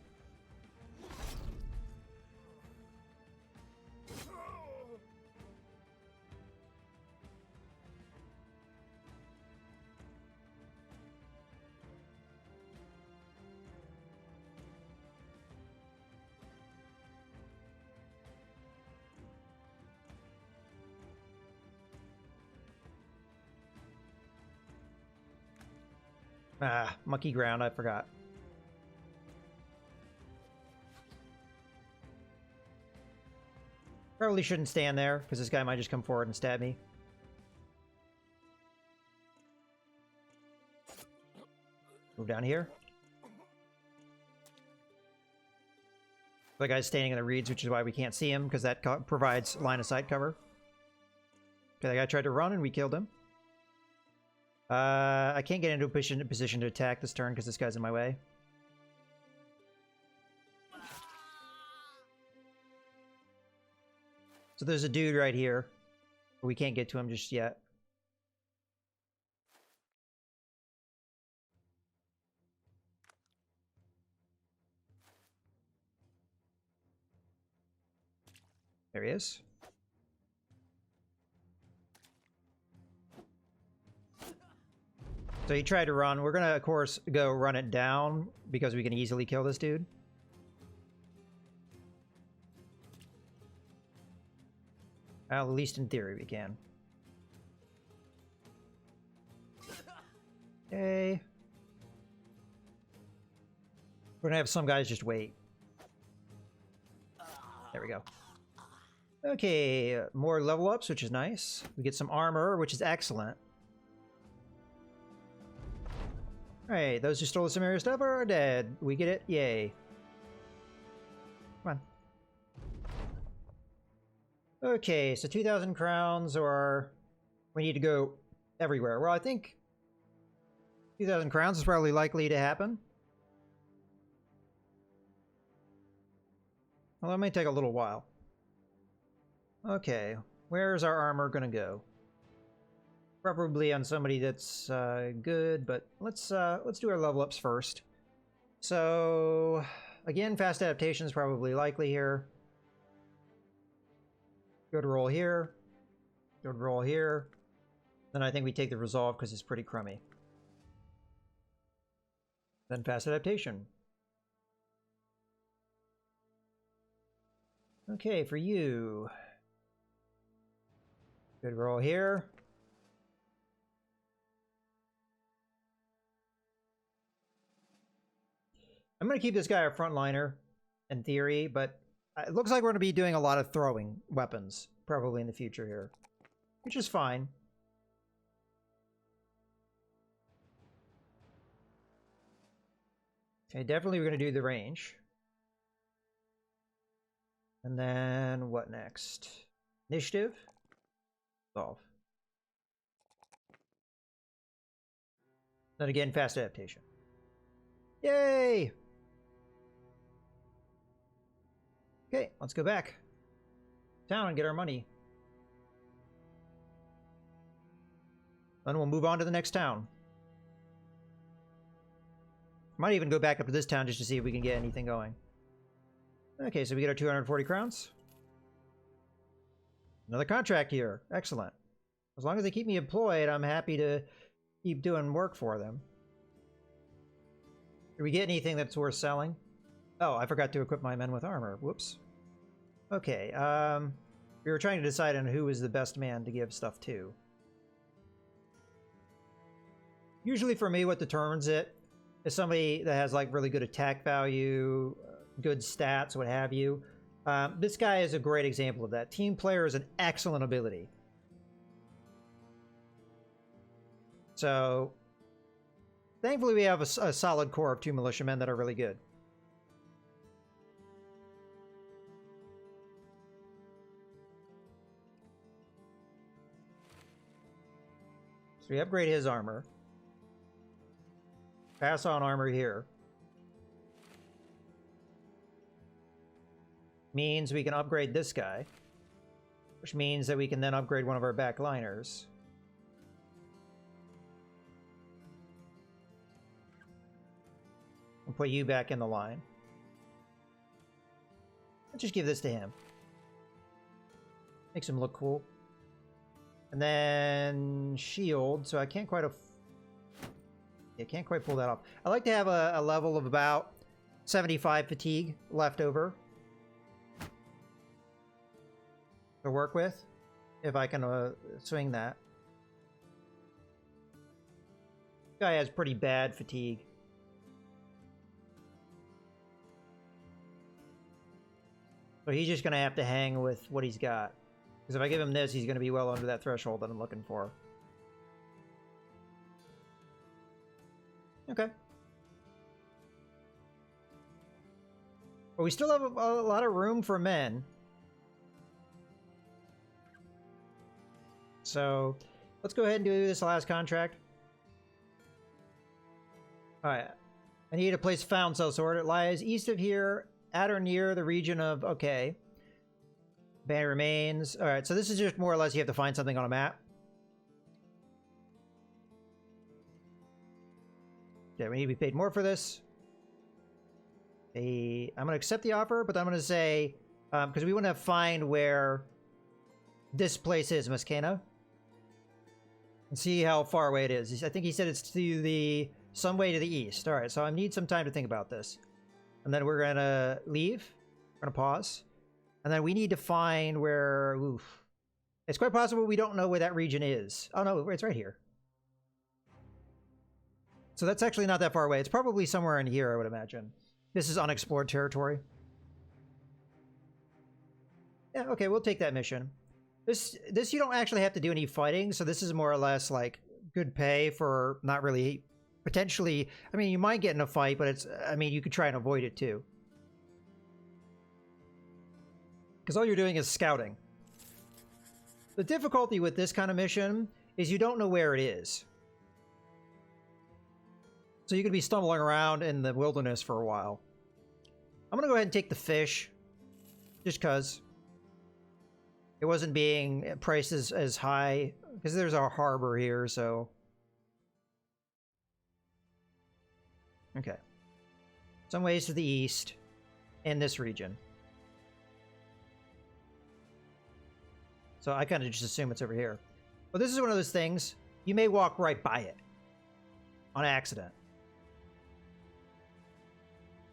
Ah, mucky ground, I forgot. Probably shouldn't stand there, because this guy might just come forward and stab me. Move down here. The guy's standing in the reeds, which is why we can't see him, because that provides line of sight cover. Okay, that guy tried to run, and we killed him. I can't get into a position to attack this turn, because this guy's in my way. So there's a dude right here. But we can't get to him just yet. There he is. So he tried to run. We're gonna, of course, go run it down because we can easily kill this dude. Well, at least in theory we can. Okay. We're gonna have some guys just wait. There we go. Okay, more level ups, which is nice. We get some armor, which is excellent. Alright, those who stole the Samaria stuff are dead. We get it? Yay. Come on. Okay, so 2,000 crowns, or we need to go everywhere. Well, I think 2,000 crowns is probably likely to happen. Well, that may take a little while. Okay, where's our armor gonna go? Probably on somebody that's good, but let's do our level ups first. So again, fast adaptation is probably likely here. Good roll here. Good roll here. Then I think we take the resolve because it's pretty crummy. Then fast adaptation. Okay, for you. Good roll here. I'm going to keep this guy a frontliner in theory, but it looks like we're going to be doing a lot of throwing weapons probably in the future here, which is fine. Okay, definitely we're going to do the range. And then what next? Initiative. Solve. Then again, fast adaptation. Yay! Okay, let's go back town and get our money. Then we'll move on to the next town. Might even go back up to this town just to see if we can get anything going. Okay, so we get our 240 crowns. Another contract here. Excellent. As long as they keep me employed, I'm happy to keep doing work for them. Did we get anything that's worth selling? Oh, I forgot to equip my men with armor. Whoops. Okay, we were trying to decide on who is the best man to give stuff to. Usually for me, what determines it is somebody that has like really good attack value, good stats, what have you. This guy is a great example of that. Team player is an excellent ability. So, thankfully we have a solid core of 2 militiamen that are really good. So we upgrade his armor. Pass on armor here. Means we can upgrade this guy. Which means that we can then upgrade one of our backliners. And put you back in the line. Let's just give this to him. Makes him look cool. And then shield, so I can't quite pull that off. I like to have a level of about 75 fatigue left over to work with, if I can swing that. Guy has pretty bad fatigue. So he's just going to have to hang with what he's got. Because if I give him this, he's going to be well under that threshold that I'm looking for. Okay. But we still have a lot of room for men. So let's go ahead and do this last contract. Alright. I need a place found cell sword. It lies east of here, at or near the region of... Okay. Banner remains. Alright, so this is just more or less you have to find something on a map. Okay, we need to be paid more for this. I'm going to accept the offer, but I'm going to say... because we want to find where this place is, Muscana. And see how far away it is. I think he said it's to the... some way to the east. Alright, so I need some time to think about this. And then we're going to leave. We're going to pause. And then we need to find where... Oof. It's quite possible we don't know where that region is. Oh no, it's right here. So that's actually not that far away. It's probably somewhere in here, I would imagine. This is unexplored territory. Yeah, okay, we'll take that mission. This you don't actually have to do any fighting, so this is more or less like good pay for not really... Potentially, I mean, you might get in a fight, but it's... I mean, you could try and avoid it too. Because all you're doing is scouting. The difficulty with this kind of mission is you don't know where it is. So you could be stumbling around in the wilderness for a while. I'm going to go ahead and take the fish. Just because. It wasn't being priced as high. Because there's a harbor here, so... Okay. Some ways to the east. In this region. So I kind of just assume it's over here. But this is one of those things. You may walk right by it. On accident.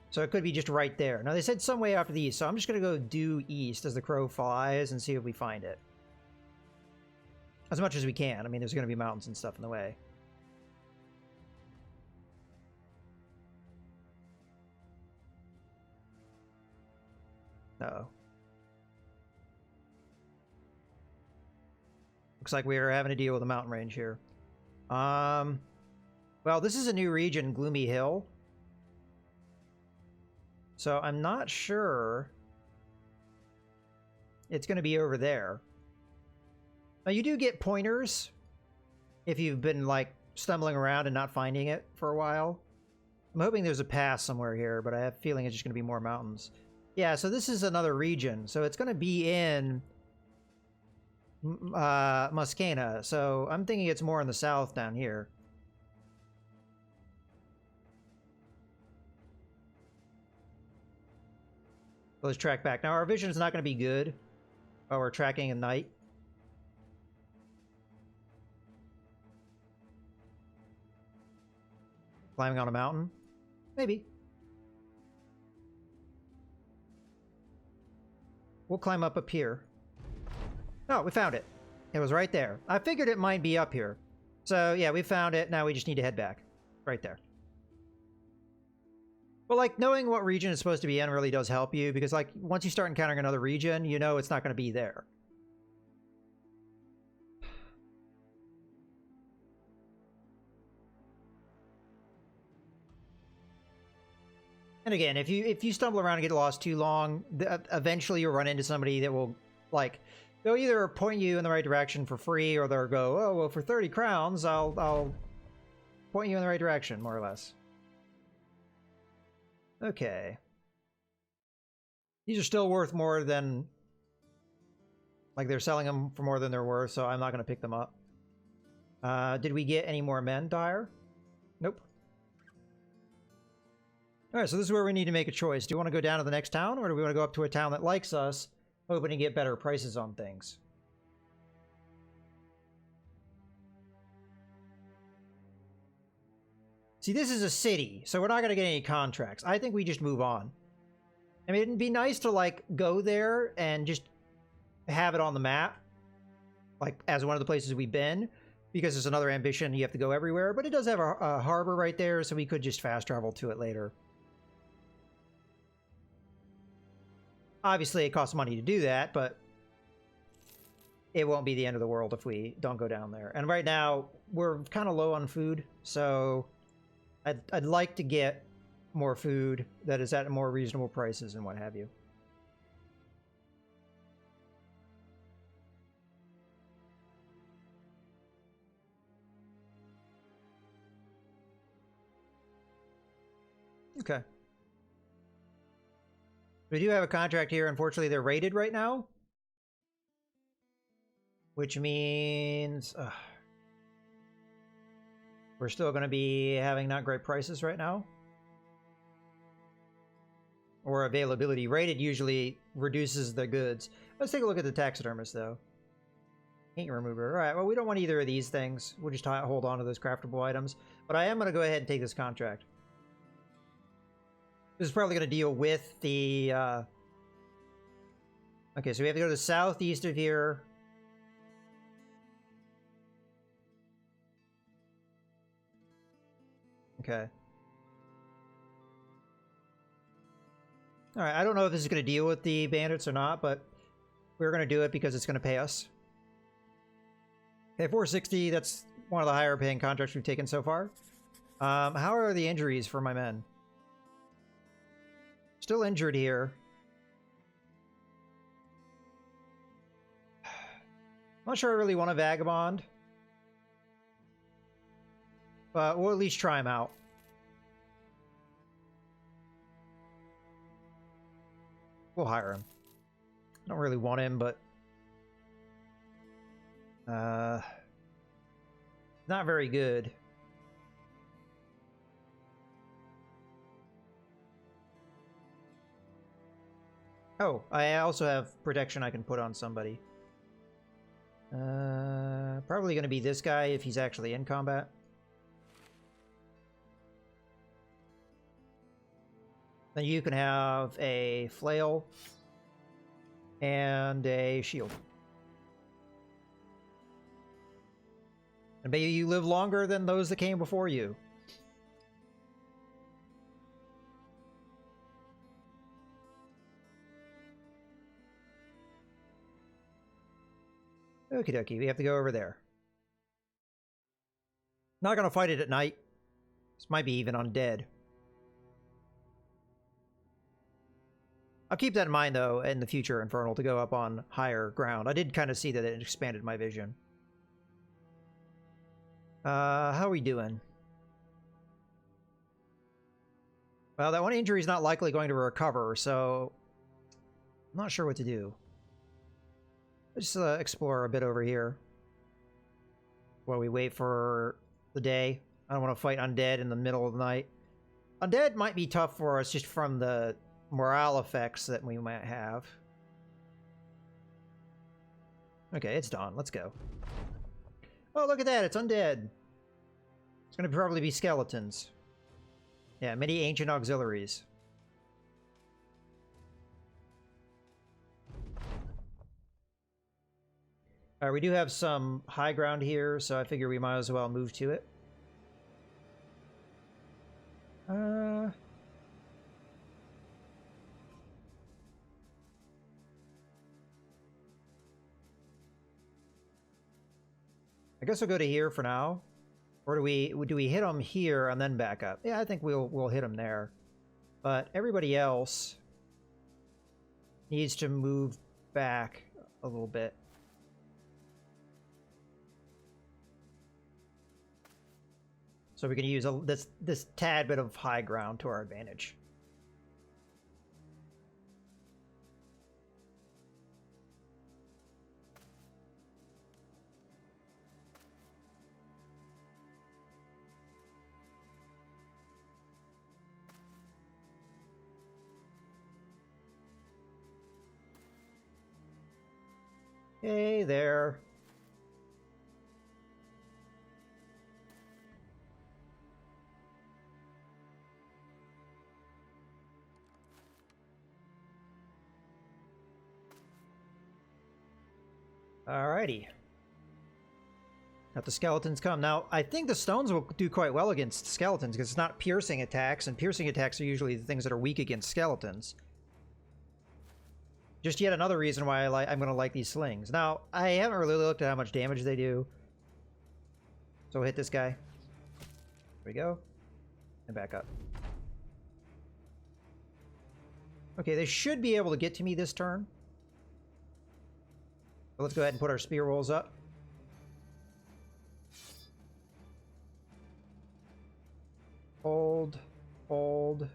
So it could be just right there. Now they said some way off to the east, so I'm just going to go due east as the crow flies and see if we find it. As much as we can. I mean, there's going to be mountains and stuff in the way. Uh-oh. Looks like we are having to deal with a mountain range here. Well, this is a new region, Gloomy Hill. So I'm not sure it's going to be over there. Now you do get pointers if you've been like stumbling around and not finding it for a while. I'm hoping there's a pass somewhere here, but I have a feeling it's just going to be more mountains. Yeah, so this is another region. So it's going to be in Muscana. So I'm thinking it's more in the south down here. Let's track back. Now, our vision is not going to be good while we're tracking at night. Climbing on a mountain? Maybe. We'll climb up here. Oh, we found it. It was right there. I figured it might be up here. So, yeah, we found it. Now we just need to head back. Right there. But, like, knowing what region it's supposed to be in really does help you, because, like, once you start encountering another region, you know it's not going to be there. And again, if you stumble around and get lost too long, eventually you'll run into somebody that will, like, they'll either point you in the right direction for free, or they'll go, oh, well, for 30 crowns, I'll point you in the right direction, more or less. Okay. These are still worth more than... Like, they're selling them for more than they're worth, so I'm not going to pick them up. Did we get any more men, Dyer? Nope. Alright, so this is where we need to make a choice. Do we want to go down to the next town, or do we want to go up to a town that likes us, hoping to get better prices on things? See, this is a city, so we're not going to get any contracts. I think we just move on. I mean, it'd be nice to, like, go there and just have it on the map, like, as one of the places we've been. because it's another ambition, you have to go everywhere, but it does have a harbor right there, so we could just fast travel to it later. Obviously, it costs money to do that, but it won't be the end of the world if we don't go down there. And right now, we're kind of low on food, so I'd like to get more food that is at more reasonable prices and what have you. Okay. We do have a contract here. Unfortunately, they're rated right now. Which means... we're still going to be having not great prices right now. Or availability. Rated usually reduces the goods. Let's take a look at the taxidermist, though. Paint remover. Alright, well, we don't want either of these things. We'll just hold on to those craftable items. But I am going to go ahead and take this contract. This is probably going to deal with the... Okay, so we have to go to the southeast of here. Okay. Alright, I don't know if this is going to deal with the bandits or not, but we're going to do it because it's going to pay us. Okay, 460, that's one of the higher paying contracts we've taken so far. How are the injuries for my men? Still injured here. I'm not sure I really want a vagabond. But we'll at least try him out. We'll hire him. I don't really want him, but... not very good. Oh, I also have protection I can put on somebody. Probably going to be this guy if he's actually in combat. Then you can have a flail and a shield. And maybe you live longer than those that came before you. Okie dokie, we have to go over there. Not gonna fight it at night. This might be even undead. I'll keep that in mind, though, in the future, Infernal, to go up on higher ground. I did kind of see that it expanded my vision. How are we doing? Well, that one injury is not likely going to recover, so... I'm not sure what to do. Let's explore a bit over here. While we wait for the day. I don't want to fight undead in the middle of the night. Undead might be tough for us just from the morale effects that we might have. Okay, it's dawn. Let's go. Oh, look at that. It's undead. It's going to probably be skeletons. Yeah, many ancient auxiliaries. We do have some high ground here, so I figure we might as well move to it. I guess we'll go to here for now. Or do we hit them here and then back up? Yeah, I think we'll hit them there. But everybody else needs to move back a little bit. So we can use this tad bit of high ground to our advantage. Hey there. Alrighty. Let the skeletons come. Now, I think the stones will do quite well against skeletons because it's not piercing attacks, and piercing attacks are usually the things that are weak against skeletons. Just yet another reason why I'm going to like these slings. Now, I haven't really looked at how much damage they do. So we'll hit this guy. There we go. And back up. Okay, they should be able to get to me this turn. So let's go ahead and put our spear rolls up. Hold. Hold.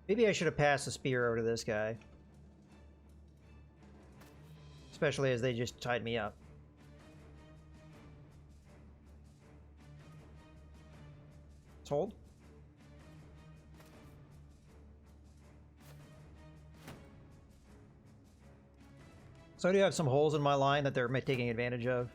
Maybe I should have passed the spear over to this guy. Especially as they just tied me up. Let's hold. So I do have some holes in my line that they're taking advantage of.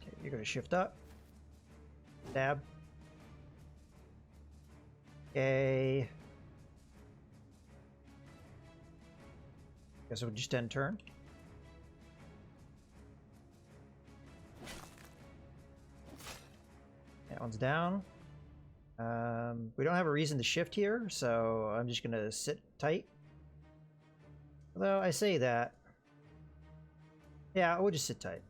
Okay, you're going to shift up. Stab. Okay. Guess we'll just end turn. That one's down. We don't have a reason to shift here, so I'm just gonna sit tight. Although I say that. Yeah, we'll just sit tight.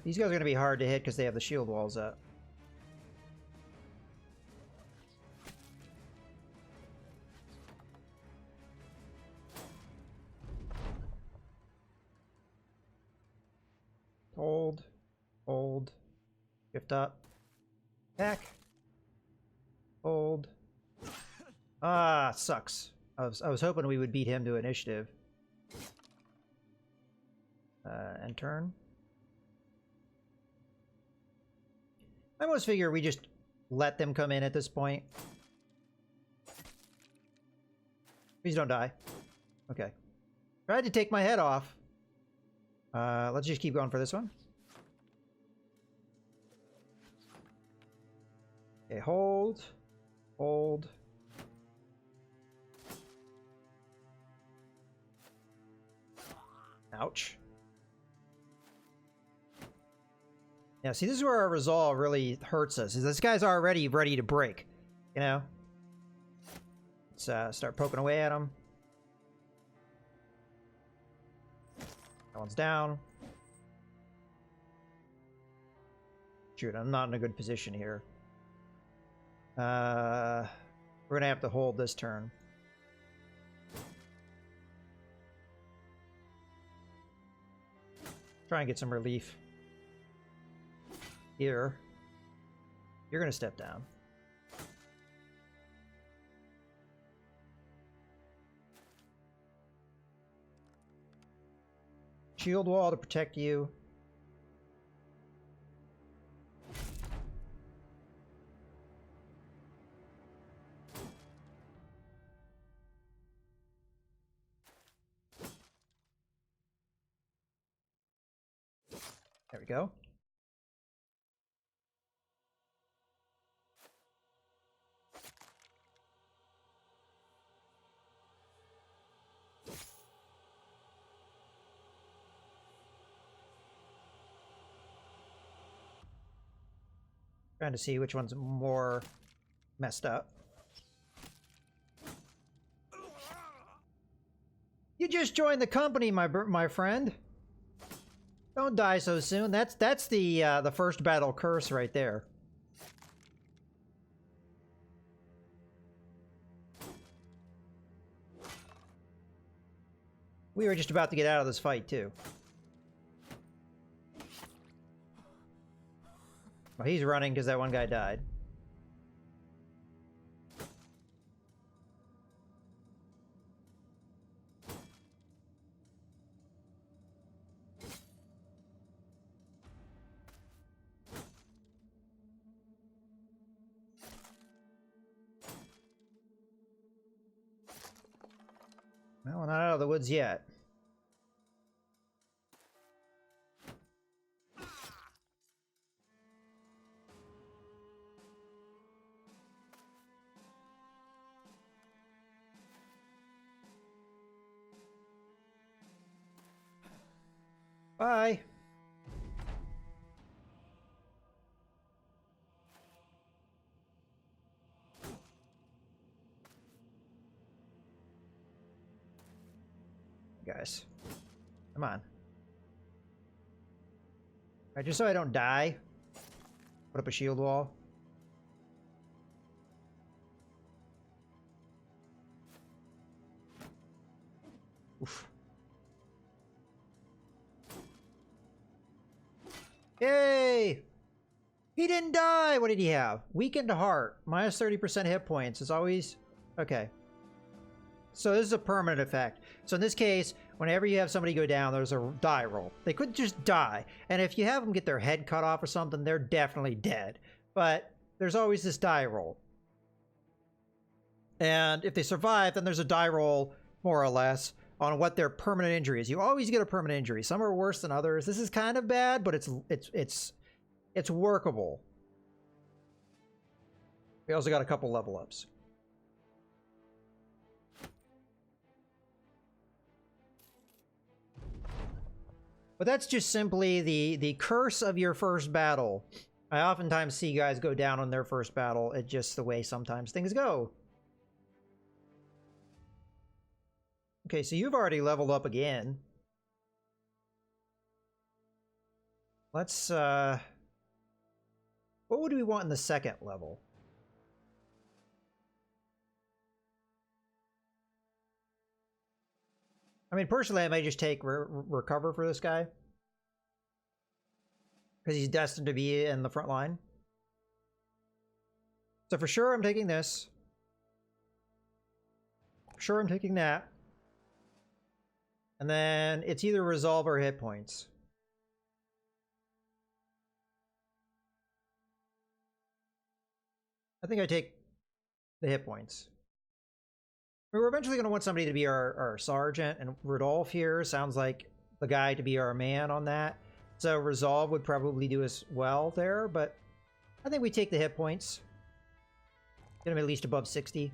These guys are gonna be hard to hit because they have the shield walls up. Hold, hold, shift up, attack, hold. Ah, sucks. I was hoping we would beat him to initiative. End turn. I almost figure we just let them come in at this point. Please don't die. Okay. Tried to take my head off. Let's just keep going for this one. Okay, hold. Hold. Ouch. Yeah, see, this is where our resolve really hurts us. Is this guy's already ready to break, you know? Let's start poking away at him. That one's down. Shoot, I'm not in a good position here. We're gonna have to hold this turn. Try and get some relief. Here. You're gonna step down. Shield wall to protect you. There we go. Trying to see which one's more messed up. You just joined the company, my friend. Don't die so soon. That's the first battle curse right there. We were just about to get out of this fight too. Well, he's running because that one guy died. Well, we're not out of the woods yet. Bye. Guys, come on. All right, just so I don't die, put up a shield wall. Oof. Yay! He didn't die! What did he have? Weakened heart. Minus 30% hit points. It's always... Okay. So this is a permanent effect. So in this case, whenever you have somebody go down, there's a die roll. They could just die. And if you have them get their head cut off or something, they're definitely dead. But there's always this die roll. And if they survive, then there's a die roll, more or less, on what their permanent injury is. You always get a permanent injury. Some are worse than others. This is kind of bad, but it's workable. We also got a couple level ups. But that's just simply the curse of your first battle. I oftentimes see guys go down on their first battle. It's just the way sometimes things go. Okay, so you've already leveled up again. Let's, what would we want in the second level? I mean, personally, I might just take recover for this guy. Because he's destined to be in the front line. So for sure, I'm taking this. For sure, I'm taking that. And then it's either resolve or hit points. I think I take the hit points. We're eventually going to want somebody to be our sergeant, and Rudolph here sounds like the guy to be our man on that. So resolve would probably do us well there, but I think we take the hit points. Get him at least above 60.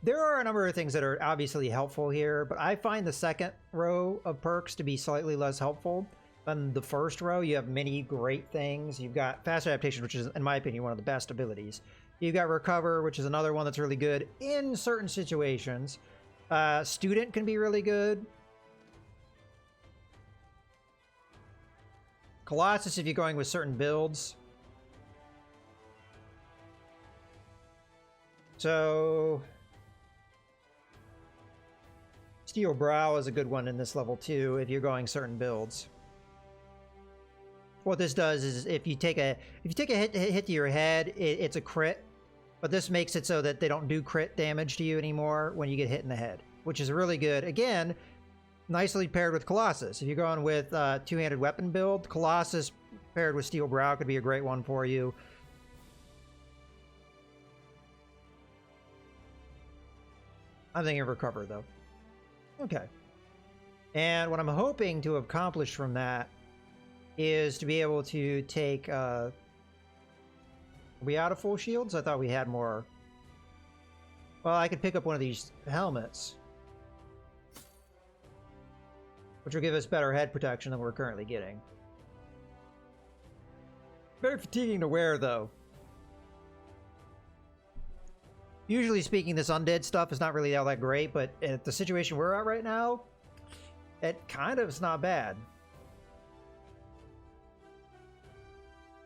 There are a number of things that are obviously helpful here, but I find the second row of perks to be slightly less helpful than the first row. You have many great things. You've got fast adaptation, which is, in my opinion, one of the best abilities. You've got recover, which is another one that's really good in certain situations. Student can be really good. Colossus, if you're going with certain builds. So Steel Brow is a good one in this level too, if you're going certain builds. What this does is if you take a hit to your head, it's a crit, but this makes it so that they don't do crit damage to you anymore when you get hit in the head, which is really good. Again, nicely paired with Colossus. If you're going with two-handed weapon build, Colossus paired with Steel Brow could be a great one for you. I'm thinking of recover though. Okay. And what I'm hoping to accomplish from that is to be able to take, are we out of full shields? I thought we had more. Well, I could pick up one of these helmets, which will give us better head protection than we're currently getting. Very fatiguing to wear, though. Usually speaking, this undead stuff is not really all that great, but at the situation we're at right now, it kind of is not bad.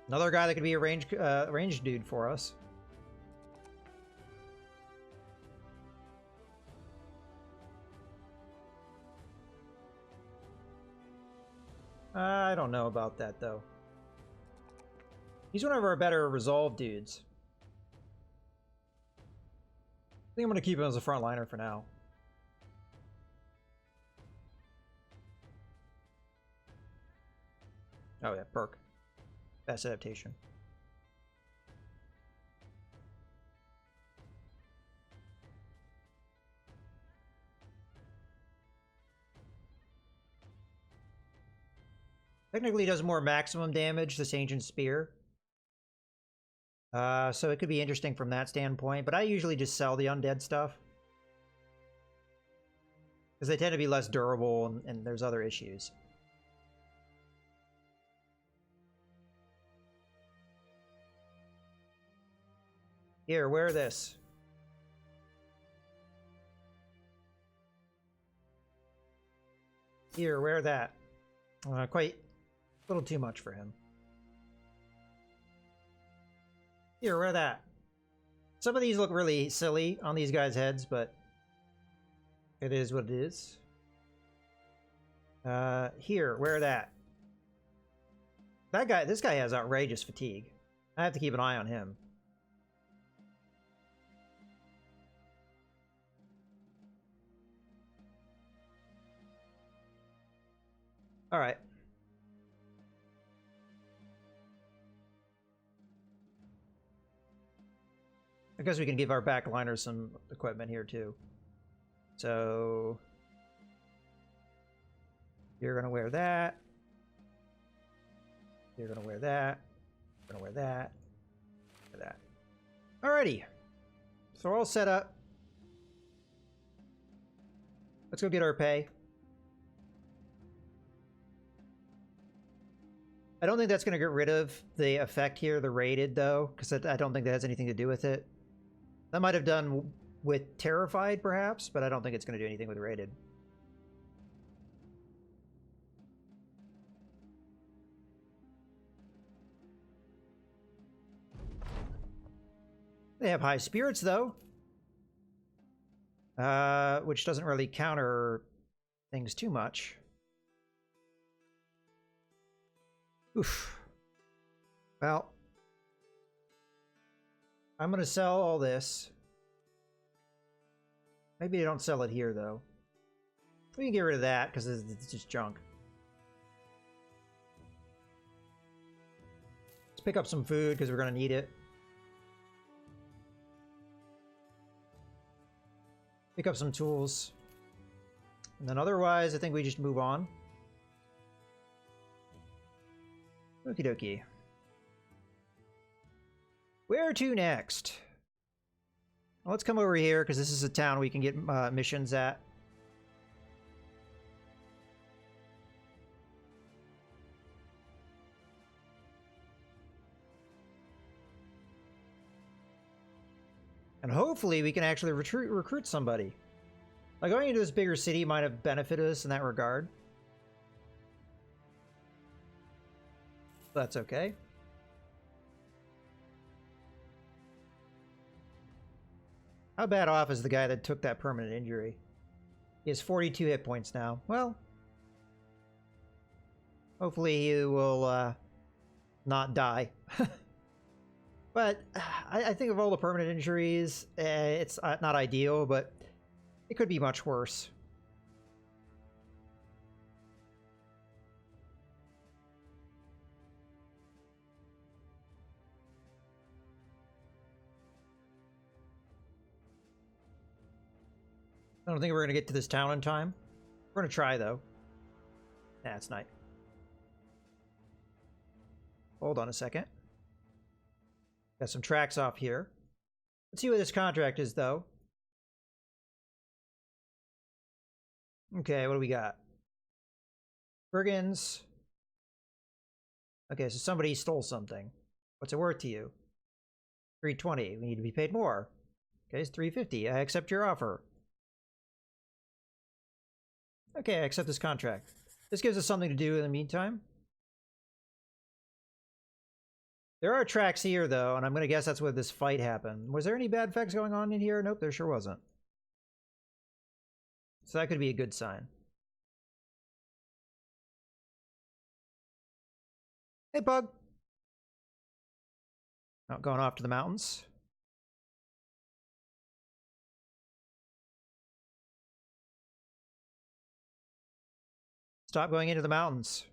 Another guy that could be a ranged dude for us. I don't know about that, though. He's one of our better resolve dudes. I think I'm going to keep him as a frontliner for now. Oh yeah, perk. Fast adaptation. Technically does more maximum damage, this Ancient Spear. So it could be interesting from that standpoint, but I usually just sell the undead stuff. Because they tend to be less durable, and there's other issues. Here, wear this. Here, wear that. Quite a little too much for him. Here, wear that. Some of these look really silly on these guys' heads, but it is what it is. Here, wear that. This guy has outrageous fatigue. I have to keep an eye on him. All right. I guess we can give our backliners some equipment here too. So you're gonna wear that. You're gonna wear that. You're gonna wear that. Wear that. Alrighty. So we're all set up. Let's go get our pay. I don't think that's going to get rid of the effect here, the rated, though, because I don't think that has anything to do with it. That might have done with Terrified, perhaps, but I don't think it's going to do anything with rated. They have high spirits, though. Which doesn't really counter things too much. Oof. Well, I'm going to sell all this. Maybe I don't sell it here, though. We can get rid of that, because it's just junk. Let's pick up some food, because we're going to need it. Pick up some tools. And then otherwise, I think we just move on. Okie dokie. Where to next? Well, let's come over here, because this is a town we can get missions at. And hopefully we can actually recruit somebody. Like, going into this bigger city might have benefited us in that regard. That's okay. How bad off is the guy that took that permanent injury? He has 42 hit points now. Well, hopefully he will not die. But I think of all the permanent injuries, it's not ideal, but it could be much worse. I don't think we're going to get to this town in time. We're going to try, though. Nah, it's night. Hold on a second. Got some tracks off here. Let's see what this contract is, though. Okay, what do we got? Brigands. Okay, so somebody stole something. What's it worth to you? 320. We need to be paid more. Okay, it's 350. I accept your offer. Okay, I accept this contract. This gives us something to do in the meantime. There are tracks here, though, and I'm going to guess that's where this fight happened. Was there any bad effects going on in here? Nope, there sure wasn't. So that could be a good sign. Hey, Bug. Oh, going off to the mountains. Stop going into the mountains.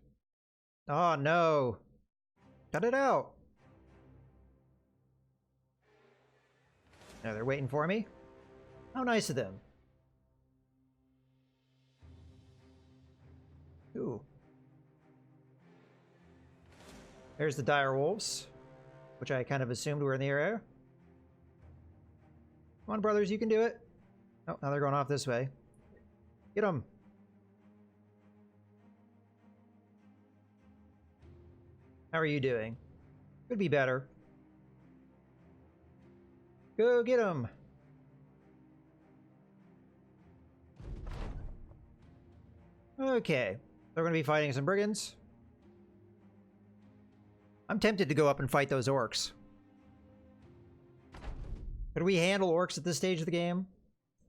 Oh, no. Cut it out. No, they're waiting for me. How nice of them. Ooh. There's the dire wolves, which I kind of assumed were in the area. Come on, brothers, you can do it. Oh, now they're going off this way. Get them. How are you doing? Could be better. Go get them. Okay. They're going to be fighting some brigands. I'm tempted to go up and fight those orcs. Could we handle orcs at this stage of the game?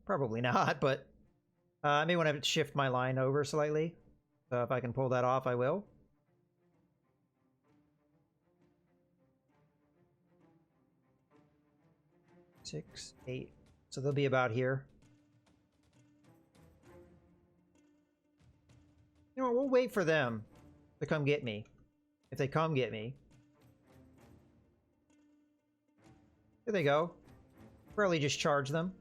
Probably not, but I may want to shift my line over slightly. So if I can pull that off, I will. Six, 8. So they'll be about here. You know what? We'll wait for them to come get me. If they come get me. There they go. Probably just charge them.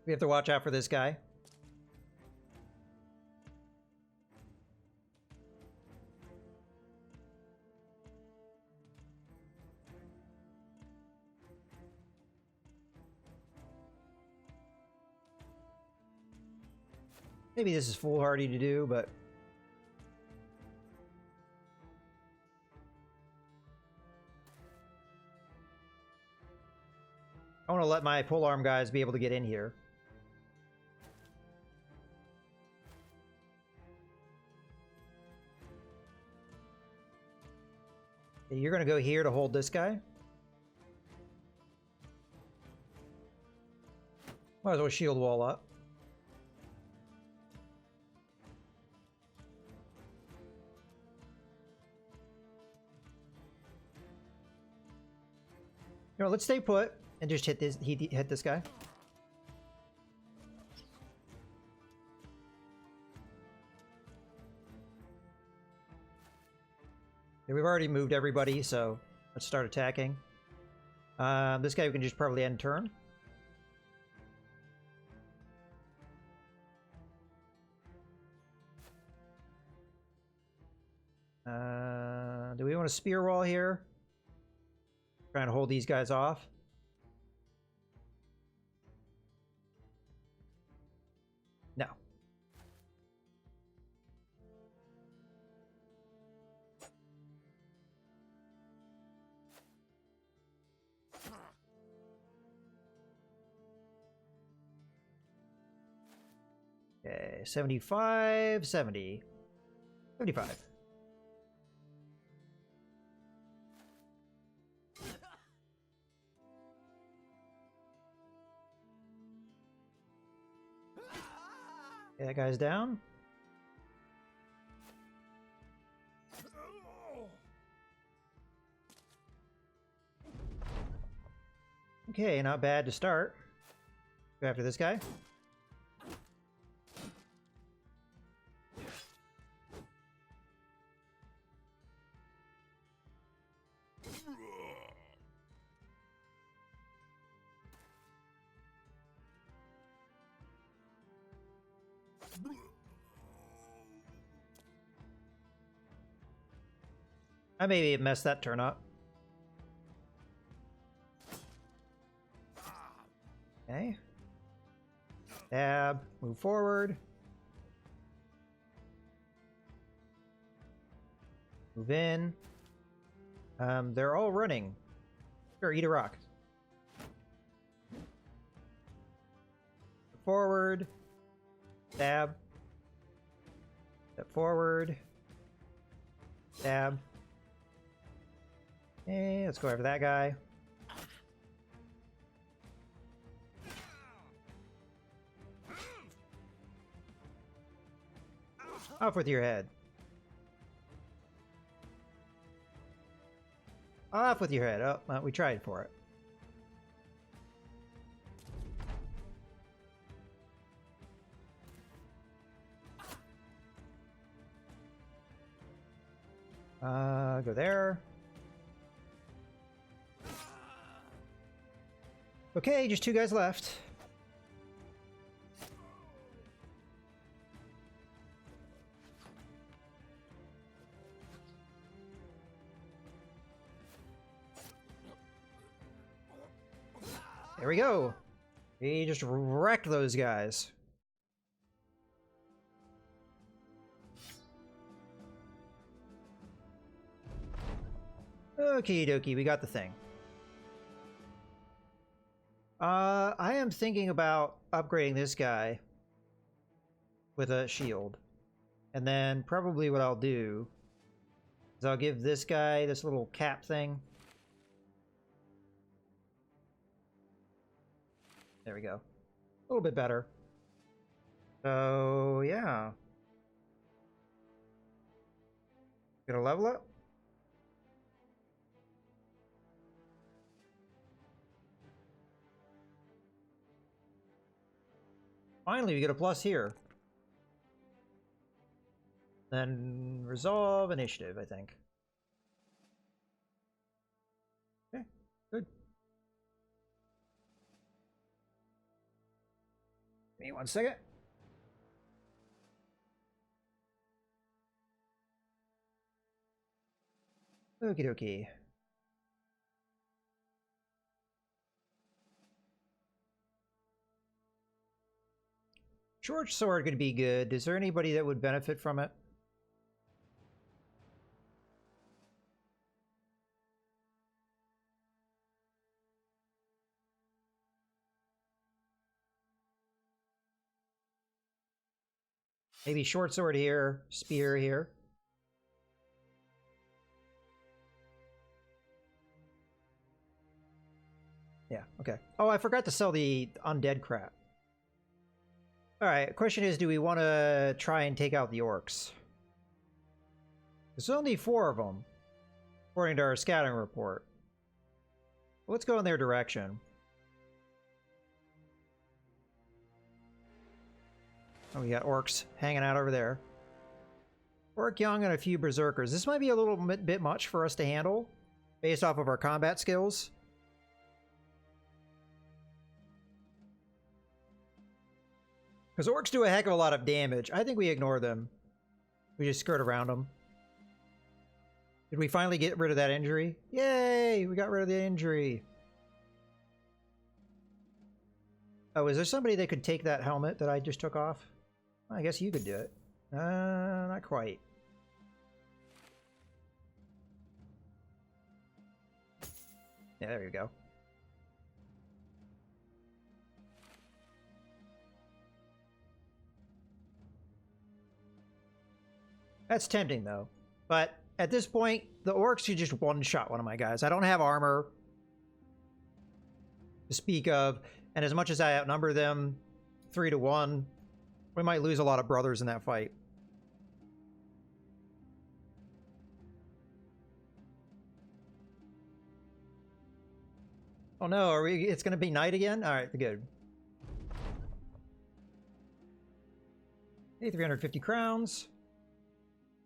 We have to watch out for this guy. Maybe this is foolhardy to do, but I want to let my polearm guys be able to get in here. Okay, you're going to go here to hold this guy. Might as well shield wall up. You know, let's stay put and just hit this. Hit this guy. Yeah, we've already moved everybody, so let's start attacking. This guy we can just probably end turn. Do we want a spear wall here? Trying to hold these guys off. No. Okay, 75, 70. 75. Okay, that guy's down. Okay, not bad to start. Go after this guy. I maybe messed that turn up. Okay. Tab, move forward. Move in. They're all running. Sure, eat a rock. Forward. Tab. Step forward. Tab. Okay, let's go after that guy. Off with your head. Off with your head. Oh, well, we tried for it. Go there. Okay, just 2 guys left. There we go. We just wrecked those guys. Okie dokie, we got the thing. I am thinking about upgrading this guy with a shield. And then probably what I'll do is I'll give this guy this little cap thing. There we go. A little bit better. So, yeah. Gonna level up. Finally, we get a plus here. Then resolve initiative, I think. Okay, good. Give me 1 second. Okie dokie. Short sword could be good. Is there anybody that would benefit from it? Maybe short sword here, spear here. Yeah, okay. Oh, I forgot to sell the undead crap. Alright, question is, do we want to try and take out the orcs? There's only 4 of them, according to our scouting report. Let's go in their direction. Oh, we got orcs hanging out over there. Orc Young and a few berserkers. This might be a little bit much for us to handle, based off of our combat skills. Because orcs do a heck of a lot of damage. I think we ignore them. We just skirt around them. Did we finally get rid of that injury? Yay! We got rid of the injury. Oh, is there somebody that could take that helmet that I just took off? I guess you could do it. Not quite. Yeah, there you go. That's tempting, though. But at this point, the orcs should just one-shot one of my guys. I don't have armor to speak of, and as much as I outnumber them 3 to 1, we might lose a lot of brothers in that fight. Oh no, are we? It's going to be night again? Alright, good. Hey, 350 crowns.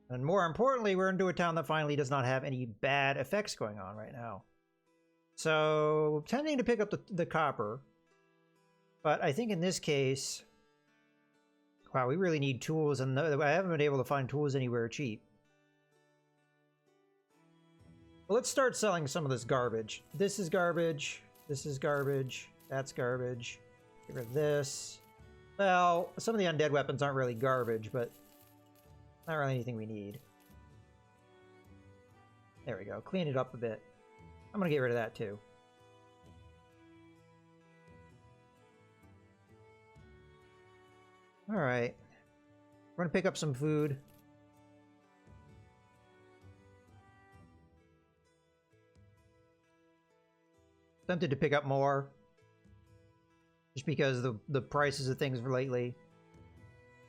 And more importantly, we're into a town that finally does not have any bad effects going on right now. So, tempting to pick up the copper. But I think in this case... Wow, we really need tools, and I haven't been able to find tools anywhere cheap. Well, let's start selling some of this garbage. This is garbage. This is garbage. That's garbage. Get rid of this. Well, some of the undead weapons aren't really garbage, but... not really anything we need. There we go. Clean it up a bit. I'm gonna get rid of that too. Alright. We're gonna pick up some food. Tempted to pick up more. Just because of the prices of things lately.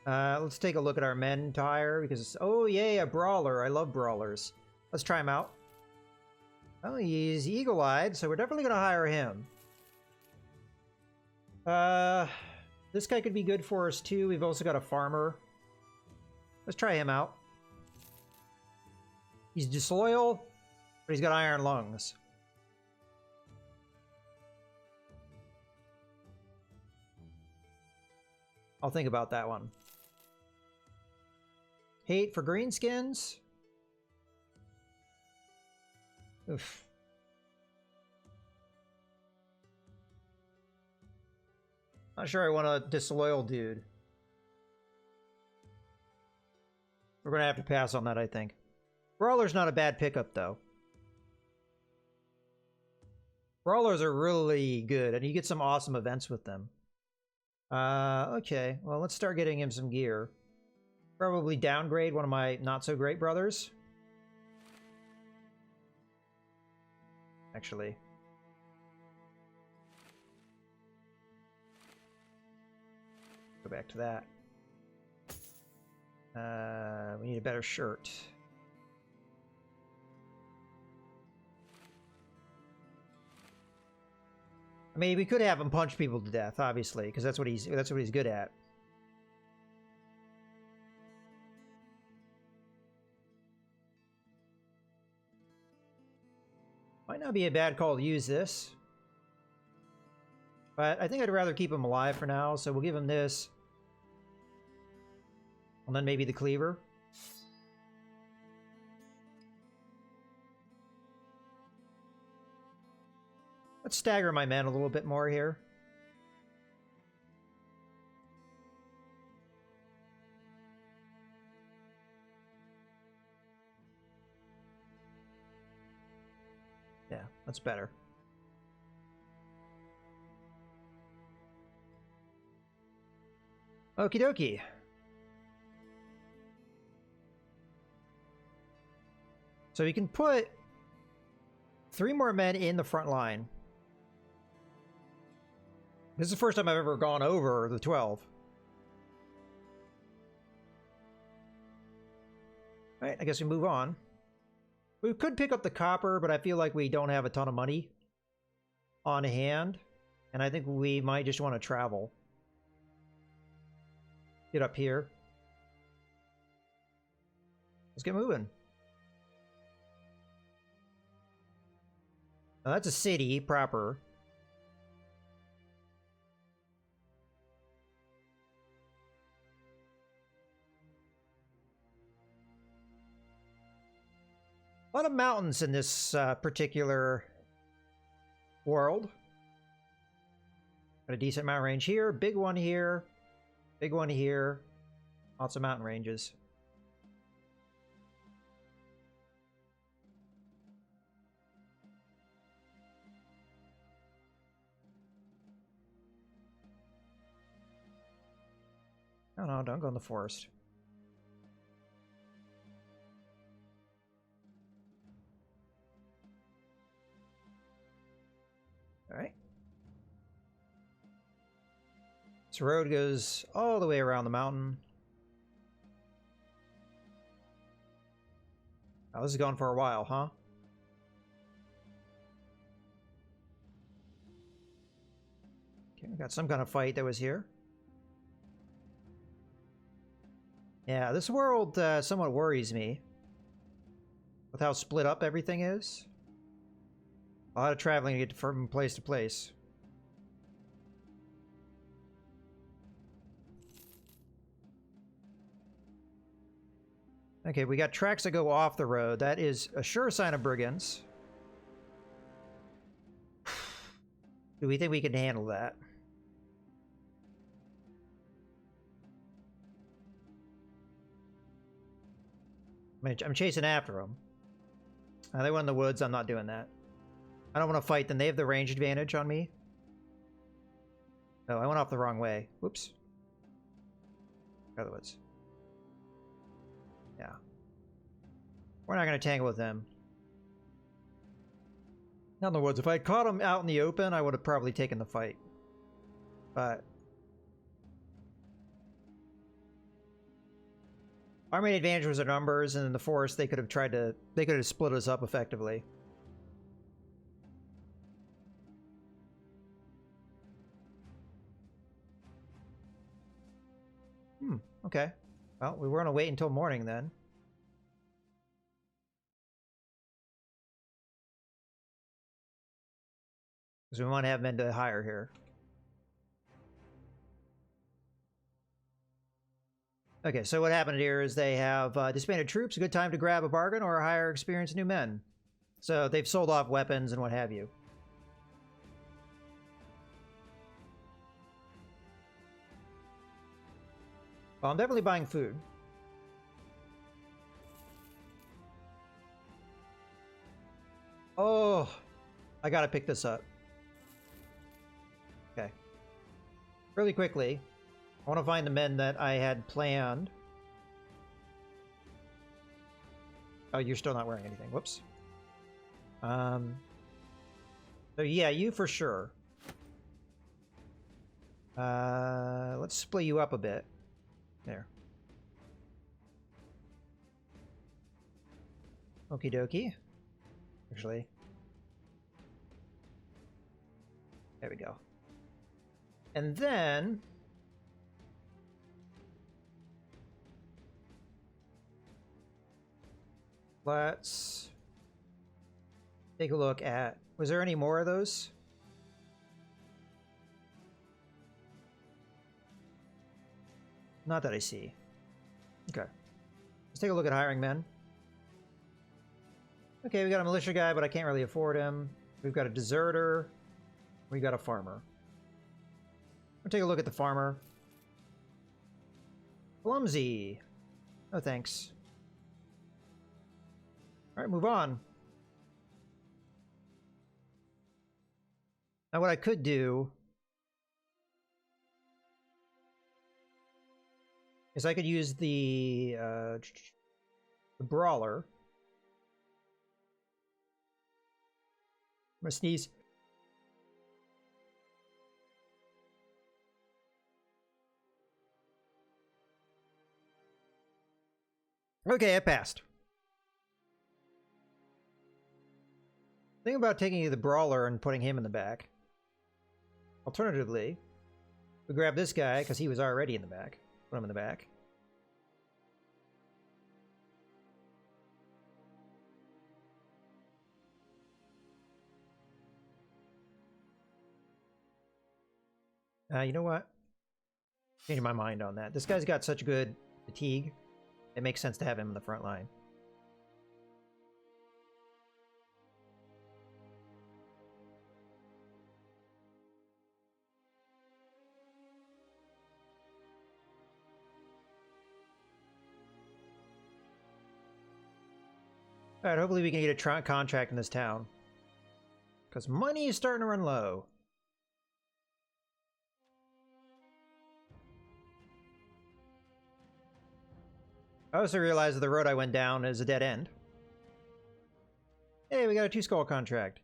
Let's take a look at our men to hire, because... oh, yay, a brawler. I love brawlers. Let's try him out. Oh, he's eagle-eyed, so we're definitely going to hire him. This guy could be good for us, too. We've also got a farmer. Let's try him out. He's disloyal, but he's got iron lungs. I'll think about that one. Hate for greenskins? Oof. Not sure I want a disloyal dude. We're gonna have to pass on that, I think. Brawler's not a bad pickup, though. Brawlers are really good, and you get some awesome events with them. Okay. Well, let's start getting him some gear. Probably downgrade one of my not-so-great brothers. Actually. Go back to that. We need a better shirt. I mean, we could have him punch people to death, obviously, because that's what he's good at. Might not be a bad call to use this. But I think I'd rather keep him alive for now, so we'll give him this. And then maybe the cleaver. Let's stagger my men a little bit more here. Yeah, that's better. Okie dokie. So we can put 3 more men in the front line. This is the first time I've ever gone over the 12. Alright, I guess we move on. We could pick up the copper, but I feel like we don't have a ton of money on hand. And I think we might just want to travel. Get up here. Let's get moving. Now that's a city proper. A lot of mountains in this particular world. Got a decent mountain range here, big one here, big one here. Lots of mountain ranges. Oh no, don't go in the forest. Alright. This road goes all the way around the mountain. Oh, this is going for a while, huh? Okay, we got some kind of fight that was here. Yeah, this world somewhat worries me. With how split up everything is. A lot of traveling to get from place to place. Okay, we got tracks that go off the road. That is a sure sign of brigands. Do we think we can handle that? I'm chasing after them. They went in the woods. I'm not doing that. I don't want to fight them. They have the range advantage on me. Oh, I went off the wrong way. Whoops. Go to the woods. Yeah. We're not going to tangle with them. Not in the woods. If I had caught them out in the open, I would have probably taken the fight. But our main advantage was our numbers, and in the forest they could have split us up effectively. Okay. Well, we were gonna wait until morning then. Because we want to have men to hire here. Okay, so what happened here is they have disbanded troops, a good time to grab a bargain or hire experienced new men. So they've sold off weapons and what have you. Well, I'm definitely buying food. Oh, I gotta pick this up. Okay. Really quickly, I want to find the men that I had planned. Oh, you're still not wearing anything. Whoops. So yeah, you for sure. Let's split you up a bit. There. Okie dokie. Actually. There we go. And then... let's take a look at... was there any more of those? Not that I see. Okay. Let's take a look at hiring men. Okay, we got a militia guy, but I can't really afford him. We've got a deserter. We got a farmer. We'll take a look at the farmer. Clumsy. No thanks. Alright, move on. Now what I could do is I could use the brawler. I'm gonna sneeze. Okay, it passed. Think about taking the brawler and putting him in the back. Alternatively, we grab this guy because he was already in the back. Put him in the back. You know what? Changing my mind on that. This guy's got such good fatigue. It makes sense to have him in the front line. Alright, hopefully we can get a contract in this town. Because money is starting to run low. I also realized that the road I went down is a dead end. Hey, we got a 2-skull contract.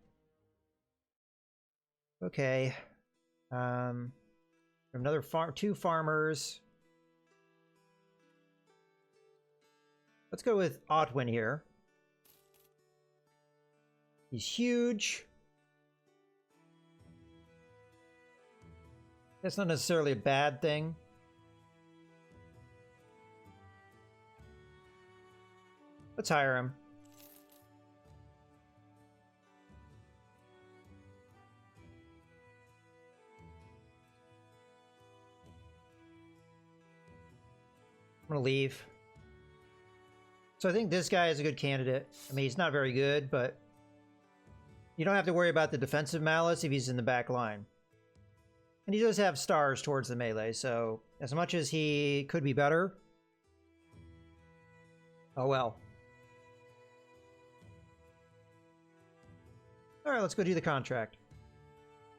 Okay. Another farm, 2 farmers. Let's go with Otwin here. He's huge. That's not necessarily a bad thing. Let's hire him. I'm gonna leave. So I think this guy is a good candidate. I mean, he's not very good, but you don't have to worry about the defensive malice if he's in the back line. And he does have stars towards the melee, so as much as he could be better, oh well. Alright, let's go do the contract.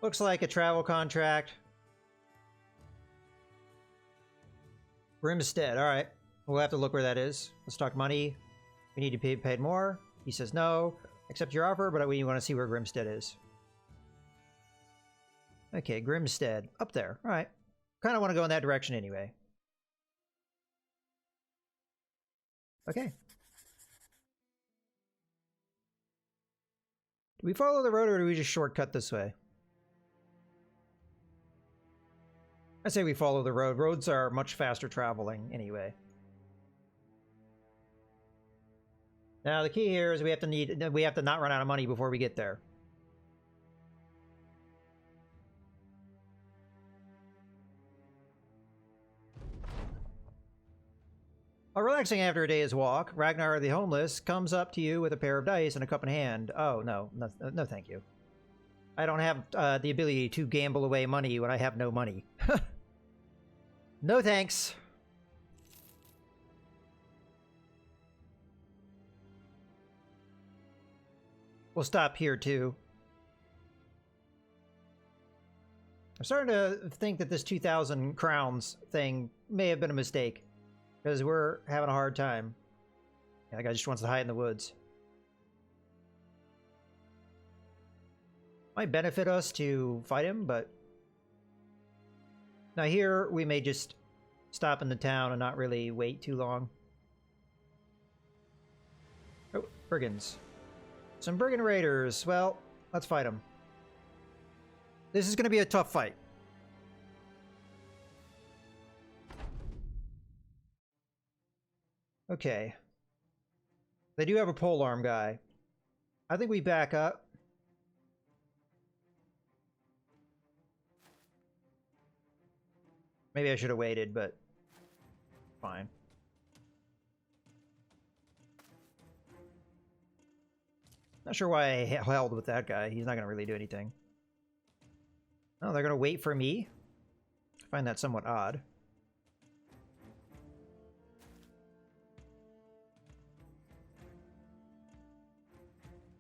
Looks like a travel contract. Grimstead, alright. We'll have to look where that is. Let's talk money. We need to be paid more. He says no. Accept your offer, but we want to see where Grimstead is. Okay, Grimstead. Up there. Alright. Kind of want to go in that direction anyway. Okay. Do we follow the road or do we just shortcut this way? I say we follow the road. Roads are much faster traveling anyway. Now the key here is we have to not run out of money before we get there. While relaxing after a day's walk, Ragnar the Homeless comes up to you with a pair of dice and a cup in hand. Oh, no. No, thank you. I don't have the ability to gamble away money when I have no money. No thanks. We'll stop here too. I'm starting to think that this 2,000 crowns thing may have been a mistake, because we're having a hard time. Yeah, that guy just wants to hide in the woods. Might benefit us to fight him, but now here we may just stop in the town and not really wait too long. Oh, brigands. Some brigand raiders. Well, let's fight them. This is going to be a tough fight. Okay. They do have a polearm guy. I think we back up. Maybe I should have waited, but fine. Not sure why I held with that guy. He's not going to really do anything. Oh, they're going to wait for me? I find that somewhat odd.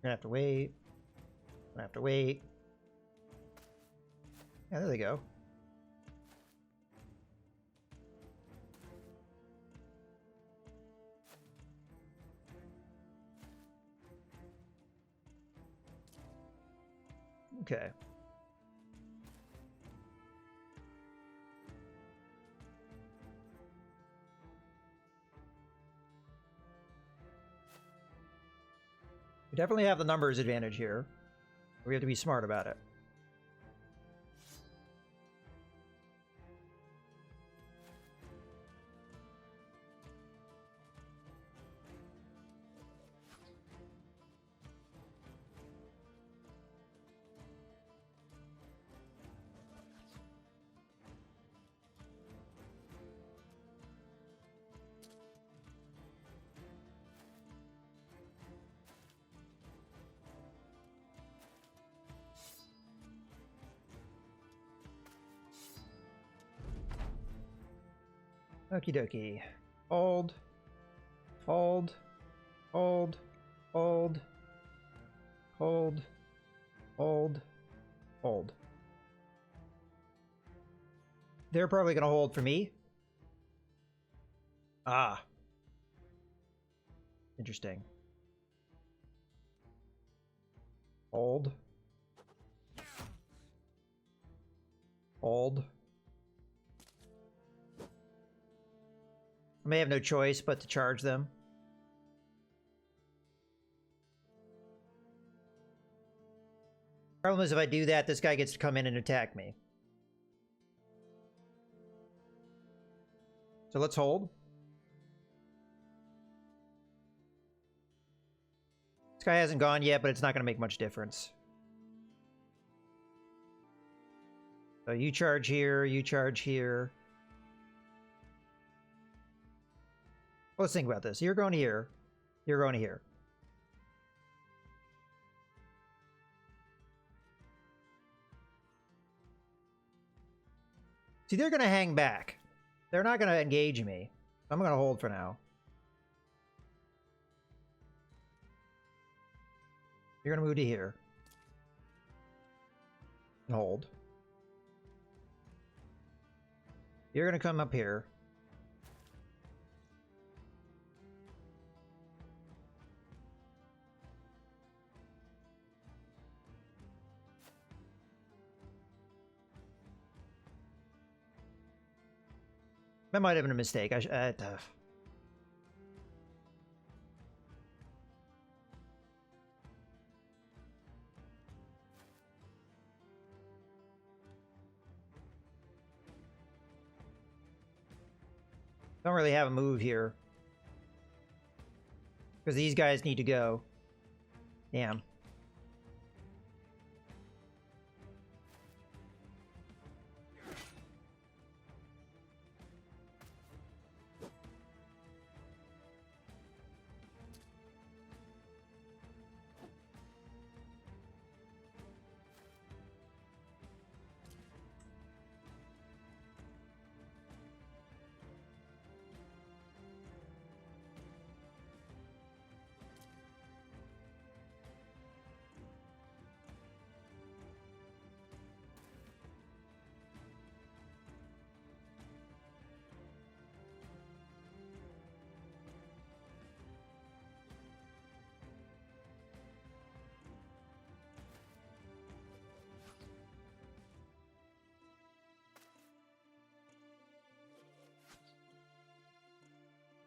Gonna have to wait. Gonna have to wait. Yeah, there they go. Okay. We definitely have the numbers advantage here. We have to be smart about it. Okie dokie. Hold. Hold. Hold. Hold. Hold. Hold. Hold. They're probably going to hold for me. Ah. Interesting. Hold. Hold. I may have no choice but to charge them. Problem is, if I do that, this guy gets to come in and attack me. So let's hold. This guy hasn't gone yet, but it's not going to make much difference. So you charge here, you charge here. Let's think about this. You're going here. You're going here. See, they're going to hang back. They're not going to engage me. I'm going to hold for now. You're going to move to here. And hold. You're going to come up here. That might have been a mistake. Don't really have a move here. Because these guys need to go. Damn.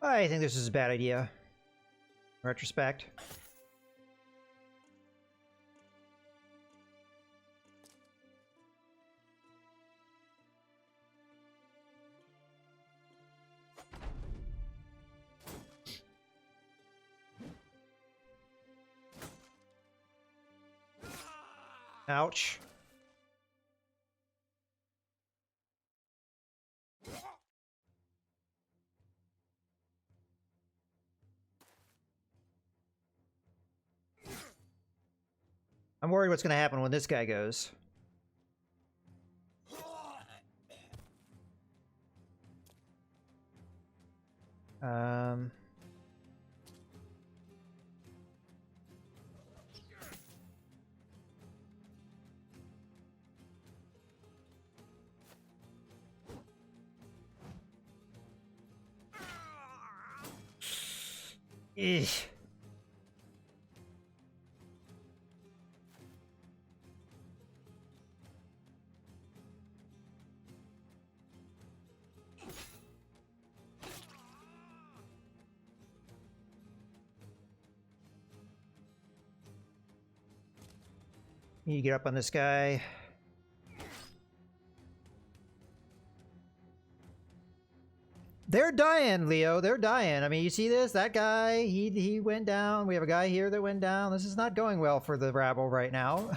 I think this is a bad idea. In retrospect. Ouch. I'm worried what's going to happen when this guy goes. Eesh. You get up on this guy. They're dying, Leo. They're dying. I mean, you see this? That guy, he went down. We have a guy here that went down. This is not going well for the rabble right now.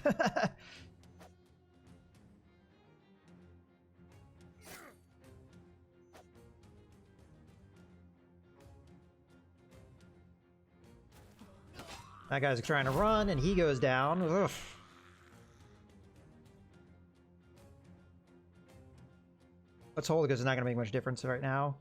That guy's trying to run, and he goes down. Ugh. Let's hold it because it's not going to make much difference right now.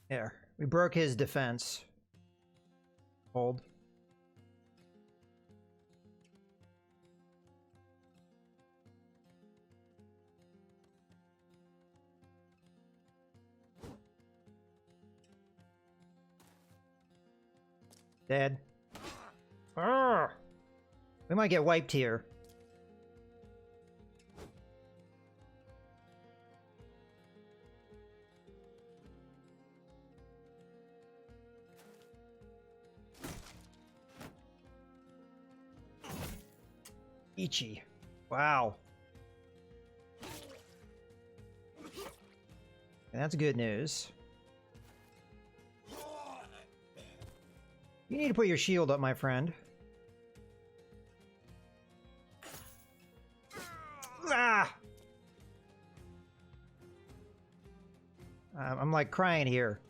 There. We broke his defense. Hold. Dead. Arrgh! We might get wiped here. Ichi. Wow. And that's good news. You need to put your shield up, my friend. Ah! I'm like crying here.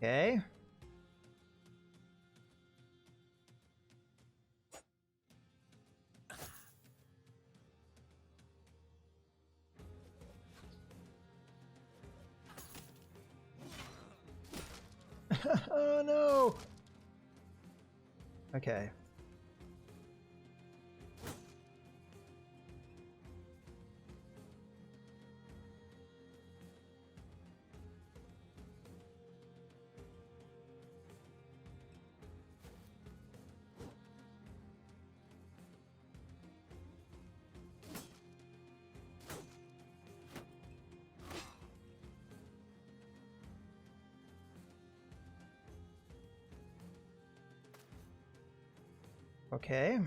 Okay. Oh no. Okay. Okay.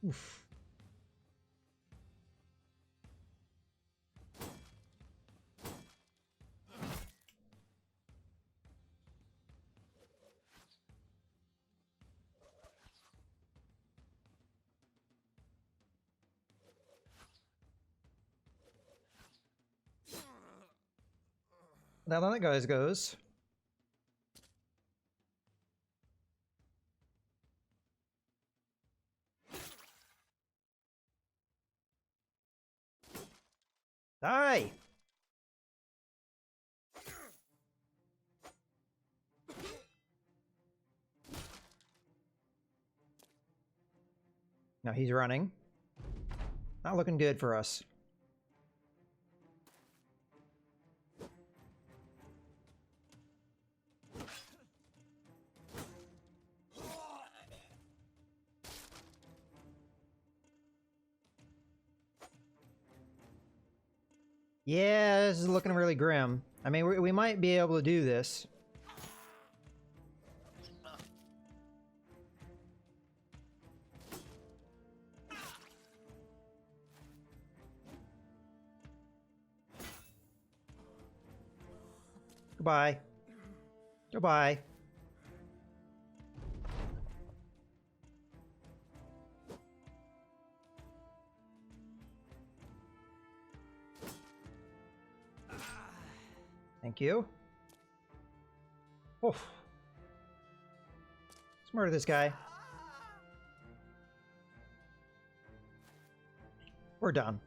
Oof. Now that guy goes. Die! Now he's running. Not looking good for us. Yeah, this is looking really grim. I mean, we might be able to do this. Goodbye. Goodbye. Thank you. Oh. Let's murder this guy. We're done.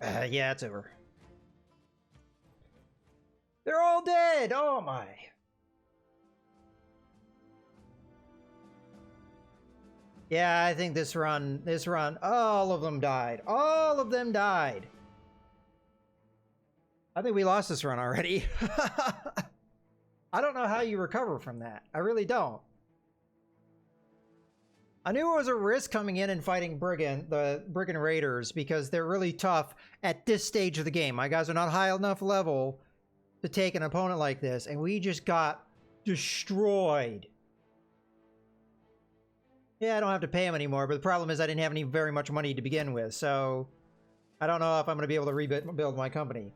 Yeah, it's over. They're all dead! Oh my. Yeah, I think this run, all of them died. All of them died. I think we lost this run already. I don't know how you recover from that. I really don't. I knew it was a risk coming in and fighting the Brigand Raiders because they're really tough at this stage of the game. My guys are not high enough level to take an opponent like this, and we just got destroyed. Yeah, I don't have to pay him anymore, but the problem is I didn't have very much money to begin with, so I don't know if I'm going to be able to rebuild my company.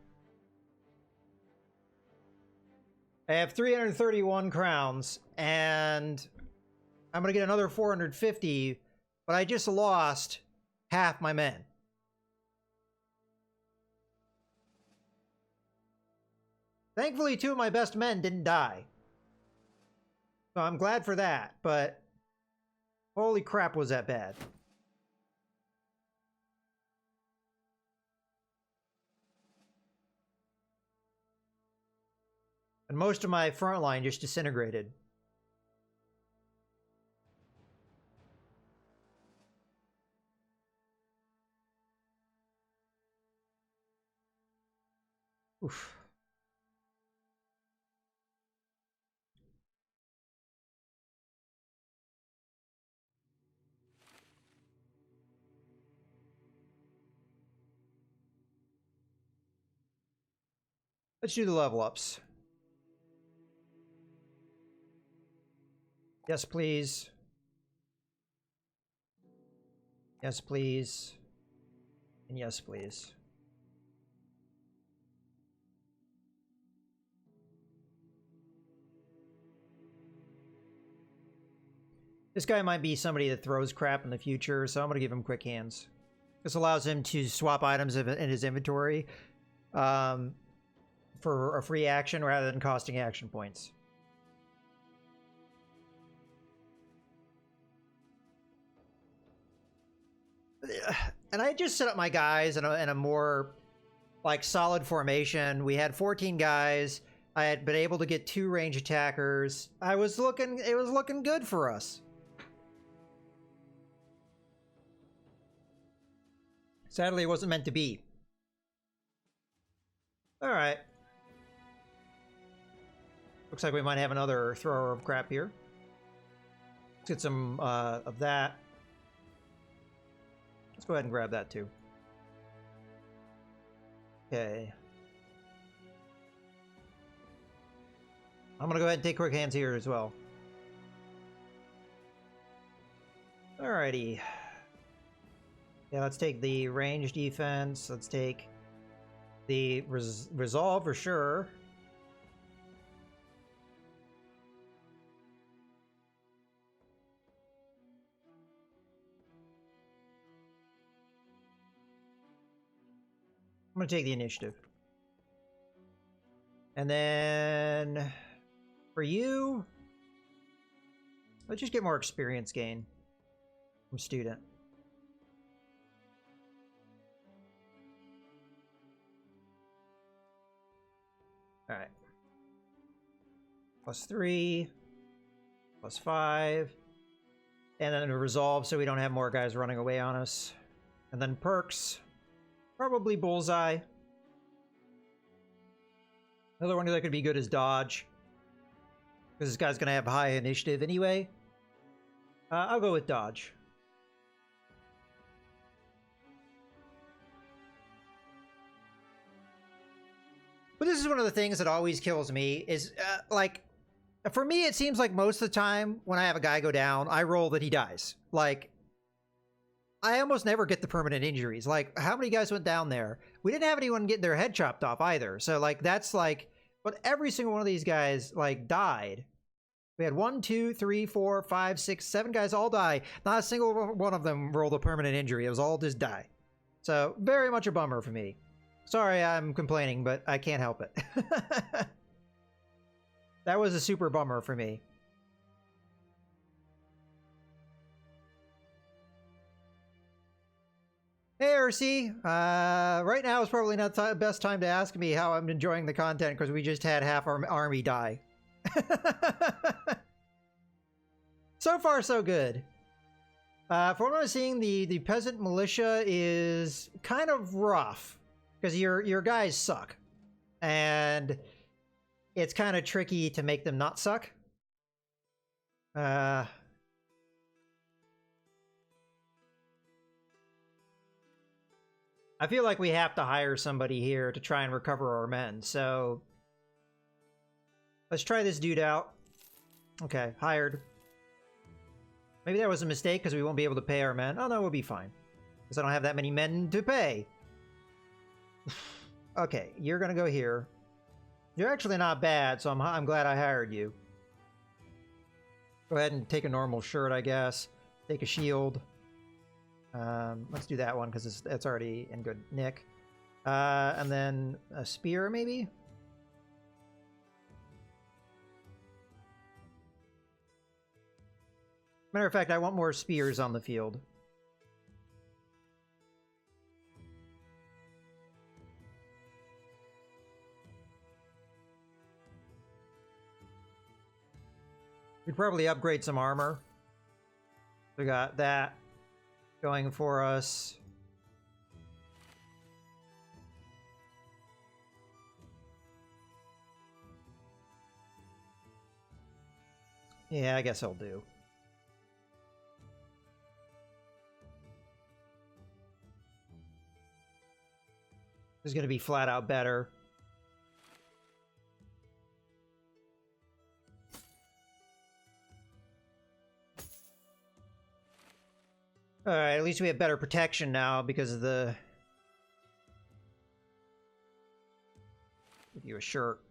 I have 331 crowns, and I'm going to get another 450, but I just lost half my men. Thankfully, 2 of my best men didn't die. So I'm glad for that, but holy crap, was that bad. And most of my front line just disintegrated. Oof. Let's do the level ups. Yes, please. Yes, please. And yes, please. This guy might be somebody that throws crap in the future, so I'm going to give him quick hands. This allows him to swap items in his inventory for a free action rather than costing action points. And I just set up my guys in a more like solid formation. We had 14 guys. I had been able to get 2 range attackers. It was looking good for us. Sadly, it wasn't meant to be. All right. Looks like we might have another thrower of crap here. Let's get some of that. Let's go ahead and grab that too. Okay. I'm gonna go ahead and take quick hands here as well. Alrighty. Yeah, let's take the range defense. Let's take the resolve for sure. I'm gonna take the initiative. And then for you, let's just get more experience gain from student. All right. +3, +5. And then a resolve so we don't have more guys running away on us. And then perks. Probably bullseye. Another one that could be good is dodge. Because this guy's going to have high initiative anyway. I'll go with dodge. But this is one of the things that always kills me is, like, for me, it seems like most of the time when I have a guy go down, I roll that he dies. Like, I almost never get the permanent injuries. Like, how many guys went down there? We didn't have anyone getting their head chopped off either. So, like, that's like, but every single one of these guys, like, died. We had 1, 2, 3, 4, 5, 6, 7 guys all die. Not a single one of them rolled a permanent injury. It was all just die. So, very much a bummer for me. Sorry I'm complaining, but I can't help it. That was a super bummer for me. Hey, RC. Right now is probably not the best time to ask me how I'm enjoying the content because we just had half our army die. So far, so good. From what I'm seeing, the peasant militia is kind of rough because your guys suck, and it's kind of tricky to make them not suck. I feel like we have to hire somebody here to try and recover our men, so let's try this dude out. Okay, hired. Maybe that was a mistake because we won't be able to pay our men. Oh no, we'll be fine. Because I don't have that many men to pay. Okay, you're gonna go here. You're actually not bad, so I'm glad I hired you. Go ahead and take a normal shirt, I guess. Take a shield. Let's do that one because it's already in good nick. And then a spear, maybe? Matter of fact, I want more spears on the field. We'd probably upgrade some armor. We got that going for us. Yeah, I guess I'll do. This is going to be flat out better. Alright, at least we have better protection now because of the... Give you a shirt.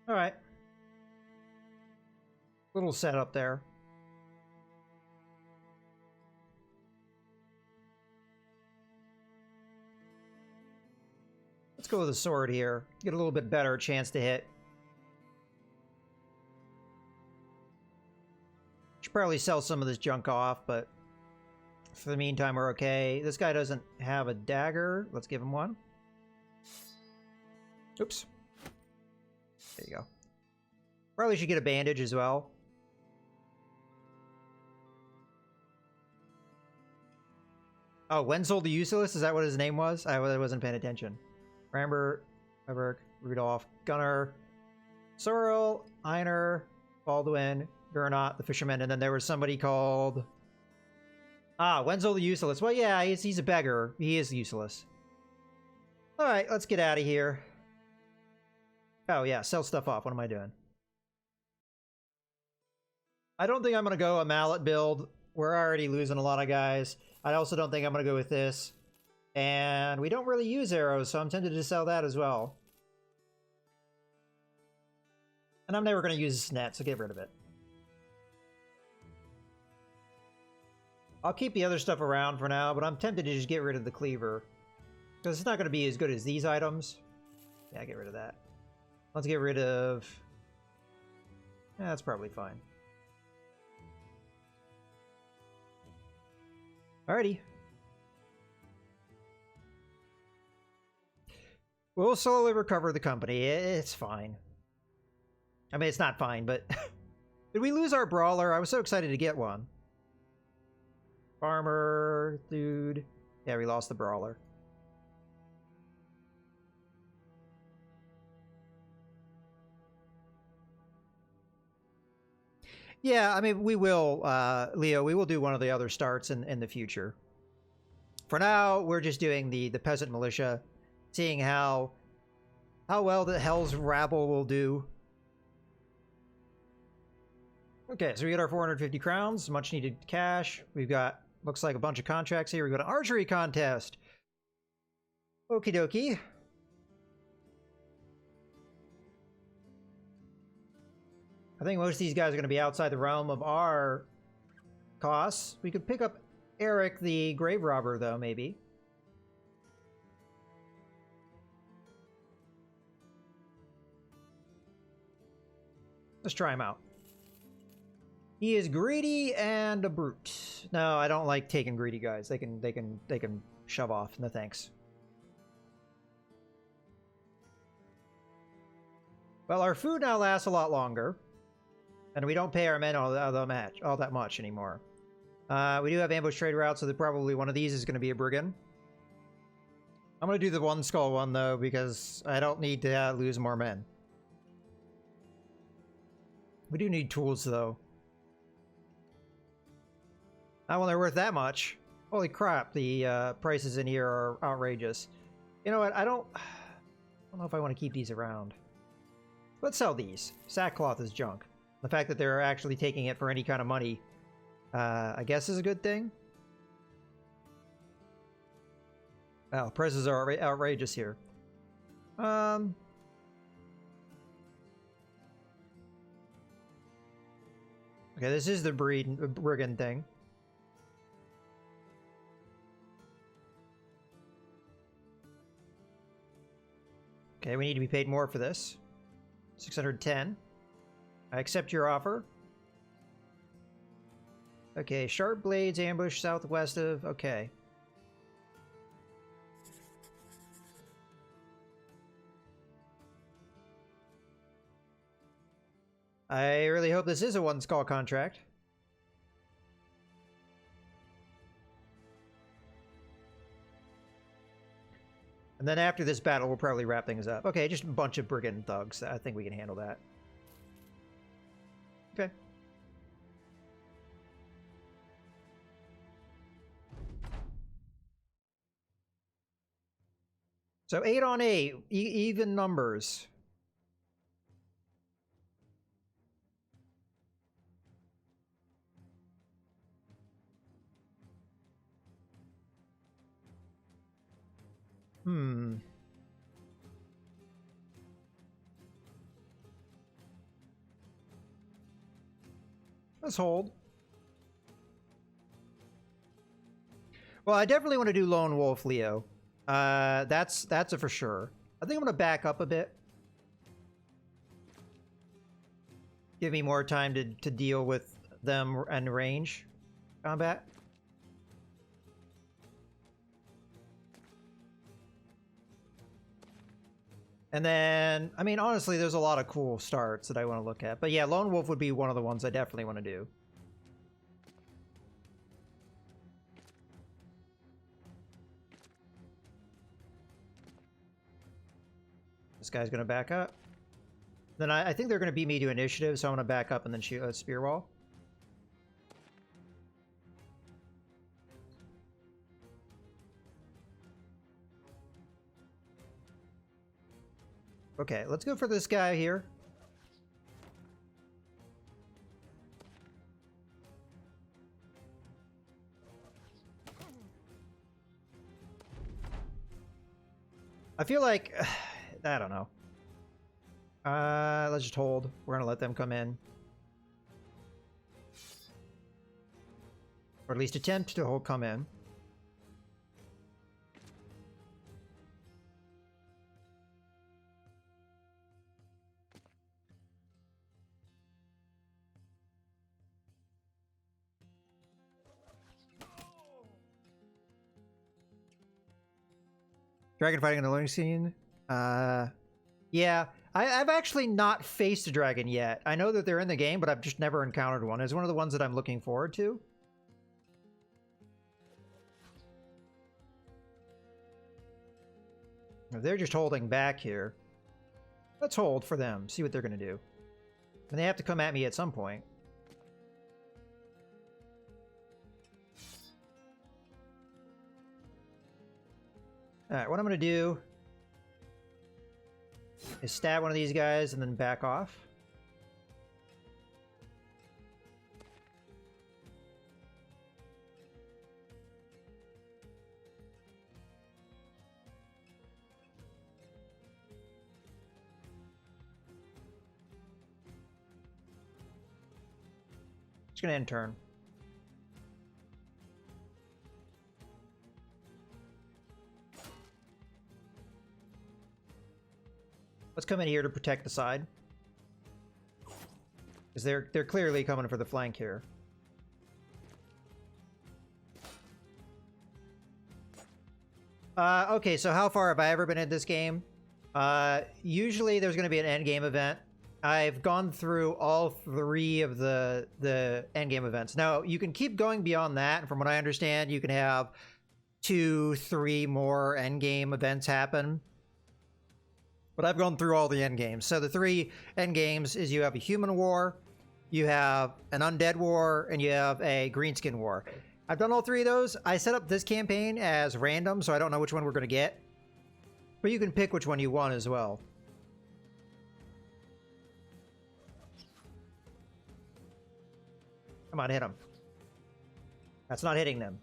Alright. Little setup there. Let's go with a sword here. Get a little bit better chance to hit. Should probably sell some of this junk off, but for the meantime, we're okay. This guy doesn't have a dagger. Let's give him one. Oops. There you go. Probably should get a bandage as well. Oh, Wenzel the Useless? Is that what his name was? I wasn't paying attention. Rambert, Rudolph, Gunnar, Sorrel, Einar, Baldwin, Gernot, the fisherman, and then there was somebody called... Ah, Wenzel the Useless. Well, yeah, he's a beggar. He is useless. Alright, let's get out of here. Oh, yeah, sell stuff off. What am I doing? I don't think I'm going to go a mallet build. We're already losing a lot of guys. I also don't think I'm going to go with this. And we don't really use arrows, so I'm tempted to sell that as well. And I'm never going to use this net, so get rid of it. I'll keep the other stuff around for now, but I'm tempted to just get rid of the cleaver. Because it's not going to be as good as these items. Yeah, get rid of that. Let's get rid of... Yeah, that's probably fine. Alrighty. We'll slowly recover the company. It's fine. I mean, it's not fine, but... Did we lose our brawler? I was so excited to get one. Farmer, dude. Yeah, we lost the brawler. Yeah, I mean, we will, Leo, we will do one of the other starts in the future. For now, we're just doing the peasant militia, seeing how well the hell's rabble will do. Okay, so we get our 450 crowns, much needed cash. We've got, looks like a bunch of contracts here. We've got an archery contest. Okie dokie. I think most of these guys are going to be outside the realm of our costs. We could pick up Eric, the grave robber, though, maybe. Let's try him out. He is greedy and a brute. No, I don't like taking greedy guys. They can shove off. No thanks. Well, our food now lasts a lot longer. And we don't pay our men all that much anymore. We do have ambush trade routes, so probably one of these is going to be a brigand. I'm going to do the one skull one, though, because I don't need to lose more men. We do need tools, though. Not when they're worth that much. Holy crap, the prices in here are outrageous. You know what, I don't know if I want to keep these around. Let's sell these. Sackcloth is junk. The fact that they're actually taking it for any kind of money, I guess is a good thing. Wow, prices are outrageous here. Okay, this is the brigand thing. Okay, we need to be paid more for this. 610. I accept your offer. Okay, sharp blades, ambush southwest of... Okay. I really hope this is a one skull contract. And then after this battle, we'll probably wrap things up. Okay, just a bunch of brigand thugs. I think we can handle that. Okay. So 8 on 8, even numbers. Let's hold. Well, I definitely want to do Lone Wolf, Leo. That's a for sure. I think I'm going to back up a bit. Give me more time to deal with them and range combat. And then, I mean, honestly, there's a lot of cool starts that I want to look at. But yeah, Lone Wolf would be one of the ones I definitely want to do. This guy's going to back up. Then I think they're going to beat me to initiative, so I'm going to back up and then shoot a spear wall. Okay, let's go for this guy here. I feel like... I don't know. Let's just hold. We're gonna let them come in. Or at least attempt to come in. Dragon fighting in the loading scene. Yeah. I've actually not faced a dragon yet. I know that they're in the game, but I've just never encountered one. It's one of the ones that I'm looking forward to. They're just holding back here. Let's hold for them, see what they're going to do. And they have to come at me at some point. Alright, what I'm going to do is stab one of these guys and then back off. Just gonna end turn. Let's come in here to protect the side. Because they're clearly coming for the flank here. Okay, so how far have I ever been in this game? Usually there's going to be an end game event. I've gone through all 3 of the end game events. Now, you can keep going beyond that, and from what I understand, you can have 2, 3 more end game events happen. But I've gone through all the end games. So the 3 end games is you have a human war, you have an undead war, and you have a greenskin war. I've done all 3 of those. I set up this campaign as random, so I don't know which one we're going to get. But you can pick which one you want as well. Come on, hit them. That's not hitting them.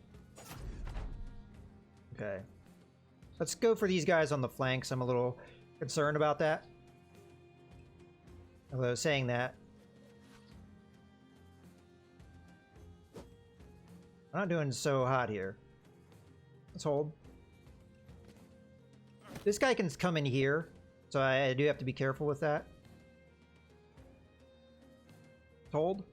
Okay. Let's go for these guys on the flanks. I'm a little concerned about that. Although saying that, I'm not doing so hot here. Let's hold. This guy can come in here, so I do have to be careful with that. Let's hold.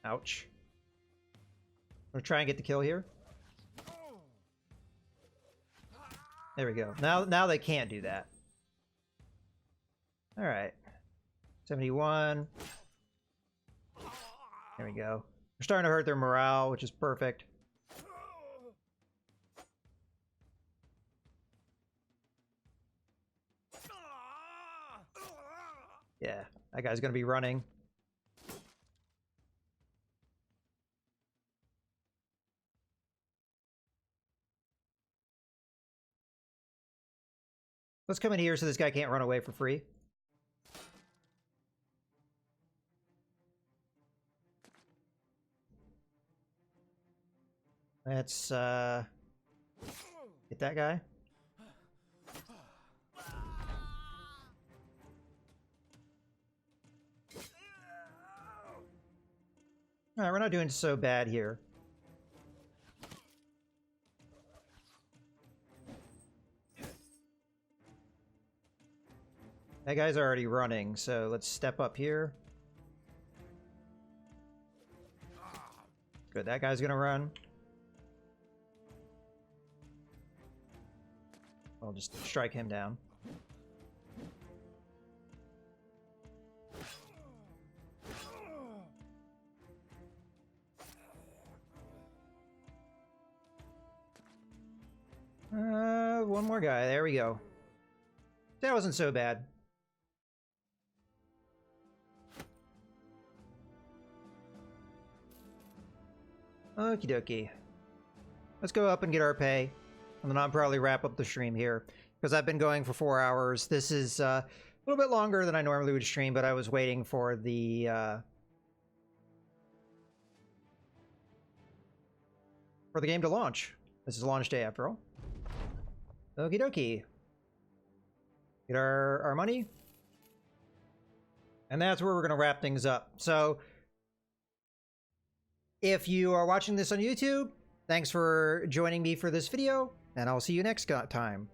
Ouch. I'm gonna try and get the kill here. There we go. Now they can't do that. All right. 71. There we go. We're starting to hurt their morale, which is perfect. Yeah, that guy's gonna be running. Let's come in here so this guy can't run away for free. Let's get that guy. Alright, we're not doing so bad here. That guy's already running, so let's step up here. Good, that guy's gonna run. I'll just strike him down. more guy. There we go. That wasn't so bad. Okie dokie. Let's go up and get our pay. And then I'll probably wrap up the stream here. Because I've been going for 4 hours. This is a little bit longer than I normally would stream, but I was waiting for the... for the game to launch. This is launch day after all. Okie dokie. Get our money. And that's where we're going to wrap things up. So, if you are watching this on YouTube, thanks for joining me for this video, and I'll see you next time.